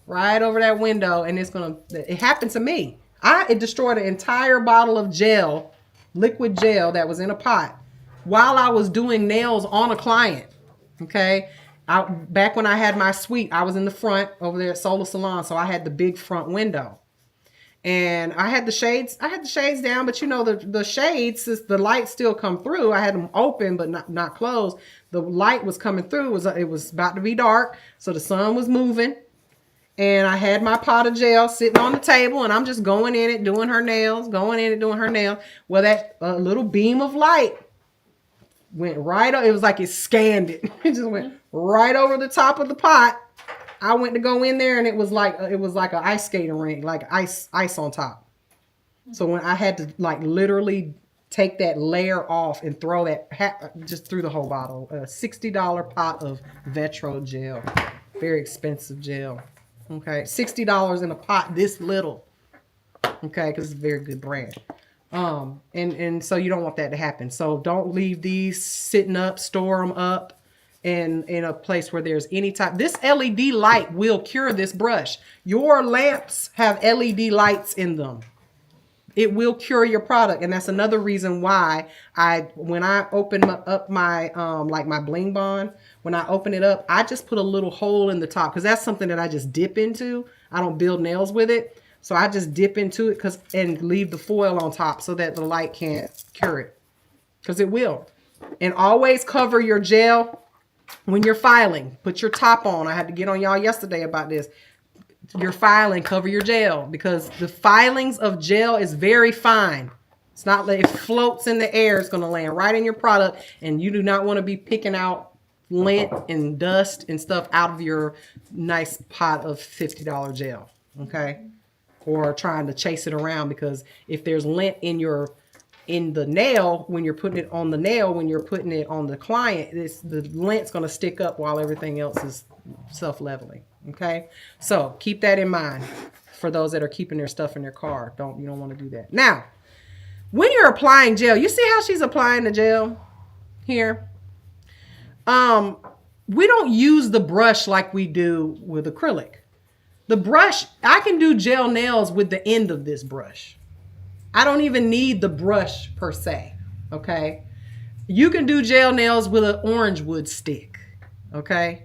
right over that window, and it happened to me. It destroyed an entire bottle of gel, liquid gel that was in a pot while I was doing nails on a client. Okay. Back when I had my suite, I was in the front over there at Solar Salon. So I had the big front window and I had the shades down, but the shades, the light still come through. I had them open, but not closed. The light was coming through. It was about to be dark. So the sun was moving and I had my pot of gel sitting on the table and I'm just going in it, doing her nails. Well, that little beam of light went right up. It was like it scanned it. It just went right over the top of the pot. I went to go in there and it was like an ice skating rink, like ice on top. So when I had to literally take that layer off and throw that just through the whole bottle. A $60 pot of Vetro gel. Very expensive gel. Okay, $60 in a pot this little. Okay, because it's a very good brand. And so you don't want that to happen. So don't leave these sitting up, store them up in a place where there's any type. This LED light will cure this brush. Your lamps have LED lights in them. It will cure your product. And that's another reason why when I open up my, like my Bling Bond, when I open it up, I just put a little hole in the top because that's something that I just dip into. I don't build nails with it. So I just dip into it and leave the foil on top so that the light can't cure it, because it will. And always cover your gel when you're filing. Put your top on. I had to get on y'all yesterday about this. Your filing, cover your gel, because the filings of gel is very fine. It's not like it floats in the air. It's going to land right in your product, and you do not want to be picking out lint and dust and stuff out of your nice pot of $50 gel. Okay. Or trying to chase it around, because if there's lint in the nail, when you're putting it on the nail, when you're putting it on the client, the lint's going to stick up while everything else is self-leveling. Okay, so keep that in mind for those that are keeping their stuff in their car. You don't want to do that. Now, when you're applying gel, you see how she's applying the gel here? We don't use the brush like we do with acrylic. The brush, I can do gel nails with the end of this brush. I don't even need the brush per se, okay? You can do gel nails with an orange wood stick, okay?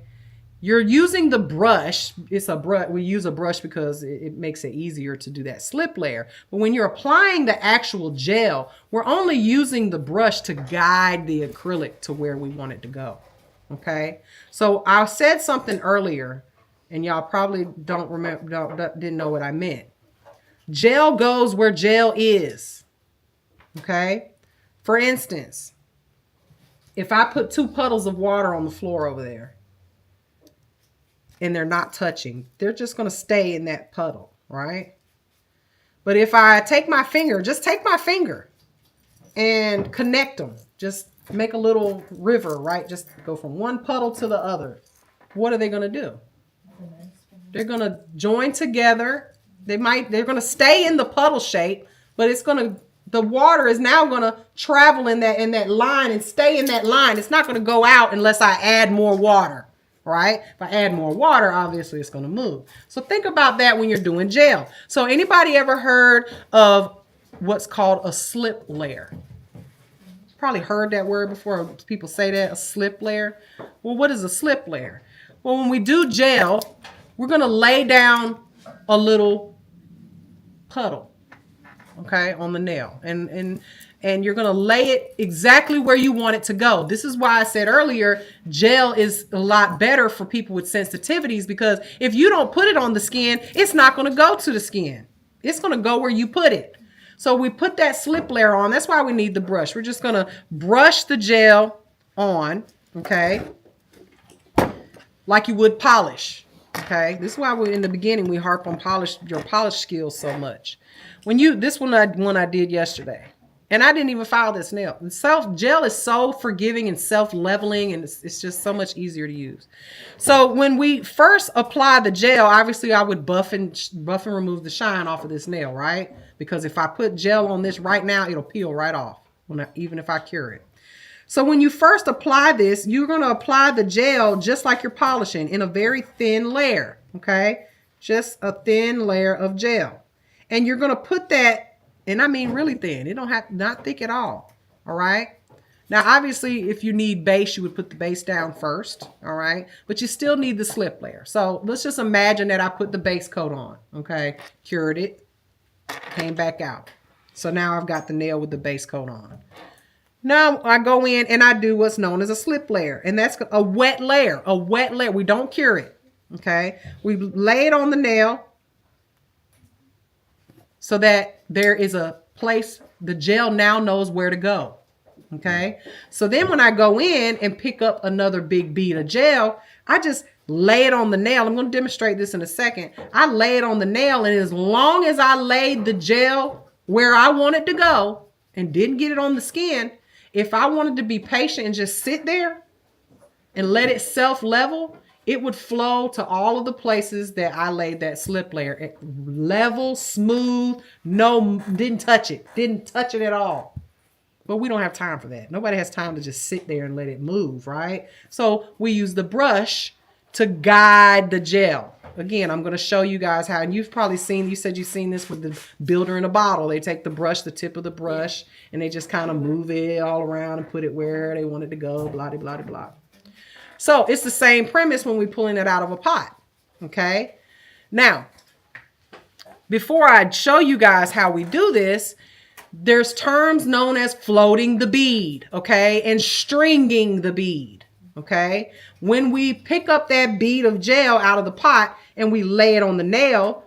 You're using the brush. It's a brush. We use a brush because it makes it easier to do that slip layer. But when you're applying the actual gel, we're only using the brush to guide the acrylic to where we want it to go, okay? So I said something earlier, and y'all probably didn't know what I meant. Gel goes where gel is, okay? For instance, if I put 2 puddles of water on the floor over there and they're not touching, they're just going to stay in that puddle, right? But if I take my finger, just take my finger and connect them, just make a little river, right? Just go from one puddle to the other. What are they going to do? They're going to join together. They're going to stay in the puddle shape, but the water is now going to travel in that line and stay in that line. It's not going to go out unless I add more water, right? If I add more water, obviously it's going to move. So think about that when you're doing gel. So anybody ever heard of what's called a slip layer? Probably heard that word before. People say that, a slip layer. Well, what is a slip layer? Well, when we do gel, we're going to lay down a little puddle, okay, on the nail. And you're going to lay it exactly where you want it to go. This is why I said earlier, gel is a lot better for people with sensitivities, because if you don't put it on the skin, it's not going to go to the skin. It's going to go where you put it. So we put that slip layer on. That's why we need the brush. We're just going to brush the gel on, okay, like you would polish. Okay, this is why in the beginning we harp on your polish skills so much. This one I did yesterday, and I didn't even file this nail. Gel is so forgiving and self-leveling, and it's just so much easier to use. So when we first apply the gel, obviously I would buff and remove the shine off of this nail, right? Because if I put gel on this right now, it'll peel right off even if I cure it. So when you first apply this, you're going to apply the gel just like you're polishing in a very thin layer, okay? Just a thin layer of gel. And you're going to put that, and I mean really thin. It don't have not thick at all right? Now, obviously, if you need base, you would put the base down first, all right? But you still need the slip layer. So let's just imagine that I put the base coat on, okay? Cured it, came back out. So now I've got the nail with the base coat on. Now I go in and I do what's known as a slip layer. And that's a wet layer, We don't cure it, okay? We lay it on the nail so that there is a place, the gel now knows where to go, okay? So then when I go in and pick up another big bead of gel, I just lay it on the nail. I'm going to demonstrate this in a second. I lay it on the nail, and as long as I laid the gel where I want it to go, and didn't get it on the skin, if I wanted to be patient and just sit there and let it self-level, it would flow to all of the places that I laid that slip layer. Level, smooth, no, didn't touch it. Didn't touch it at all. But we don't have time for that. Nobody has time to just sit there and let it move, right? So we use the brush to guide the gel. Again, I'm going to show you guys how, and you've probably seen, you said you've seen this with the builder in a bottle. They take the brush, the tip of the brush, and they just kind of move it all around and put it where they want it to go, blah, blah, blah, blah. So it's the same premise when we're pulling it out of a pot, okay? Now, before I show you guys how we do this, there's terms known as floating the bead, okay, and stringing the bead, okay? When we pick up that bead of gel out of the pot and we lay it on the nail,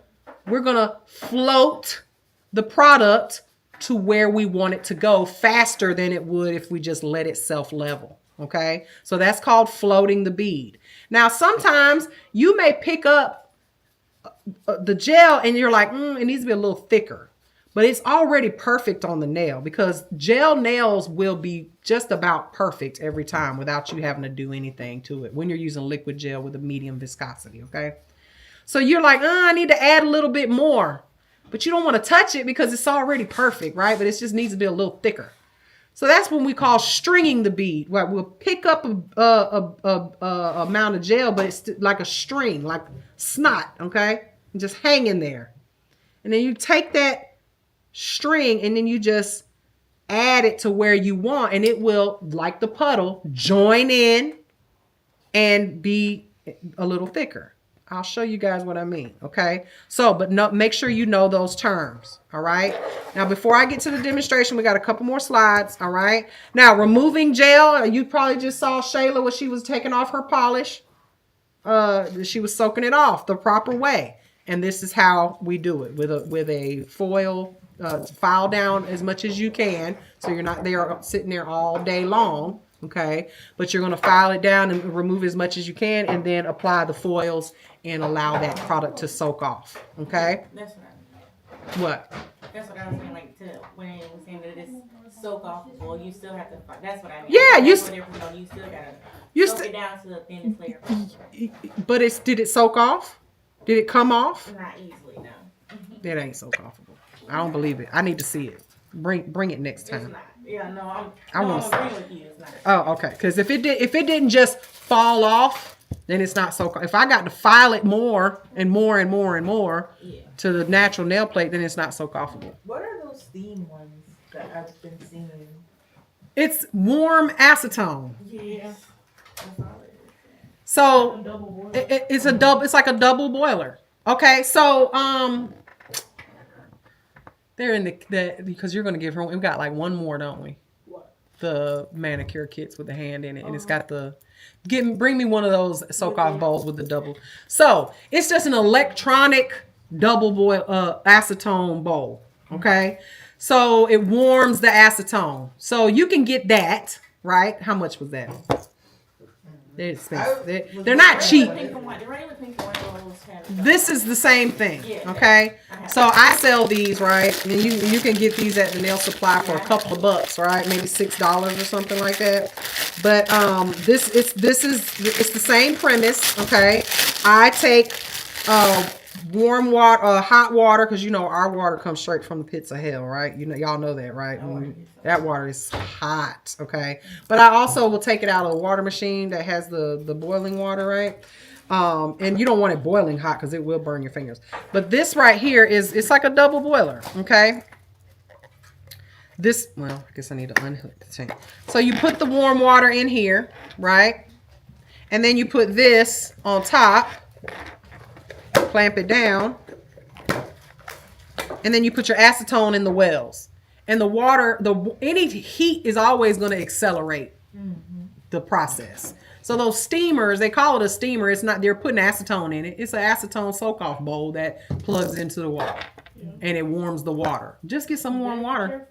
we're going to float the product to where we want it to go faster than it would if we just let it self-level, okay? So that's called floating the bead. Now, sometimes you may pick up the gel and you're like, it needs to be a little thicker. But it's already perfect on the nail because gel nails will be just about perfect every time without you having to do anything to it when you're using liquid gel with a medium viscosity, okay? So you're like, I need to add a little bit more. But you don't want to touch it because it's already perfect, right? But it just needs to be a little thicker. So that's what we call stringing the bead. Right? We'll pick up a amount of gel, but it's like a string, like snot, okay? And just hang in there. And then you take that string and then you just add it to where you want, and it will, like the puddle, join in and be a little thicker. I'll show you guys what I mean, okay? So, but no, make sure you know those terms, all right? Now, before I get to the demonstration, we got a couple more slides, all right? Now, removing gel, you probably just saw Shayla when she was taking off her polish. She was soaking it off the proper way, and this is how we do it with a foil. File down as much as you can so you're not there sitting there all day long, okay? But you're going to file it down and remove as much as you can and then apply the foils and allow that product to soak off, okay? That's what I mean. What? That's what I was saying, like, when it was saying that it's soak off, well, you still have to, that's what I mean. Yeah, you still gotta soak it down to the thinnest layer. But did it soak off? Did it come off? Not easily, no. It ain't soak offable. I don't believe it. I need to see it. Bring it next time. It's not. Yeah, no, I'm agreeing with you. It's not. Oh, okay. Because if it didn't just fall off, then it's not so. If I got to file it more and more and more and more to the natural nail plate, then it's not soak offable. What are those steam ones that I've been seeing? It's warm acetone. Yeah. So it's like a double boiler. Okay, so they're in the because you're gonna give her. We've got like one more, don't we? What? The manicure kits with the hand in it, and it's got the. Bring me one of those soak off bowls with the double. So it's just an electronic double boil acetone bowl. Okay, so it warms the acetone. So you can get that, right? How much was that? They're expensive. They're not cheap. This is the same thing, okay? So I sell these, right? And you can get these at the nail supply for a couple of bucks, right? Maybe $6 or something like that. But it's the same premise, okay? I take warm water, hot water, because you know our water comes straight from the pits of hell, right? You know, y'all know that, right? That water is hot, okay? But I also will take it out of the water machine that has the boiling water, right? And you don't want it boiling hot because it will burn your fingers. But this right here it's like a double boiler, okay? Well, I guess I need to unhook the tank. So you put the warm water in here, right? And then you put this on top, clamp it down, and then you put your acetone in the wells. And the water, any heat is always going to accelerate the process. So those steamers, they call it a steamer. It's not, they're putting acetone in it. It's an acetone soak-off bowl that plugs into the wall. And it warms the water. Just get some warm water.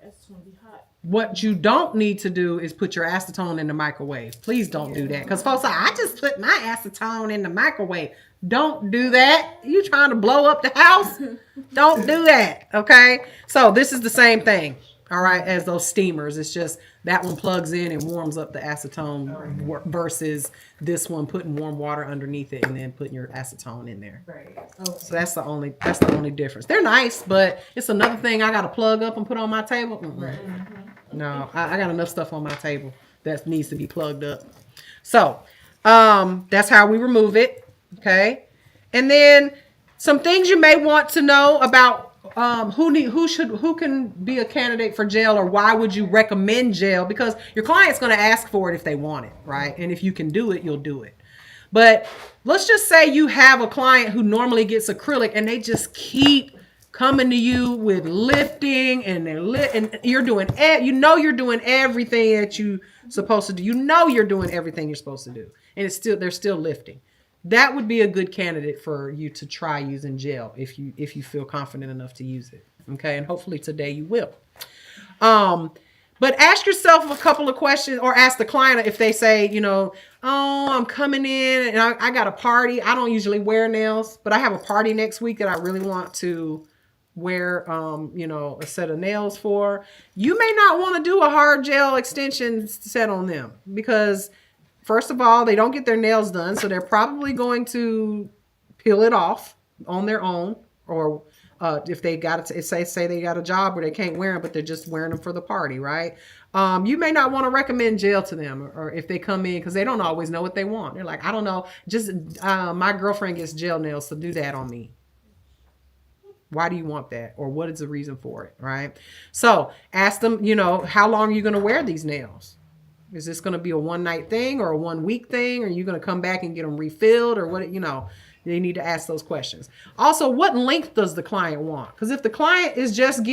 That's gonna be hot. What you don't need to do is put your acetone in the microwave. Please don't do that. Because folks say, I just put my acetone in the microwave. Don't do that. You trying to blow up the house? Don't do that. Okay. So this is the same thing. All right, as those steamers. It's just that one plugs in and warms up the acetone versus this one putting warm water underneath it and then putting your acetone in there. Right. So that's the only difference. They're nice, but it's another thing I got to plug up and put on my table. No, I got enough stuff on my table that needs to be plugged up. So that's how we remove it. Okay, and then some things you may want to know about. Who can be a candidate for gel, or why would you recommend gel? Because your client's going to ask for it if they want it, right? And if you can do it, you'll do it. But let's just say you have a client who normally gets acrylic and they just keep coming to you with lifting, and and you're doing you're doing everything that you supposed to do. You know you're doing everything you're supposed to do, and they're still lifting. That would be a good candidate for you to try using gel if you feel confident enough to use it. Okay, and hopefully today you will. But ask yourself a couple of questions, or ask the client if they say, oh, I'm coming in and I got a party. I don't usually wear nails, but I have a party next week that I really want to wear, a set of nails for. You may not want to do a hard gel extension set on them because first of all, they don't get their nails done, so they're probably going to peel it off on their own, or if they got it, say they got a job where they can't wear them, but they're just wearing them for the party, right? You may not want to recommend gel to them, or if they come in because they don't always know what they want. They're like, I don't know, just my girlfriend gets gel nails, so do that on me. Why do you want that? Or what is the reason for it, right? So ask them, how long are you going to wear these nails? Is this going to be a one-night thing or a one-week thing? Or are you going to come back and get them refilled, or what? They need to ask those questions. Also, what length does the client want? Because if the client is just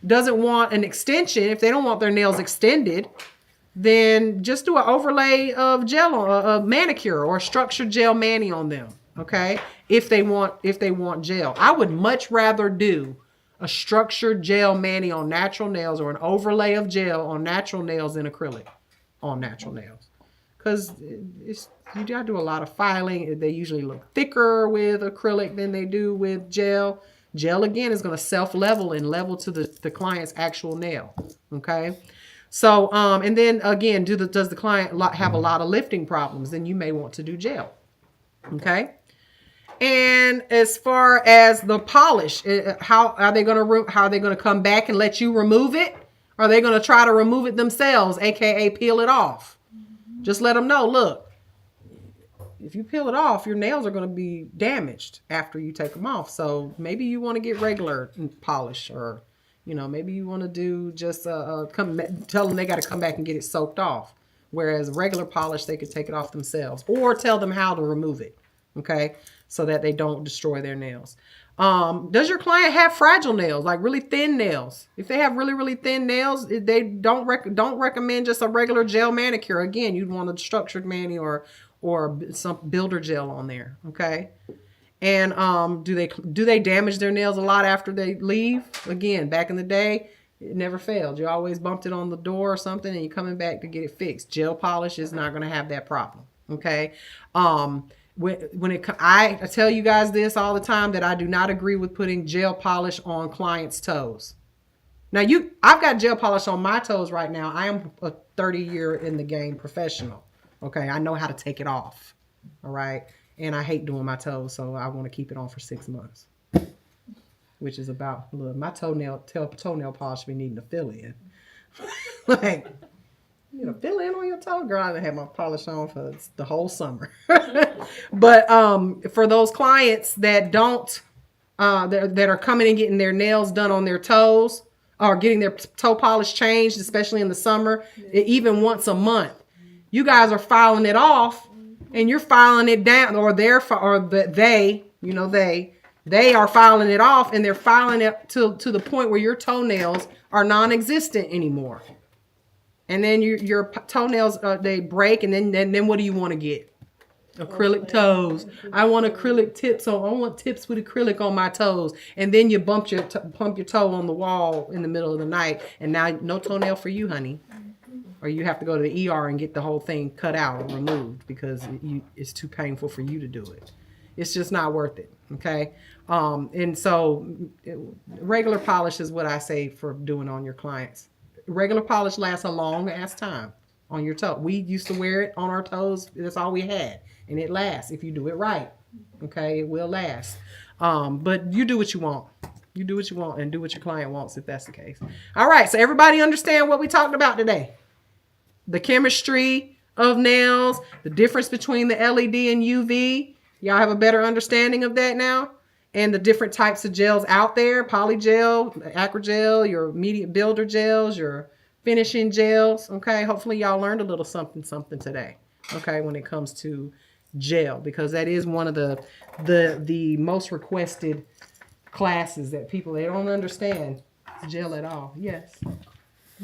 doesn't want an extension, if they don't want their nails extended, then just do an overlay of gel, a manicure or a structured gel mani on them. Okay, if they want gel, I would much rather do a structured gel mani on natural nails, or an overlay of gel on natural nails than acrylic on natural nails, because you gotta do a lot of filing. They usually look thicker with acrylic than they do with gel. Gel again is going to self-level and level to the client's actual nail. Okay, so and then again, does the client have a lot of lifting problems? Then you may want to do gel. Okay, and as far as the polish, how are they going to come back and let you remove it? Are they going to try to remove it themselves, aka peel it off? Just let them know, look, if you peel it off, your nails are going to be damaged after you take them off. So maybe you want to get regular polish, or, maybe you want to do just tell them they got to come back and get it soaked off. Whereas regular polish, they could take it off themselves, or tell them how to remove it. Okay, so that they don't destroy their nails. Does your client have fragile nails, like really thin nails? If they have really, really thin nails, they don't recommend just a regular gel manicure. Again, you'd want a structured mani or some builder gel on there. Okay. And do they damage their nails a lot after they leave? Again, back in the day, it never failed. You always bumped it on the door or something, and you're coming back to get it fixed. Gel polish is not going to have that problem. Okay. I tell you guys this all the time, that I do not agree with putting gel polish on clients' toes. Now I've got gel polish on my toes right now. I am a 30-year in the game professional. Okay, I know how to take it off. All right, and I hate doing my toes, so I want to keep it on for 6 months, which is about my toenail polish be needing to fill in. Like, fill in on your toe, girl. I didn't have my polish on for the whole summer. But for those clients that don't, that are coming and getting their nails done on their toes, or getting their toe polish changed, especially in the summer, even once a month, you guys are filing it off, and you're filing it down, or they are filing it off, and they're filing it to the point where your toenails are non-existent anymore. And then your toenails, they break, and then what do you want to get? Acrylic toes. I want acrylic tips I want tips with acrylic on my toes. And then you bump your toe on the wall in the middle of the night, and now no toenail for you, honey. Or you have to go to the ER and get the whole thing cut out or removed because it's too painful for you to do it. It's just not worth it. Okay. And so regular polish is what I say for doing on your clients. Regular polish lasts a long ass time on your toe. We used to wear it on our toes. That's all we had. And it lasts if you do it right. Okay. It will last. But you do what you want. You do what you want and do what your client wants if that's the case. All right. So everybody understand what we talked about today? The chemistry of nails, the difference between the LED and UV. Y'all have a better understanding of that now? And the different types of gels out there, polygel, acrogel, your immediate builder gels, your finishing gels. Okay, hopefully y'all learned a little something today. Okay, when it comes to gel, because that is one of the most requested classes that people, they don't understand gel at all. Yes.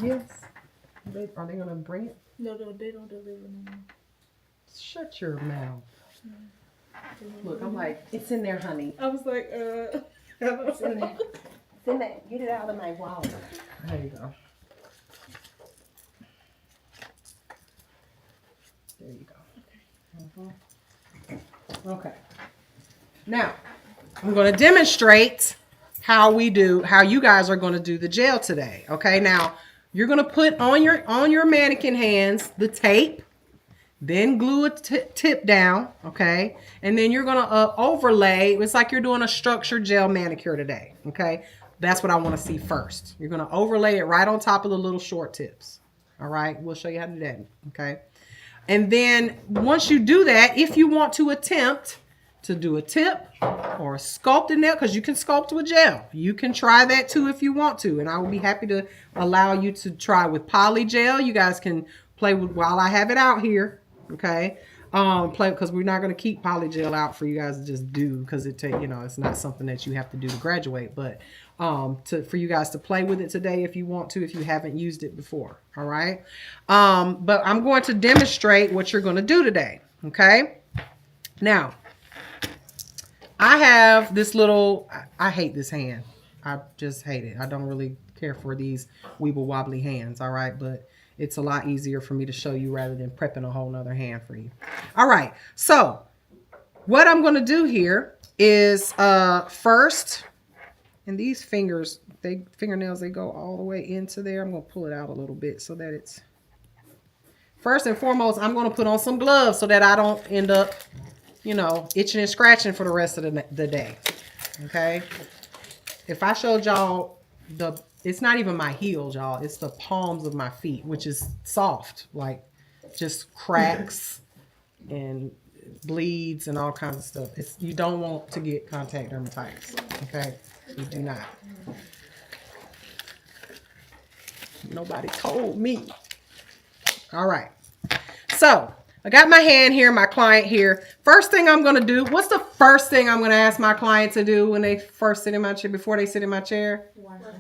Yes. Are they gonna bring it? No, they don't deliver no more. Shut your mouth. Look, I'm like, it's in there, honey. I was like, It's in there. It's in there. Get it out of my wallet. There you go. There you go. Okay. Now, I'm going to demonstrate how you guys are going to do the gel today. Okay. Now, you're going to put on your mannequin hands the tape. Then glue a tip down, okay? And then you're going to overlay. It's like you're doing a structured gel manicure today, okay? That's what I want to see first. You're going to overlay it right on top of the little short tips, all right? We'll show you how to do that, okay? And then once you do that, if you want to attempt to do a tip or a sculpted nail, because you can sculpt with gel. You can try that too if you want to. And I will be happy to allow you to try with poly gel. You guys can play with while I have it out here. Okay, play because we're not going to keep polygel out for you guys to just do because it's not something that you have to do to graduate, but for you guys to play with it today if you want to, if you haven't used it before. All right, but I'm going to demonstrate what you're going to do today. Okay, now I have this little. I hate this hand. I just hate it. I don't really care for these weeble wobbly hands. All right, but it's a lot easier for me to show you rather than prepping a whole nother hand for you. All right. So what I'm going to do here is first, and these fingernails, they go all the way into there. I'm going to pull it out a little bit so that it's first and foremost, I'm going to put on some gloves so that I don't end up, itching and scratching for the rest of the day. Okay. If I showed y'all it's not even my heels, y'all. It's the palms of my feet, which is soft, like just cracks and bleeds and all kinds of stuff. You don't want to get contact dermatitis, okay? You do not. Nobody told me. All right. So I got my hand here, my client here. First thing I'm going to do, what's the first thing I'm going to ask my client to do when they first sit in my chair, before they sit in my chair?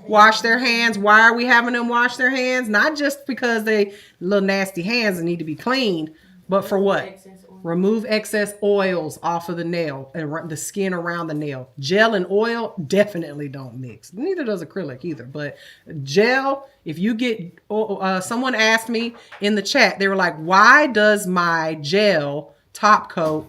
Wash their hands. Why are we having them wash their hands? Not just because they little nasty hands and need to be cleaned, but for what? Remove excess oils off of the nail and the skin around the nail. Gel and oil definitely don't mix. Neither does acrylic either. But gel, if you get, someone asked me in the chat, they were like, why does my gel top coat,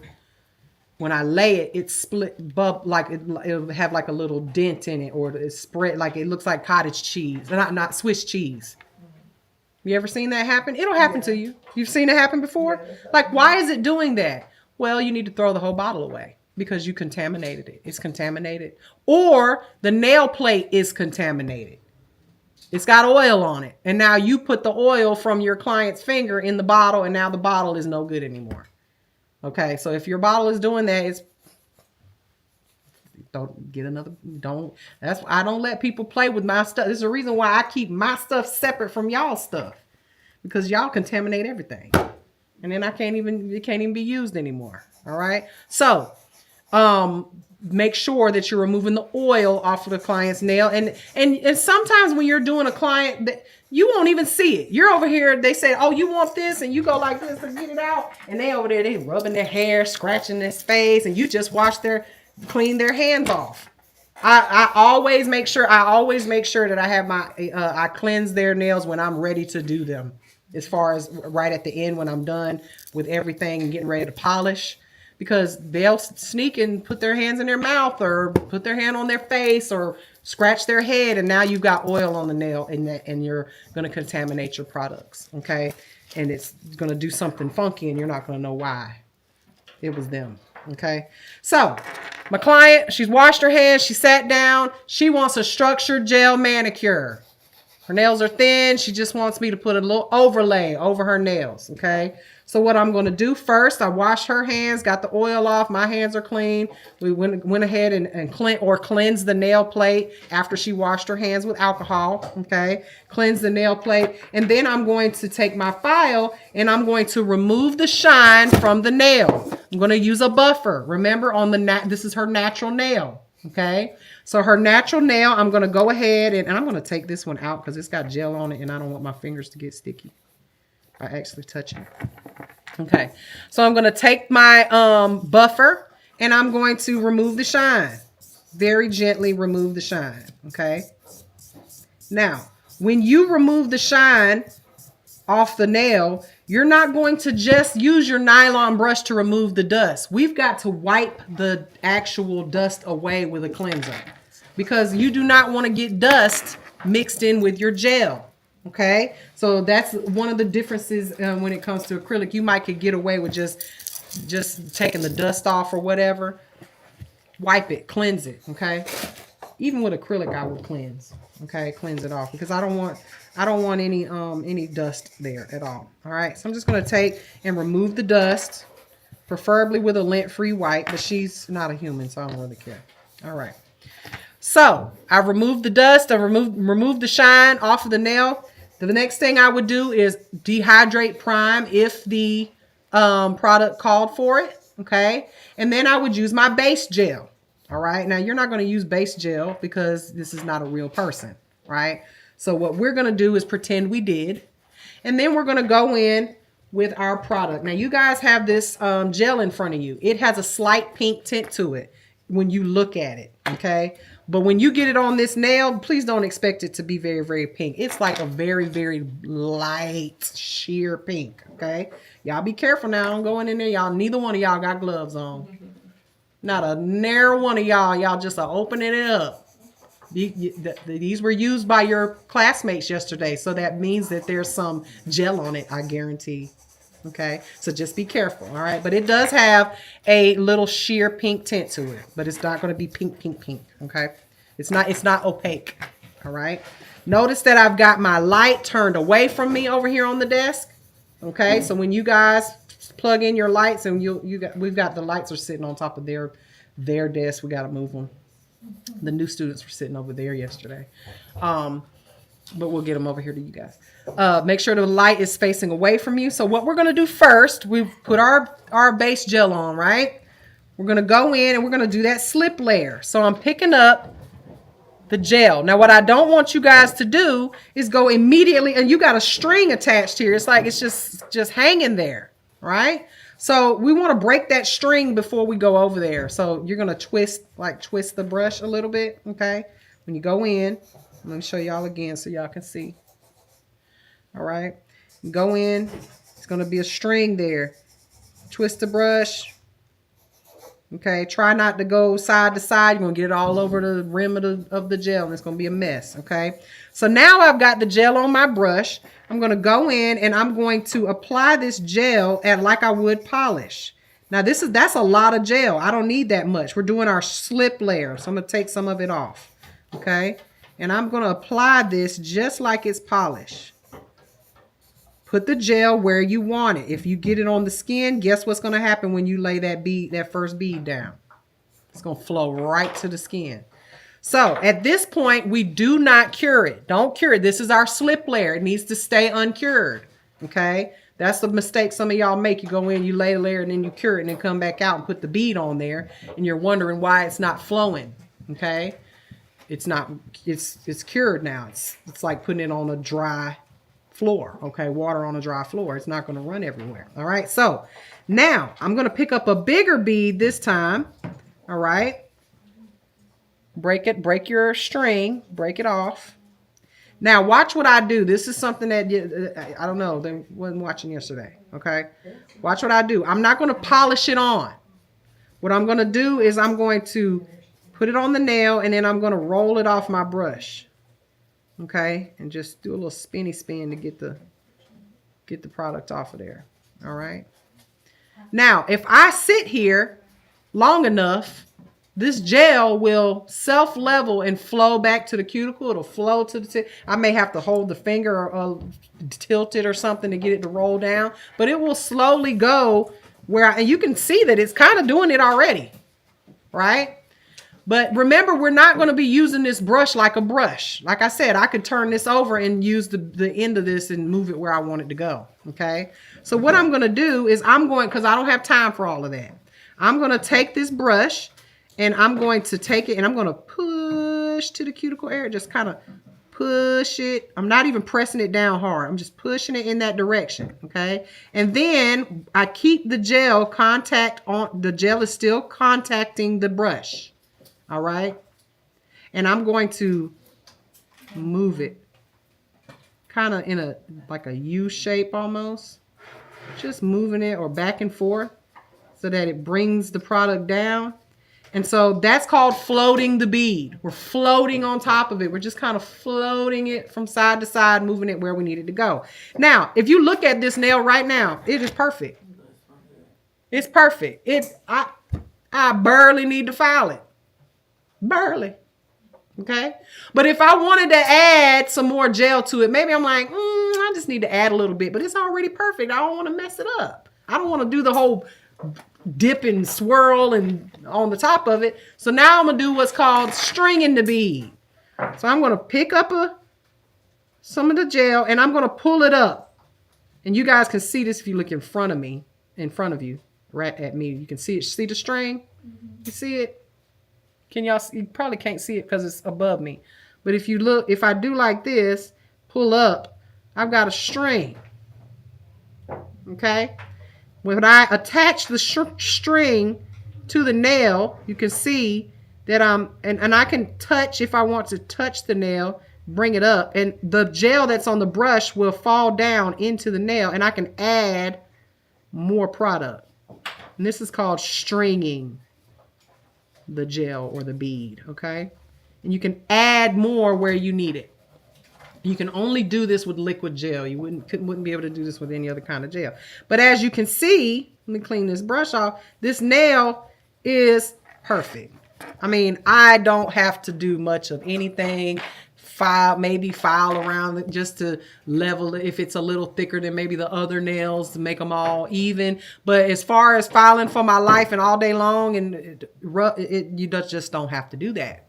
when I lay it, it's split, like it'll have like a little dent in it, or it's spread like it looks like cottage cheese, not Swiss cheese. You ever seen that happen? It'll happen to you. You've seen it happen before? Like, why is it doing that? Well, you need to throw the whole bottle away because you contaminated it. It's contaminated. Or the nail plate is contaminated. It's got oil on it. And now you put the oil from your client's finger in the bottle, and now the bottle is no good anymore. Okay, so if your bottle is doing that, I don't let people play with my stuff. There's a reason why I keep my stuff separate from y'all stuff, because y'all contaminate everything, and then it can't even be used anymore. All right, so make sure that you're removing the oil off of the client's nail, and sometimes when you're doing a client that you won't even see it. You're over here, they say, oh, you want this, and you go like this and get it out, and they over there, they rubbing their hair, scratching their face, and you just clean their hands off. I always make sure that I have I cleanse their nails when I'm ready to do them, as far as right at the end when I'm done with everything and getting ready to polish. because they'll sneak and put their hands in their mouth or put their hand on their face or scratch their head, and now you've got oil on the nail, and you're going to contaminate your products, okay? And it's going to do something funky, and you're not going to know why. It was them, okay? So my client, she's washed her hands, she sat down, she wants a structured gel manicure. Her nails are thin. She just wants me to put a little overlay over her nails, okay? So what I'm going to do first, I wash her hands, got the oil off. My hands are clean. We went ahead and cleanse the nail plate after she washed her hands with alcohol, okay? Cleanse the nail plate. And then I'm going to take my file and I'm going to remove the shine from the nail. I'm going to use a buffer. Remember, this is her natural nail, okay? So her natural nail, I'm going to go ahead and I'm going to take this one out because it's got gel on it and I don't want my fingers to get sticky by actually touching it. Okay, so I'm going to take my buffer and I'm going to remove the shine. Very gently remove the shine, okay? Now, when you remove the shine off the nail, you're not going to just use your nylon brush to remove the dust. We've got to wipe the actual dust away with a cleanser because you do not want to get dust mixed in with your gel. Okay, so that's one of the differences when it comes to acrylic. You might could get away with just taking the dust off or whatever. Wipe it, cleanse it. Okay, even with acrylic, I would cleanse. Okay, cleanse it off because I don't want any dust there at all. All right, so I'm just gonna take and remove the dust, preferably with a lint-free wipe. But she's not a human, so I don't really care. All right. So I've removed the dust. I've removed the shine off of the nail. The next thing I would do is dehydrate prime if the product called for it, okay? And then I would use my base gel, all right? Now, you're not going to use base gel because this is not a real person, right? So what we're going to do is pretend we did. And then we're going to go in with our product. Now, you guys have this gel in front of you. It has a slight pink tint to it when you look at it, okay? But when you get it on this nail, please don't expect it to be very, very pink. It's like a very, very light sheer pink, okay? Y'all be careful now. I'm going in there. Y'all, neither one of y'all got gloves on. Not a narrow one of y'all. Y'all just are opening it up. These were used by your classmates yesterday, so that means that there's some gel on it, I guarantee. Okay, so just be careful, all right? But it does have a little sheer pink tint to it, but it's not going to be pink, pink, pink, okay? It's not opaque, all right? Notice that I've got my light turned away from me over here on the desk, okay? So when you guys plug in your lights, and we've got the lights are sitting on top of their desk. We got to move them. The new students were sitting over there yesterday. But we'll get them over here to you guys. Make sure the light is facing away from you. So what we're going to do first, we've put our base gel on, right? We're going to go in and we're going to do that slip layer. So I'm picking up the gel. Now, what I don't want you guys to do is go immediately, and you got a string attached here. It's like it's just hanging there, right? So we want to break that string before we go over there. So you're going to twist the brush a little bit, okay? When you go in, let me show y'all again so y'all can see. All right. Go in. It's going to be a string there. Twist the brush. Okay. Try not to go side to side. You're going to get it all over the rim of the gel, and it's going to be a mess. Okay. So now I've got the gel on my brush. I'm going to go in and I'm going to apply this gel like I would polish. Now that's a lot of gel. I don't need that much. We're doing our slip layer. So I'm going to take some of it off. Okay. And I'm going to apply this just like it's polish. Put the gel where you want it. If you get it on the skin, guess what's going to happen when you lay that first bead down? It's going to flow right to the skin. So at this point, we do not cure it. Don't cure it. This is our slip layer. It needs to stay uncured. Okay? That's the mistake some of y'all make. You go in, you lay a layer, and then you cure it, and then come back out and put the bead on there, and you're wondering why it's not flowing. Okay? It's not, it's cured now. It's like putting it on a dry floor, okay? Water on a dry floor. It's not going to run everywhere, all right? So now I'm going to pick up a bigger bead this time, all right? Break your string, break it off. Now watch what I do. This is something that, I don't know, they wasn't watching yesterday, okay? Watch what I do. I'm not going to polish it on, What I'm going to do is I'm going to put it on the nail and then I'm going to roll it off my brush. Okay, and just do a little spinny spin to get the product off of there. All right. Now, if I sit here long enough, this gel will self-level and flow back to the cuticle. It'll flow to the tip. I may have to hold the finger or tilt it or something to get it to roll down, but it will slowly go where, and you can see that it's kind of doing it already, right? But remember, we're not going to be using this brush like a brush. Like I said, I could turn this over and use the end of this and move it where I want it to go. Okay. So what I'm going to do is because I don't have time for all of that. I'm going to take this brush and I'm going to take it and I'm going to push to the cuticle area. Just kind of push it. I'm not even pressing it down hard. I'm just pushing it in that direction. Okay. And then I keep the gel contact on. The gel is still contacting the brush. All right. And I'm going to move it kind of in like a U shape almost. Just moving it or back and forth so that it brings the product down. And so that's called floating the bead. We're floating on top of it. We're just kind of floating it from side to side, moving it where we need it to go. Now, if you look at this nail right now, it is perfect. It's perfect. I barely need to file it. Barely. Okay. But if I wanted to add some more gel to it, maybe I'm like, I just need to add a little bit, but it's already perfect. I don't want to mess it up. I don't want to do the whole dip and swirl and on the top of it. So now I'm going to do what's called stringing the bead. So I'm going to pick up some of the gel and I'm going to pull it up. And you guys can see this if you look in front of you, right at me. You can see it. See the string? You see it? Can y'all see? You probably can't see it because it's above me. But if you look, if I do like this, pull up, I've got a string. Okay? When I attach the string to the nail, you can see that and I can touch, if I want to touch the nail, bring it up. And the gel that's on the brush will fall down into the nail and I can add more product. And this is called stringing the gel or the bead, okay? And you can add more where you need it. You can only do this with liquid gel. You wouldn't be able to do this with any other kind of gel. But as you can see, let me clean this brush off. This nail is perfect. I mean, I don't have to do much of anything. Maybe file around it just to level it if it's a little thicker than maybe the other nails to make them all even. But as far as filing for my life and all day long, and you just don't have to do that.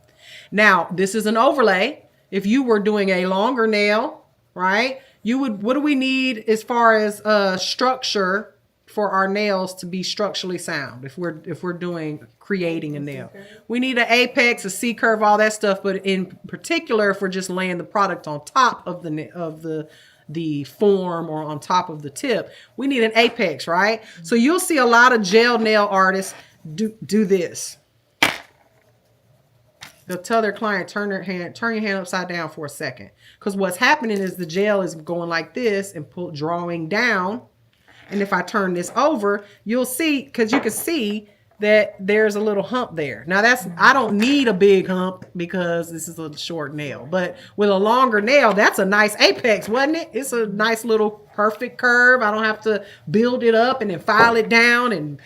Now, this is an overlay. If you were doing a longer nail, right, what do we need as far as structure for our nails to be structurally sound if we're creating a nail? We need an apex, a C-curve, all that stuff. But in particular, if we're just laying the product on top of the form or on top of the tip, we need an apex, right? So you'll see a lot of gel nail artists do this. They'll tell their client, turn your hand upside down for a second. Because what's happening is the gel is going like this and drawing down. And if I turn this over, you'll see, because you can see that there's a little hump there. Now I don't need a big hump because this is a short nail. But with a longer nail, that's a nice apex, wasn't it? It's a nice little perfect curve. I don't have to build it up and then file it down and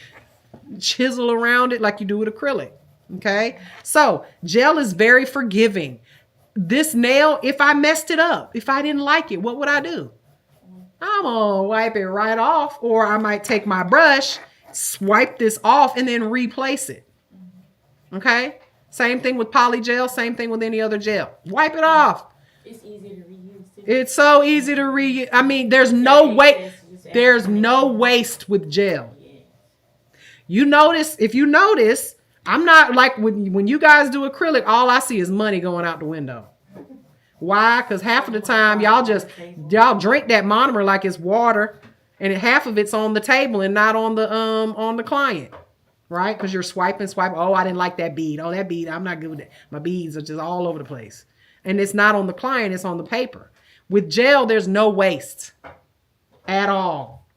chisel around it like you do with acrylic. Okay, so gel is very forgiving. This nail, if I messed it up, if I didn't like it, what would I do? I'm gonna wipe it right off, or I might take my brush, swipe this off, and then replace it. Okay, same thing with poly gel, same thing with any other gel. Wipe it off. It's easy to reuse too. It's so easy to reuse. I mean, there's no waste. There's no waste with gel. If you notice, I'm not like when you guys do acrylic, all I see is money going out the window. Why? Because half of the time y'all drink that monomer like it's water, and half of it's on the table and not on the client, right? Because you're swiping. Oh, I didn't like that bead. Oh, that bead, I'm not good with that. My beads are just all over the place, and it's not on the client. It's on the paper. With gel, there's no waste at all.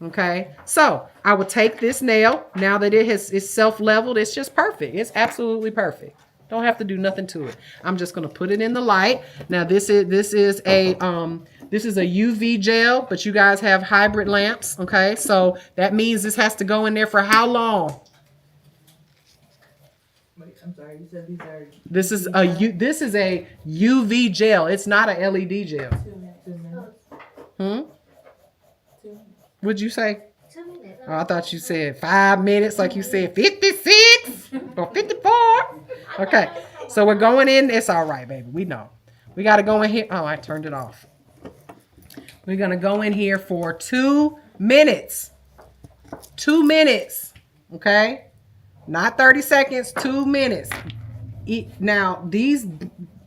Okay, so I would take this nail now that it's self-leveled. It's just perfect. It's absolutely perfect. Don't have to do nothing to it. I'm just gonna put it in the light. Now this is a UV gel, but you guys have hybrid lamps. Okay, so that means this has to go in there for how long? Wait, I'm sorry. You said these are. This is a UV gel. It's not a LED gel. 2 minutes. 2 minutes. 2 minutes. What'd you say? 2 minutes. Oh, I thought you said 5 minutes, like you said 56 or 54. Okay, so we're going in. It's all right, baby. We know. We got to go in here. Oh, I turned it off. We're going to go in here for 2 minutes. 2 minutes. Okay? Not 30 seconds, 2 minutes. Now, these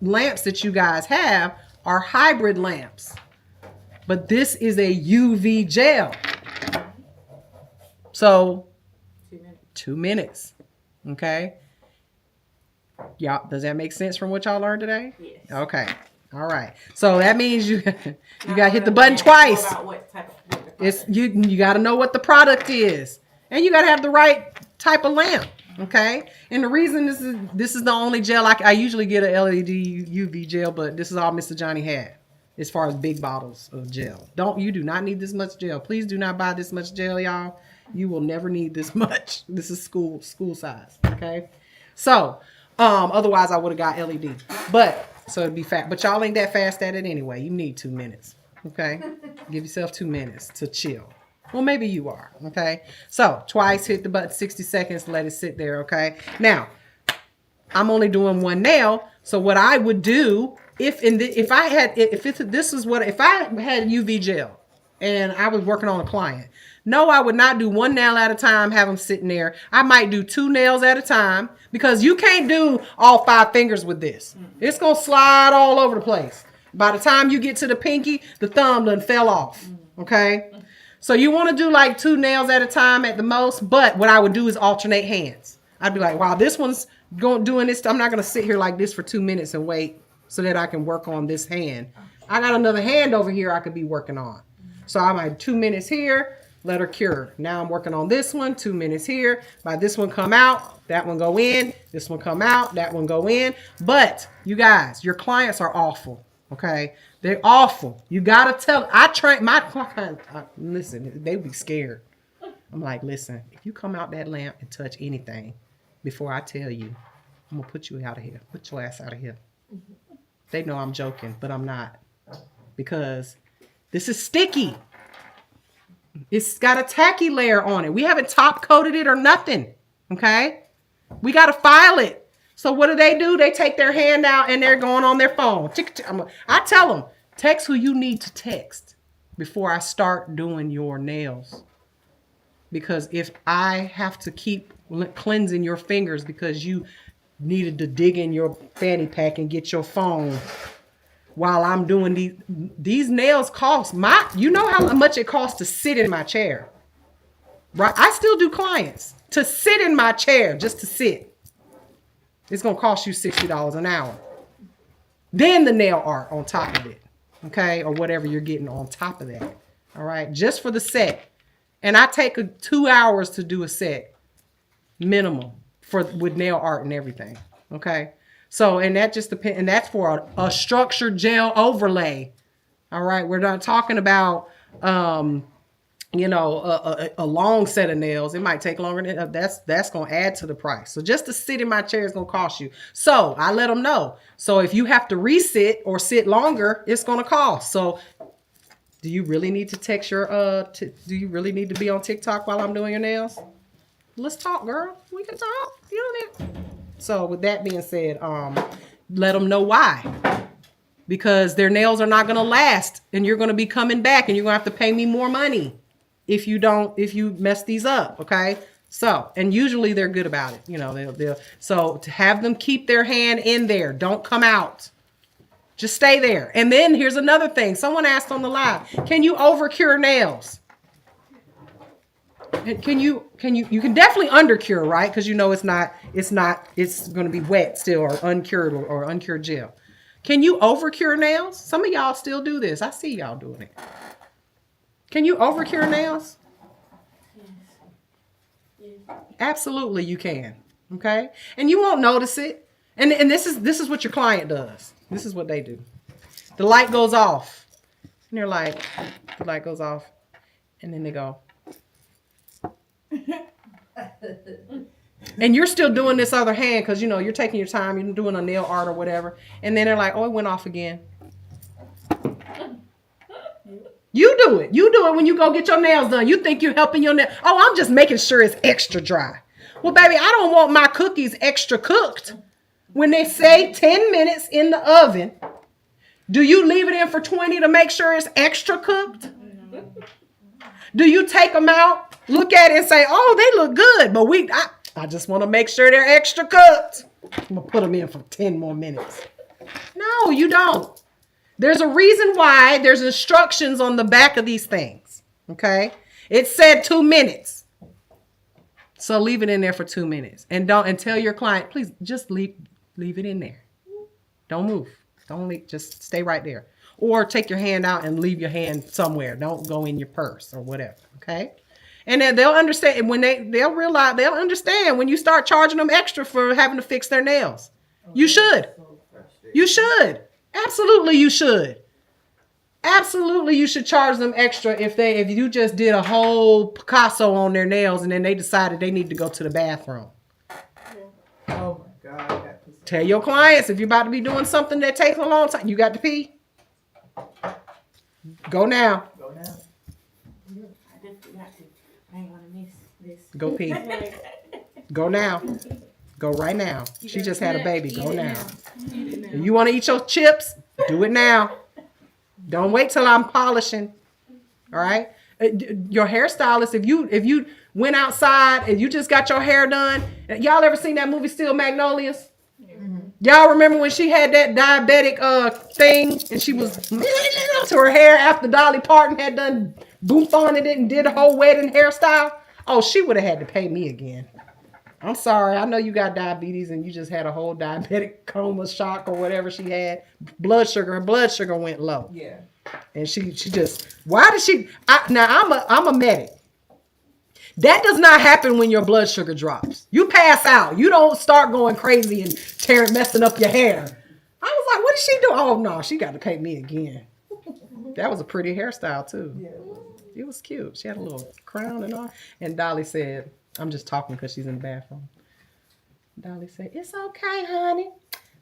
lamps that you guys have are hybrid lamps. But this is a UV gel. So, 2 minutes. 2 minutes. Okay? Y'all, does that make sense from what y'all learned today? Yes. Okay. All right. So that means you got to hit the button twice. About what type of what the It's product you got to know what the product is. And you got to have the right type of lamp. Okay? And the reason this is the only gel I usually get a LED UV gel, but this is all Mr. Johnny had. As far as big bottles of gel. You do not need this much gel. Please do not buy this much gel, y'all. You will never need this much. This is school size, okay? So, otherwise I would have got LED. So it'd be fast. But y'all ain't that fast at it anyway. You need 2 minutes, okay? Give yourself 2 minutes to chill. Well, maybe you are, okay? So, twice hit the button, 60 seconds, let it sit there, okay? Now, I'm only doing one nail, so what I would do if I had UV gel and I was working on a client, no, I would not do one nail at a time, have them sitting there. I might do 2 nails at a time because you can't do all 5 fingers with this. It's going to slide all over the place. By the time you get to the pinky, the thumb done fell off, okay? So you want to do like 2 nails at a time at the most, but what I would do is alternate hands. I'd be like, wow, this one's doing this. I'm not going to sit here like this for 2 minutes and wait so that I can work on this hand. I got another hand over here I could be working on. So I might 2 minutes here, let her cure. Now I'm working on this one, 2 minutes here. By this one come out, that one go in, this one come out, that one go in. But you guys, your clients are awful, okay? They're awful. You got to tell, I train my clients, listen, they be scared. I'm like, listen, if you come out that lamp and touch anything before I tell you, I'm going to put you out of here. Put your ass out of here. They know I'm joking, but I'm not. Because this is sticky. It's got a tacky layer on it. We haven't top coated it or nothing. Okay? We got to file it. So what do? They take their hand out and they're going on their phone. I tell them, text who you need to text before I start doing your nails. Because if I have to keep cleansing your fingers because you needed to dig in your fanny pack and get your phone while I'm doing these nails cost you know how much it costs to sit in my chair, right? I still do clients to sit in my chair just to sit. It's going to cost you $60 an hour. Then the nail art on top of it, okay? Or whatever you're getting on top of that, all right? Just for the set. And I take 2 hours to do a set, minimum, with nail art and everything, okay? So, and that just depends, and that's for a structured gel overlay, all right? We're not talking about, a long set of nails. It might take longer than that's going to add to the price. So just to sit in my chair is going to cost you. So I let them know. So if you have to resit or sit longer, it's going to cost. So do you really need to text your, do you really need to be on TikTok while I'm doing your nails? Let's talk, girl. We can talk. You know that. So with that being said, let them know why. Because their nails are not going to last and you're going to be coming back and you're going to have to pay me more money if you mess these up. Okay. So, and usually they're good about it. You know, so to have them keep their hand in there, don't come out. Just stay there. And then here's another thing. Someone asked on the live, can you over cure nails? You can definitely under cure, right? Because you know it's going to be wet still or uncured or uncured gel. Can you over cure nails? Some of y'all still do this. I see y'all doing it. Can you over cure nails? Absolutely you can. Okay? And you won't notice it. And this is what your client does. This is what they do. The light goes off. And they're like, the light goes off. And then they go. And you're still doing this other hand because, you know, you're taking your time. You're doing a nail art or whatever. And then they're like, oh, it went off again. You do it. You do it when you go get your nails done. You think you're helping your nail. Oh, I'm just making sure it's extra dry. Well, baby, I don't want my cookies extra cooked. When they say 10 minutes in the oven, do you leave it in for 20 to make sure it's extra cooked? Do you take them out, look at it and say, oh, they look good, but I just want to make sure they're extra cooked. I'm going to put them in for 10 more minutes. No, you don't. There's a reason why there's instructions on the back of these things. Okay? It said 2 minutes. So leave it in there for 2 minutes. And tell your client, please just leave it in there. Don't move. Don't leave, just stay right there. Or take your hand out and leave your hand somewhere. Don't go in your purse or whatever. Okay? And then they'll understand when they'll understand when you start charging them extra for having to fix their nails. You should. You should. Absolutely you should. Absolutely you should charge them extra if you just did a whole Picasso on their nails and then they decided they need to go to the bathroom. Oh my God. Tell your clients if you're about to be doing something that takes a long time, you got to pee. Go now. Go now. I just forgot to. I ain't gonna miss this. Go pee. Go now. Go right now. She just had a baby. Go now. If you want to eat your chips, do it now. Don't wait till I'm polishing. All right? Your hairstylist, if you went outside and you just got your hair done, y'all ever seen that movie Steel Magnolias? Y'all remember when she had that diabetic thing and she was to her hair after Dolly Parton had done boof on it and did a whole wedding hairstyle? Oh, she would have had to pay me again. I'm sorry. I know you got diabetes and you just had a whole diabetic coma shock or whatever she had. Her blood sugar went low. Yeah. And she just, why did she, now I'm a medic. That does not happen when your blood sugar drops. You pass out. You don't start going crazy and messing up your hair. I was like, what did she do? Oh no, she got to pay me again. That was a pretty hairstyle too. Yeah. It was cute. She had a little crown and all. And Dolly said, I'm just talking because she's in the bathroom. Dolly said, it's okay, honey.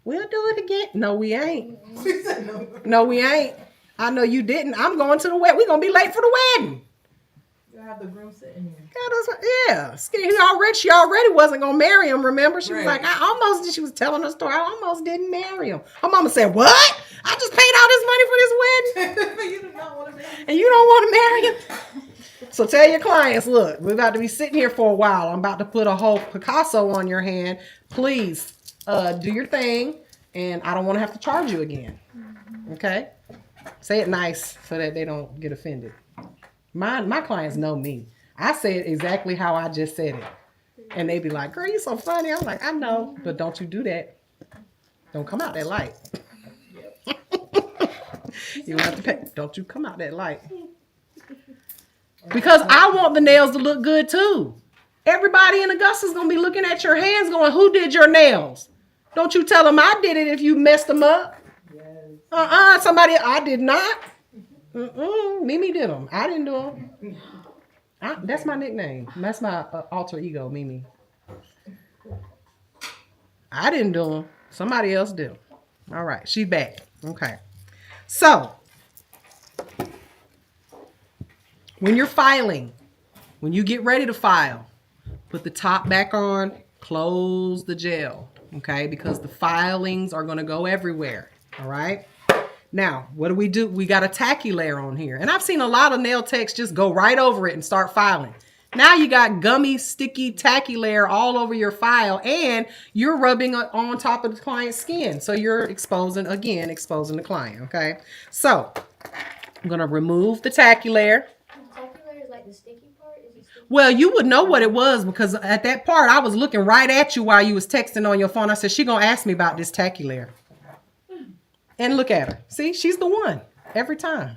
We'll do it again. No, we ain't. She said no. No, we ain't. I know you didn't. I'm going to the wedding. We're going to be late for the wedding. You have the groom sitting here. Yeah. She already wasn't going to marry him, remember? She was like, she was telling her story. I almost didn't marry him. Her mama said, what? I just paid all this money for this wedding? You do not want to marry him. And you don't want to marry him? So tell your clients, look, we're about to be sitting here for a while. I'm about to put a whole Picasso on your hand. Please do your thing. And I don't want to have to charge you again. Okay? Say it nice so that they don't get offended. My clients know me. I say it exactly how I just said it. And they be like, girl, you so funny. I'm like, I know, but don't you do that. Don't come out that light. You don't have to pay. Don't you come out that light. Because I want the nails to look good too. Everybody in Augusta's going to be looking at your hands going, who did your nails? Don't you tell them I did it if you messed them up. Yes. Somebody, I did not. Mimi did them. I didn't do them. That's my nickname. That's my alter ego, Mimi. I didn't do them. Somebody else did them. All right. She's back. Okay. So, when you're filing, when you get ready to file, put the top back on, close the gel, okay? Because the filings are going to go everywhere, all right? Now, what do? We got a tacky layer on here. And I've seen a lot of nail techs just go right over it and start filing. Now you got gummy, sticky, tacky layer all over your file, and you're rubbing it on top of the client's skin. So you're exposing the client, okay? So I'm going to remove the tacky layer. Tacky layer is like the sticky part? Is it sticky? Well, you would know what it was because at that part, I was looking right at you while you was texting on your phone. I said, she going to ask me about this tacky layer. And look at her. See, she's the one every time.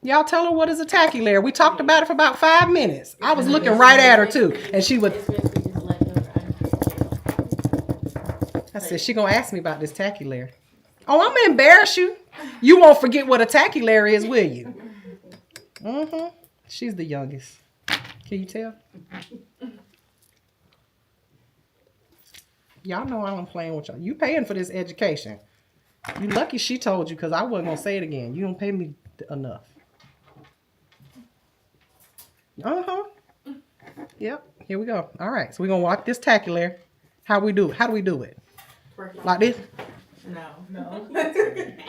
Y'all tell her what is a tacky layer. We talked about it for about 5 minutes. I was looking right at her too. And she would, It's basically just leftover onions. I said, she gonna ask me about this tacky layer. Oh, I'm gonna embarrass you. You won't forget what a tacky layer is, will you? Mm-hmm. She's the youngest. Can you tell? Y'all know I'm playing with y'all. You paying for this education. You lucky she told you, because I wasn't gonna say it again. You don't pay me enough. Uh-huh. Yep. Here we go. All right. So we're gonna walk this tacky layer. How we do it? How do we do it? Like this? No.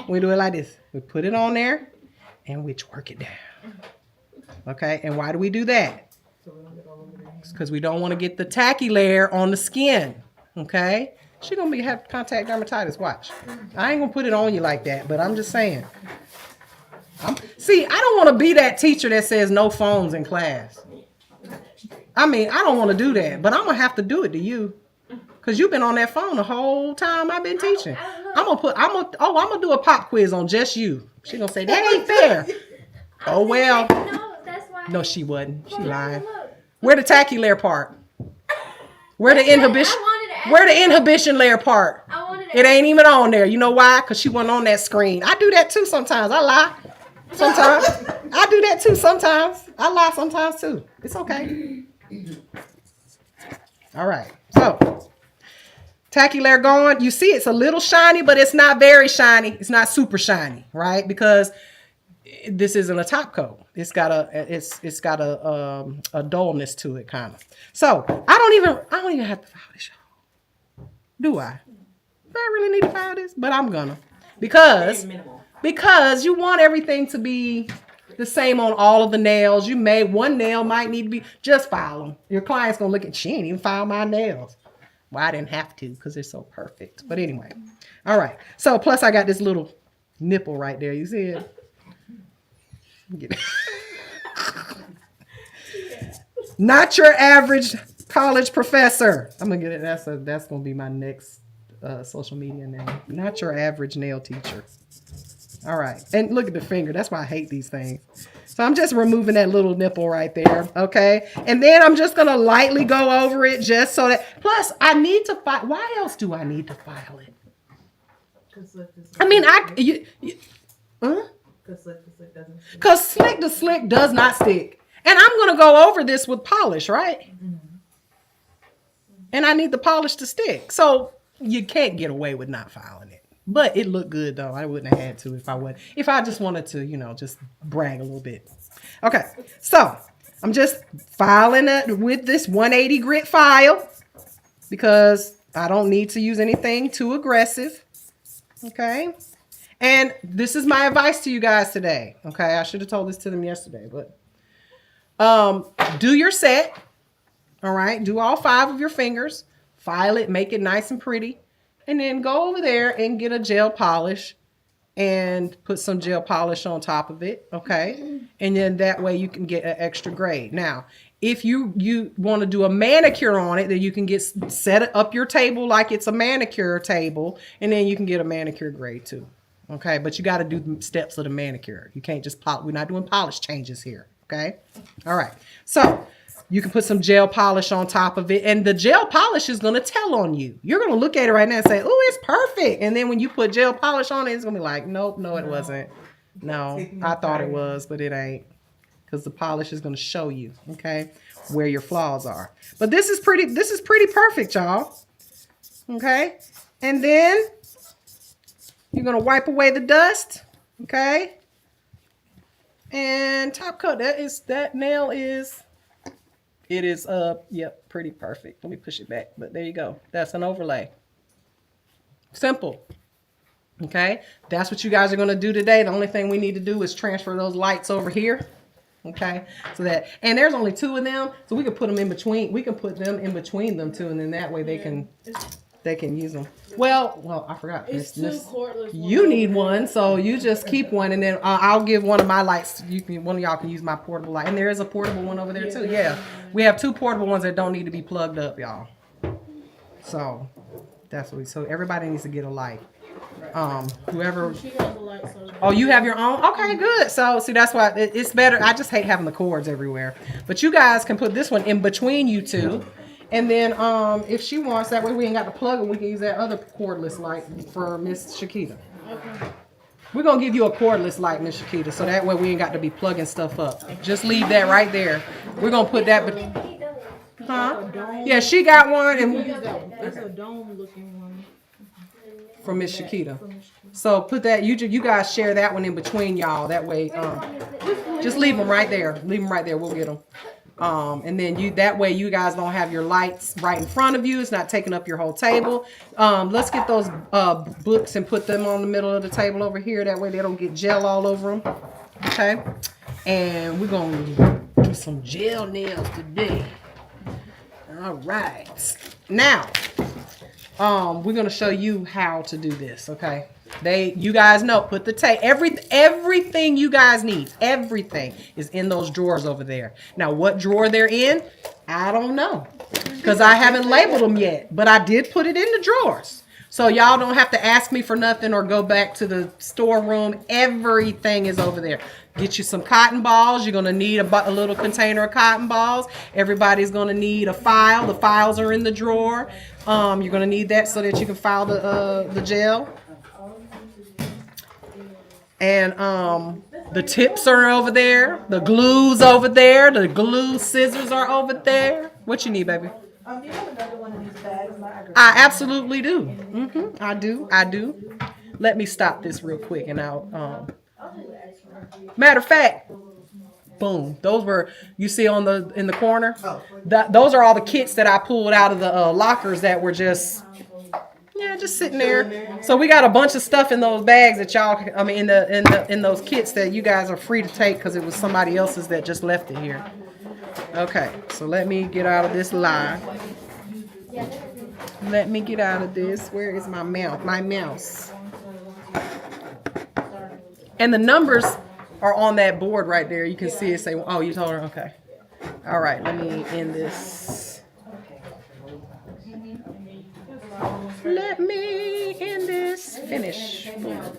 We do it like this. We put it on there and we twerk it down. Okay. And why do we do that? Because we don't want to get the tacky layer on the skin. Okay. She's gonna have contact dermatitis. Watch. I ain't gonna put it on you like that, but I'm just saying. See, I don't want to be that teacher that says no phones in class. I mean, I don't want to do that, but I'm gonna have to do it to you, cause you've been on that phone the whole time I've been teaching. I'm gonna do a pop quiz on just you. She gonna say that ain't fair. Oh well. No, that's why. No, she wasn't. She Well, lying. look. Where the tacky layer part? Where the inhibition? I wanted to ask Where the inhibition layer part? I wanted to It ain't even on there. You know why? Cause she wasn't on that screen. I do that too sometimes. I lie. Sometimes. I do that too sometimes. I lie sometimes too. It's okay. All right. So, tacky layer going. You see it's a little shiny, but it's not very shiny. It's not super shiny, right? Because this isn't a top coat. It's got a dullness to it, kind of. So, I don't even have to file this, y'all. Do I? Do I really need to file this? But I'm gonna. Because you want everything to be the same on all of the nails. One nail might need to be, just file them. Your client's gonna look at, she ain't even file my nails. Well, I didn't have to because they're so perfect. But anyway, all right. So plus I got this little nipple right there. You see it? Get it. Not your average college professor. I'm gonna get it. That's gonna be my next social media name. Not your average nail teacher. All right. And look at the finger. That's why I hate these things. So I'm just removing that little nipple right there. Okay. And then I'm just going to lightly go over it just so that, plus I need to file. Why else do I need to file it? I mean, because slick to slick does not stick. And I'm going to go over this with polish, right? And I need the polish to stick. So you can't get away with not filing it. But it looked good though. I wouldn't have had to if I would. If I just wanted to, just brag a little bit. Okay, so I'm just filing it with this 180 grit file because I don't need to use anything too aggressive. Okay, and this is my advice to you guys today. Okay, I should have told this to them yesterday, but do your set. All right, do all 5 of your fingers. File it, make it nice and pretty. And then go over there and get a gel polish and put some gel polish on top of it, okay? And then that way you can get an extra grade. Now, if you want to do a manicure on it, then you can set up your table like it's a manicure table, and then you can get a manicure grade too, okay? But you got to do the steps of the manicure. You can't just we're not doing polish changes here, okay? All right, so you can put some gel polish on top of it, and the gel polish is going to tell on you. You're going to look at it right now and say, oh, it's perfect. And then when you put gel polish on it, it's going to be like, nope, no, it wasn't. No, I thought it was, but it ain't. Because the polish is going to show you, okay, where your flaws are. But this is pretty perfect, y'all. Okay? And then you're going to wipe away the dust, okay? And top coat, that nail is... It is, yep, pretty perfect. Let me push it back, but there you go. That's an overlay. Simple. Okay, that's what you guys are going to do today. The only thing we need to do is transfer those lights over here. Okay, and there's only 2 of them, so we can put them in between. We can put them in between them too, and then that way they can use them. Well, I forgot. It's 2 cordless. You need one, so you just keep one, and then I'll give one of my lights. One of y'all can use my portable light, and there is a portable one over there too. Yeah, we have 2 portable ones that don't need to be plugged up, y'all. So that's what so everybody needs to get a light. Whoever. She has a light, so. Oh, you have your own? Okay, good. So, see, that's why it's better. I just hate having the cords everywhere. But you guys can put this one in between you two. And then if she wants, that way we ain't got to plug it. We can use that other cordless light for Miss Shakita. Okay. We're going to give you a cordless light, Miss Shakita, so that way we ain't got to be plugging stuff up. Just leave that right there. We're going to put that... Huh? Yeah, she got one and It's a dome looking one. from Miss Shakita. So put that, you guys share that one in between y'all. That way, just leave them right there. Leave them right there. We'll get them. And then that way you guys don't have your lights right in front of you. It's not taking up your whole table. Let's get those books and put them on the middle of the table over here. That way they don't get gel all over them. Okay. And we're going to do some gel nails today. All right. Now, we're going to show you how to do this. Okay. You guys know, put the tape, everything you guys need, everything is in those drawers over there. Now, what drawer they're in, I don't know, because I haven't labeled them yet, but I did put it in the drawers. So y'all don't have to ask me for nothing or go back to the storeroom. Everything is over there. Get you some cotton balls. You're going to need a little container of cotton balls. Everybody's going to need a file. The files are in the drawer. You're going to need that so that you can file the gel. And the tips are over there. The glue's over there. The glue scissors are over there. What you need, baby? Do you have another one of these bags? I absolutely do. I do. Let me stop this real quick and I'll matter of fact, boom. Those were, you see in the corner? Those are all the kits that I pulled out of the lockers that were just sitting there. So we got a bunch of stuff in those bags that y'all, in those kits that you guys are free to take because it was somebody else's that just left it here. Okay, so let me get out of this line. Let me get out of this. Where is my mouse? My mouse. And the numbers are on that board right there. You can see it say, oh, you told her? Okay. All right, let me end this. Let me end this. Finish. Boom.